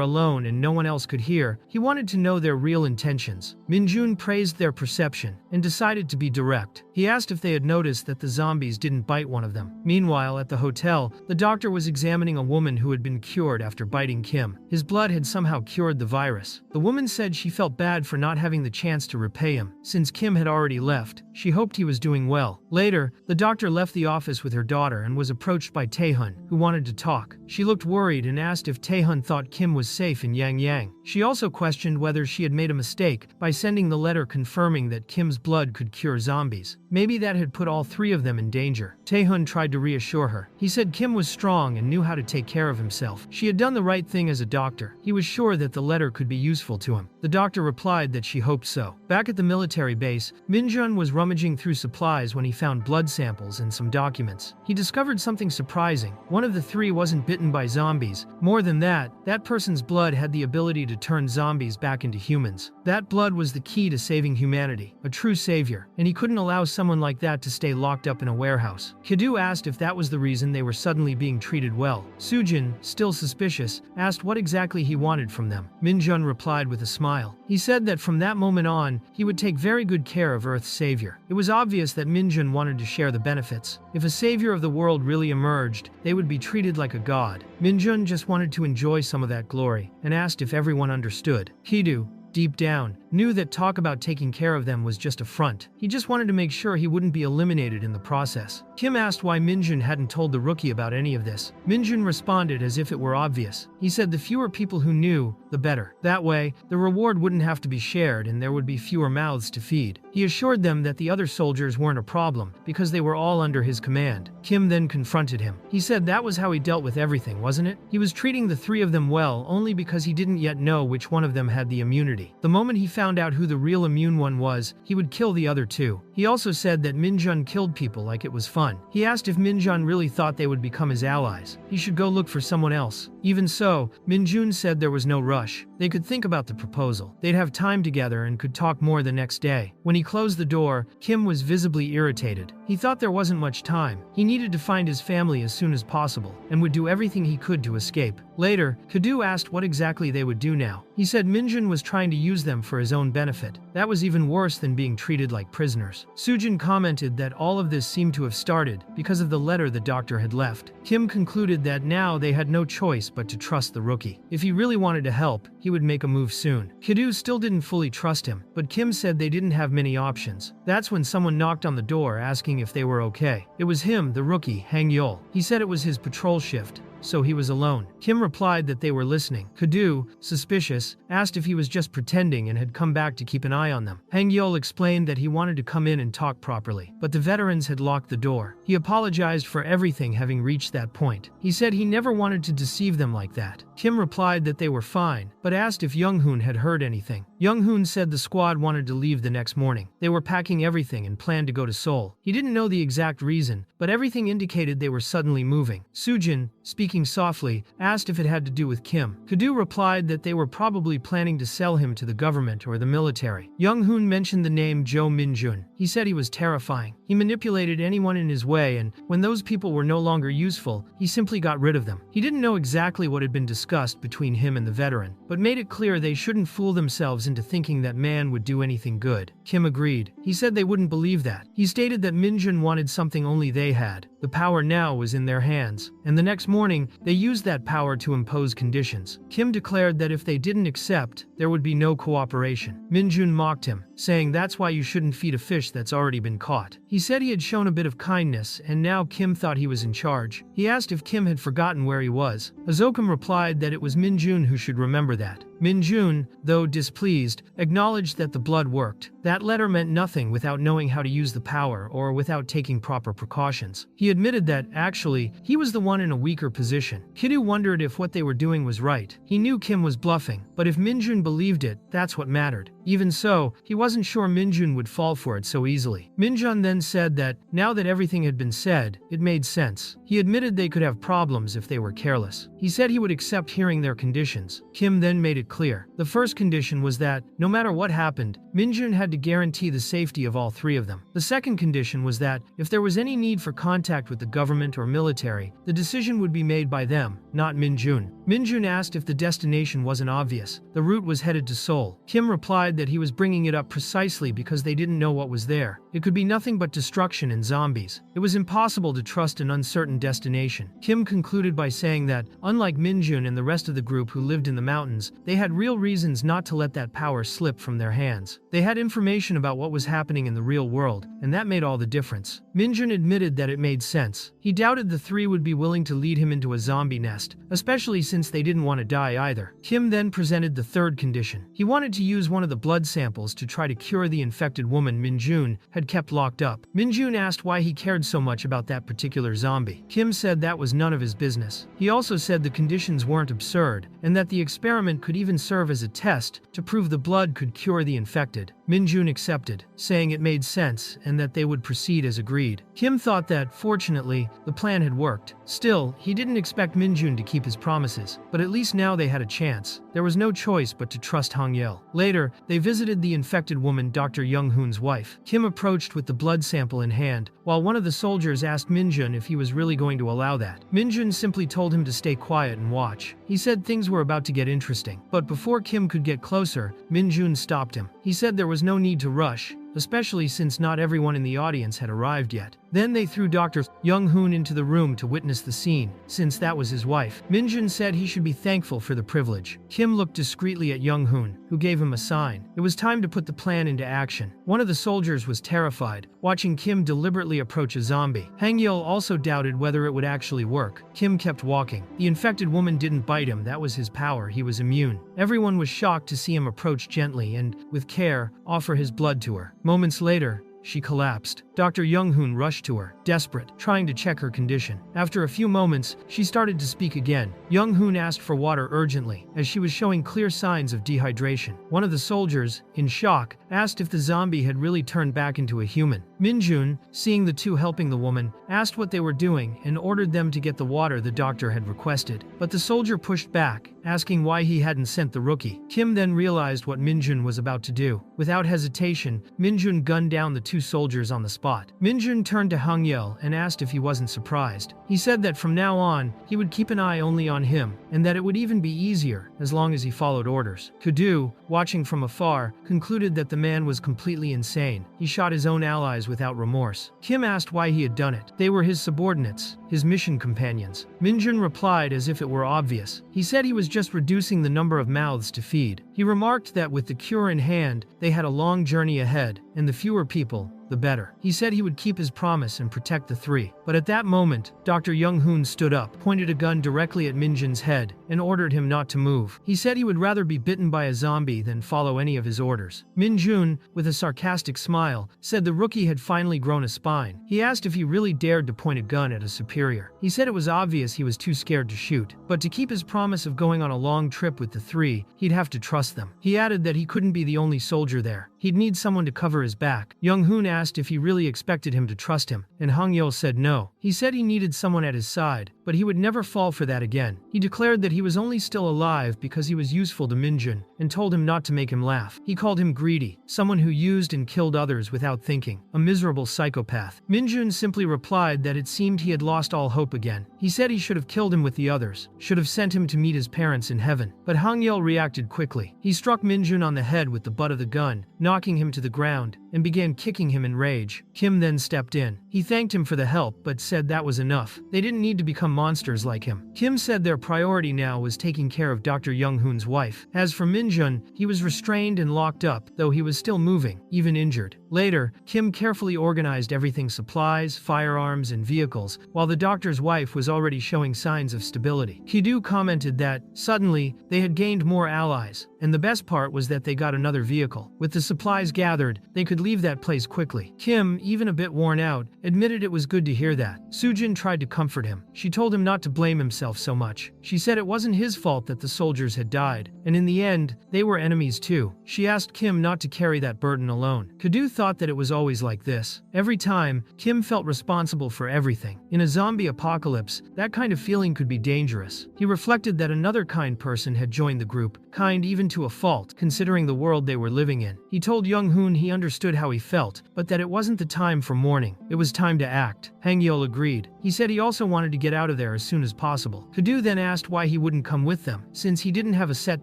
alone and no one else could hear, he wanted to know their real intentions. Min-jun praised their perception and decided to be direct. He asked if they had noticed that the zombies didn't bite one of them. Meanwhile, at the hotel, the doctor was examining a woman who had been cured after biting Kim. His blood had somehow cured the virus. The woman said she felt bad for not having the chance to repay him. Since Kim had already left, she hoped he was doing well. Later, the doctor left the office with her daughter and was approached by Tae-hun, who wanted to talk. She looked worried and asked if Tae-hun thought Kim was safe in Yangyang. She also questioned whether she had made a mistake by sending the letter confirming that Kim's blood could cure zombies. Maybe that had put all three of them in danger. Tae-hun tried to reassure her. He said Kim was strong and knew how to take care of himself. She had done the right thing as a doctor. He was sure that the letter could be useful to him. The doctor replied that she hoped so. Back at the military base, Min-jun was rummaging through supplies when he found blood samples and some documents. He discovered something surprising. One of the three wasn't bitten by zombies. More than that, that person's blood had the ability to turn zombies back into humans. That blood was the key to saving humanity, a true savior, and he couldn't allow someone like that to stay locked up in a warehouse. Kidu asked if that was the reason they were suddenly being treated well. Sujin, still suspicious, asked what exactly he wanted from them. Minjun replied with a smile. He said that from that moment on, he would take very good care of Earth's savior. It was obvious that Minjun wanted to share the benefits. If a savior of the world really emerged, they would be treated like a god. Minjun just wanted to enjoy some of that glory, and asked if everyone understood. Kidu, deep down, knew that talk about taking care of them was just a front. He just wanted to make sure he wouldn't be eliminated in the process. Kim asked why Minjun hadn't told the rookie about any of this. Minjun responded as if it were obvious. He said the fewer people who knew, the better. That way, the reward wouldn't have to be shared and there would be fewer mouths to feed. He assured them that the other soldiers weren't a problem, because they were all under his command. Kim then confronted him. He said that was how he dealt with everything, wasn't it? He was treating the three of them well only because he didn't yet know which one of them had the immunity. The moment he found out who the real immune one was, he would kill the other two. He also said that Minjun killed people like it was fun. He asked if Minjun really thought they would become his allies. He should go look for someone else. Even so, Minjun said there was no rush. They could think about the proposal. They'd have time together and could talk more the next day. When he closed the door, Kim was visibly irritated. He thought there wasn't much time. He needed to find his family as soon as possible, and would do everything he could to escape. Later, Kadu asked what exactly they would do now. He said Minjun was trying to use them for his own benefit. That was even worse than being treated like prisoners. Sujin commented that all of this seemed to have started because of the letter the doctor had left. Kim concluded that now they had no choice but to trust the rookie. If he really wanted to help, he would make a move soon. Kadu still didn't fully trust him, but Kim said they didn't have many options. That's when someone knocked on the door asking if they were okay. It was him, the rookie, Hang Yul. He said it was his patrol shift, so he was alone. Kim replied that they were listening. Kadu, suspicious, asked if he was just pretending and had come back to keep an eye on them. Hang Yul explained that he wanted to come in and talk properly, but the veterans had locked the door. He apologized for everything having reached that point. He said he never wanted to deceive them like that. Kim replied that they were fine, but asked if Young-hoon had heard anything. Young-hoon said the squad wanted to leave the next morning. They were packing everything and planned to go to Seoul. He didn't know the exact reason, but everything indicated they were suddenly moving. Sujin, speaking softly, asked if it had to do with Kim. Kadu replied that they were probably planning to sell him to the government or the military. Young-hoon mentioned the name Jo Minjun. He said he was terrifying. He manipulated anyone in his way, and when those people were no longer useful, he simply got rid of them. He didn't know exactly what had been discussed between him and the veteran, but made it clear they shouldn't fool themselves into thinking that man would do anything good. Kim agreed. He said they wouldn't believe that. He stated that Minjun wanted something only they had. The power now was in their hands, and the next morning, they used that power to impose conditions. Kim declared that if they didn't accept, there would be no cooperation. Minjun mocked him, saying that's why you shouldn't feed a fish that's already been caught. He said he had shown a bit of kindness, and now Kim thought he was in charge. He asked if Kim had forgotten where he was. Azokum replied that it was Minjun who should remember that. Minjun, though displeased, acknowledged that the blood worked. That letter meant nothing without knowing how to use the power or without taking proper precautions. He admitted that, actually, he was the one in a weaker position. Kiddu wondered if what they were doing was right. He knew Kim was bluffing, but if Minjun believed it, that's what mattered. Even so, he wasn't sure Minjun would fall for it so easily. Minjun then said that, now that everything had been said, it made sense. He admitted they could have problems if they were careless. He said he would accept hearing their conditions. Kim then made it clear. The first condition was that, no matter what happened, Minjun had to guarantee the safety of all three of them. The second condition was that, if there was any need for contact with the government or military, the decision would be made by them, not Minjun. Minjun asked if the destination wasn't obvious. The route was headed to Seoul. Kim replied that he was bringing it up precisely because they didn't know what was there. It could be nothing but destruction and zombies. It was impossible to trust an uncertain destination. Kim concluded by saying that, unlike Minjun and the rest of the group who lived in the mountains, they had real reasons not to let that power slip from their hands. They had information about what was happening in the real world, and that made all the difference. Minjun admitted that it made sense. He doubted the three would be willing to lead him into a zombie nest, especially since they didn't want to die either. Kim then presented the third condition. He wanted to use one of the blood samples to try to cure the infected woman Minjun had kept locked up. Minjun asked why he cared so much about that particular zombie. Kim said that was none of his business. He also said the conditions weren't absurd, and that the experiment could even serve as a test to prove the blood could cure the infected. Minjun accepted, saying it made sense and that they would proceed as agreed. Kim thought that, fortunately, the plan had worked. Still, he didn't expect Minjun to keep his promises, but at least now they had a chance. There was no choice but to trust Hangyel. Later, they visited the infected woman, Dr. Young-hoon's wife. Kim approached with the blood sample in hand, while one of the soldiers asked Minjun if he was really going to allow that. Minjun simply told him to stay quiet and watch. He said things were about to get interesting. But before Kim could get closer, Minjun stopped him. He said there was no need to rush, especially since not everyone in the audience had arrived yet. Then they threw Dr. Young-hoon into the room to witness the scene, since that was his wife. Minjun said he should be thankful for the privilege. Kim looked discreetly at Young-hoon, who gave him a sign. It was time to put the plan into action. One of the soldiers was terrified, watching Kim deliberately approach a zombie. Hangyel also doubted whether it would actually work. Kim kept walking. The infected woman didn't bite him, that was his power, he was immune. Everyone was shocked to see him approach gently and, with care, offer his blood to her. Moments later, she collapsed. Dr. Young-hoon rushed to her, desperate, trying to check her condition. After a few moments, she started to speak again. Young-hoon asked for water urgently, as she was showing clear signs of dehydration. One of the soldiers, in shock, asked if the zombie had really turned back into a human. Minjun, seeing the two helping the woman, asked what they were doing and ordered them to get the water the doctor had requested. But the soldier pushed back, asking why he hadn't sent the rookie. Kim then realized what Minjun was about to do. Without hesitation, Minjun gunned down the two soldiers on the spot. Minjun turned to Hangyel and asked if he wasn't surprised. He said that from now on, he would keep an eye only on him, and that it would even be easier as long as he followed orders. Kudu, watching from afar, concluded that the man was completely insane. He shot his own allies without remorse. Kim asked why he had done it. They were his subordinates, his mission companions. Minjun replied as if it were obvious. He said he was just reducing the number of mouths to feed. He remarked that with the cure in hand, they had a long journey ahead, and the fewer people, the better. He said he would keep his promise and protect the three. But at that moment, Dr. Young-hoon stood up, pointed a gun directly at Minjun's head, and ordered him not to move. He said he would rather be bitten by a zombie than follow any of his orders. Minjun, with a sarcastic smile, said the rookie had finally grown a spine. He asked if he really dared to point a gun at a superior. He said it was obvious he was too scared to shoot, but to keep his promise of going on a long trip with the three, he'd have to trust them. He added that he couldn't be the only soldier there. He'd need someone to cover his back. Young-hoon asked if he really expected him to trust him, and Hangyel said no. He said he needed someone at his side, but he would never fall for that again. He declared that he was only still alive because he was useful to Minjun, and told him not to make him laugh. He called him greedy, someone who used and killed others without thinking, a miserable psychopath. Minjun simply replied that it seemed he had lost all hope again. He said he should have killed him with the others, should have sent him to meet his parents in heaven. But Hangyel reacted quickly. He struck Minjun on the head with the butt of the gun, knocking him to the ground, and began kicking him in rage. Kim then stepped in. He thanked him for the help, but said that was enough. They didn't need to become monsters like him. Kim said their priority now was taking care of Dr. Young-hoon's wife. As for Minjun, he was restrained and locked up, though he was still moving, even injured. Later, Kim carefully organized everything: supplies, firearms, and vehicles, while the doctor's wife was already showing signs of stability. Kidu commented that, suddenly, they had gained more allies, and the best part was that they got another vehicle. With the supplies gathered, they could leave that place quickly. Kim, even a bit worn out, admitted it was good to hear that. Sujin tried to comfort him. She told him not to blame himself so much. She said it wasn't his fault that the soldiers had died, and in the end, they were enemies too. She asked Kim not to carry that burden alone. Kudu thought that it was always like this. Every time, Kim felt responsible for everything. In a zombie apocalypse, that kind of feeling could be dangerous. He reflected that another kind person had joined the group, kind even to a fault, considering the world they were living in. He told Young-hoon he understood how he felt, but that it wasn't the time for mourning. It was time to act. Hangyel agreed. He said he also wanted to get out of there as soon as possible. Kudu then asked why he wouldn't come with them, since he didn't have a set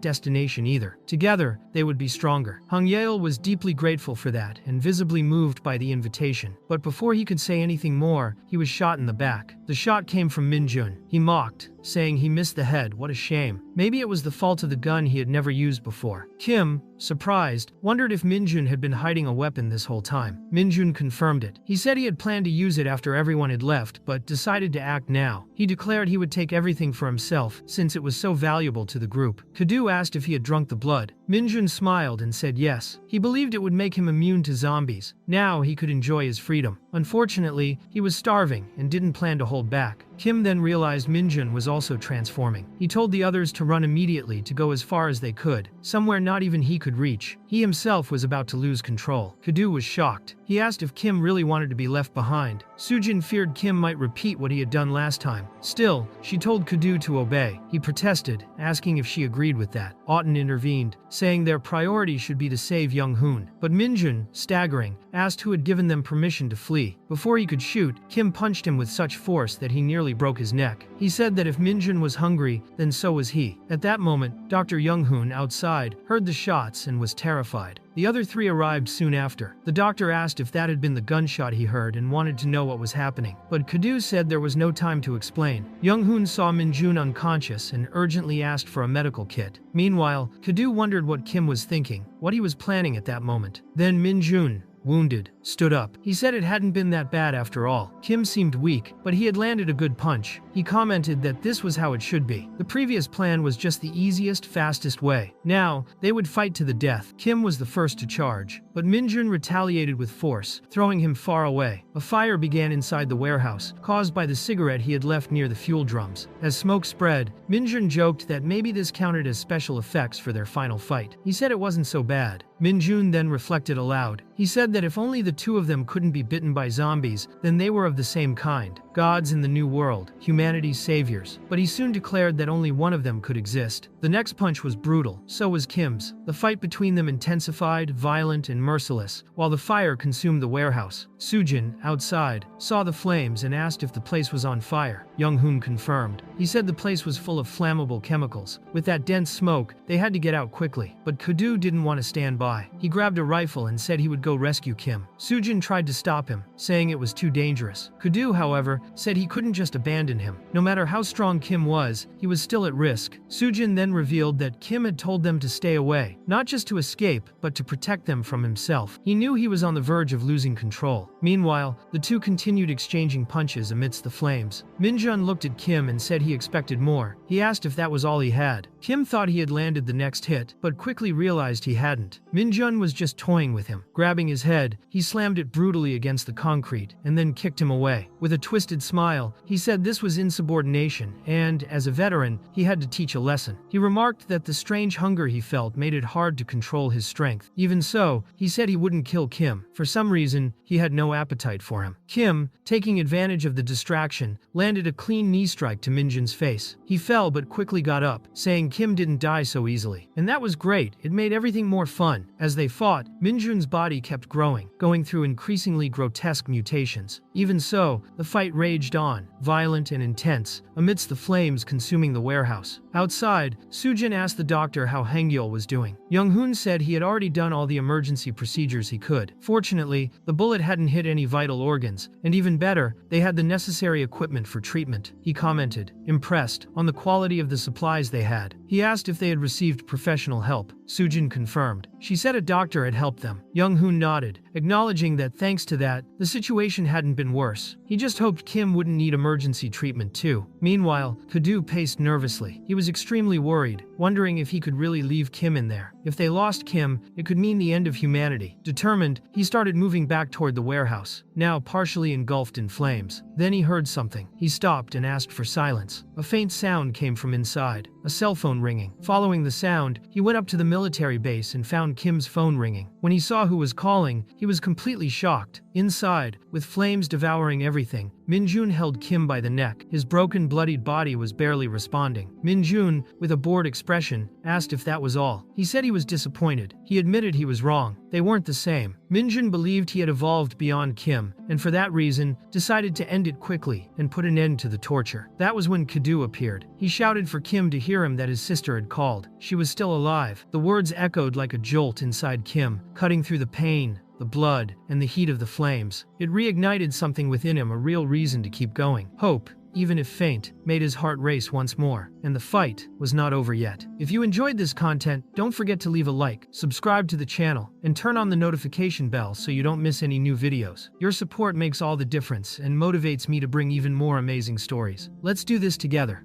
destination either. Together, they would be stronger. Hangyel was deeply grateful for that and visibly moved by the invitation. But before he could say anything more, he was shot in the back. The shot came from Minjun. He mocked, saying he missed the head. What a shame. Maybe it was the fault of the gun he had never used before. Kim, surprised, wondered if Minjun had been hiding a weapon this whole time. Minjun confirmed it. He said he had planned to use it after everyone had left, but decided to act now. He declared he would take everything for himself, since it was so valuable to the group. Kudu asked if he had drunk the blood. Minjun smiled and said yes. He believed it would make him immune to zombies. Now he could enjoy his freedom. Unfortunately, he was starving and didn't plan to hold back. Kim then realized Minjun was also transforming. He told the others to run immediately, to go as far as they could, somewhere not even he could could reach. He himself was about to lose control. Kadu was shocked. He asked if Kim really wanted to be left behind. Sujin feared Kim might repeat what he had done last time. Still, she told Kadu to obey. He protested, asking if she agreed with that. Auden intervened, saying their priority should be to save Young Hoon. But Minjun, staggering, asked who had given them permission to flee. Before he could shoot, Kim punched him with such force that he nearly broke his neck. He said that if Minjun was hungry, then so was he. At that moment, Dr. Young Hoon outside heard the shots and was terrified. The other three arrived soon after. The doctor asked if that had been the gunshot he heard and wanted to know what was happening. But Kadu said there was no time to explain. Young Hoon saw Minjun unconscious and urgently asked for a medical kit. Meanwhile, Kadu wondered what Kim was thinking, what he was planning at that moment. Then Minjun, wounded, stood up. He said it hadn't been that bad after all. Kim seemed weak, but he had landed a good punch. He commented that this was how it should be. The previous plan was just the easiest, fastest way. Now, they would fight to the death. Kim was the first to charge, but Minjun retaliated with force, throwing him far away. A fire began inside the warehouse, caused by the cigarette he had left near the fuel drums. As smoke spread, Minjun joked that maybe this counted as special effects for their final fight. He said it wasn't so bad. Minjun then reflected aloud. He said that if only the two of them couldn't be bitten by zombies, then they were of the same kind. Gods in the new world, humanity's saviors. But he soon declared that only one of them could exist. The next punch was brutal, so was Kim's. The fight between them intensified, violent, and merciless, while the fire consumed the warehouse. Sujin, outside, saw the flames and asked if the place was on fire. Young Hoon confirmed. He said the place was full of flammable chemicals. With that dense smoke, they had to get out quickly. But Kadu didn't want to stand by. He grabbed a rifle and said he would go rescue Kim. Sujin tried to stop him, saying it was too dangerous. Kadu, however, said he couldn't just abandon him. No matter how strong Kim was, he was still at risk. Sujin then revealed that Kim had told them to stay away, not just to escape, but to protect them from himself. He knew he was on the verge of losing control. Meanwhile, the two continued exchanging punches amidst the flames. Minjun looked at Kim and said he expected more. He asked if that was all he had. Kim thought he had landed the next hit, but quickly realized he hadn't. Minjun was just toying with him. Grabbing his head, he slammed it brutally against the concrete and then kicked him away. With a twisted smile, he said this was insubordination and, as a veteran, he had to teach a lesson. He remarked that the strange hunger he felt made it hard to control his strength. Even so, he said he wouldn't kill Kim. For some reason, he had no appetite for him. Kim, taking advantage of the distraction, landed a clean knee strike to Minjun's face. He fell but quickly got up, saying Kim didn't die so easily. And that was great. It made everything more fun. As they fought, Minjun's body kept growing, going through increasingly grotesque mutations. Even so, the fight raged on, violent and intense, amidst the flames consuming the warehouse. Outside, Sujin asked the doctor how Hangyul was doing. Young Hoon said he had already done all the emergency procedures he could. Fortunately, the bullet hadn't hit any vital organs, and even better, they had the necessary equipment for treatment. He commented, impressed, on the quality of the supplies they had. He asked if they had received professional help. Sujin confirmed. She said a doctor had helped them. Young Hoon nodded, acknowledging that thanks to that, the situation hadn't been worse. He just hoped Kim wouldn't need emergency treatment too. Meanwhile, Kadu paced nervously. He was extremely worried, wondering if he could really leave Kim in there. If they lost Kim, it could mean the end of humanity. Determined, he started moving back toward the warehouse, now partially engulfed in flames. Then he heard something. He stopped and asked for silence. A faint sound came from inside, a cell phone ringing. Following the sound, he went up to the military base and found Kim's phone ringing. When he saw who was calling, he was completely shocked. Inside, with flames devouring everything, Minjun held Kim by the neck. His broken, bloodied body was barely responding. Minjun, with a bored expression, asked if that was all. He said he was disappointed. He admitted he was wrong. They weren't the same. Minjun believed he had evolved beyond Kim, and for that reason, decided to end it quickly and put an end to the torture. That was when Kadu appeared. He shouted for Kim to hear him that his sister had called. She was still alive. The words echoed like a jolt inside Kim, cutting through the pain, the blood, and the heat of the flames. It reignited something within him, a real reason to keep going. Hope, even if faint, made his heart race once more, and the fight was not over yet. If you enjoyed this content, don't forget to leave a like, subscribe to the channel, and turn on the notification bell so you don't miss any new videos. Your support makes all the difference and motivates me to bring even more amazing stories. Let's do this together.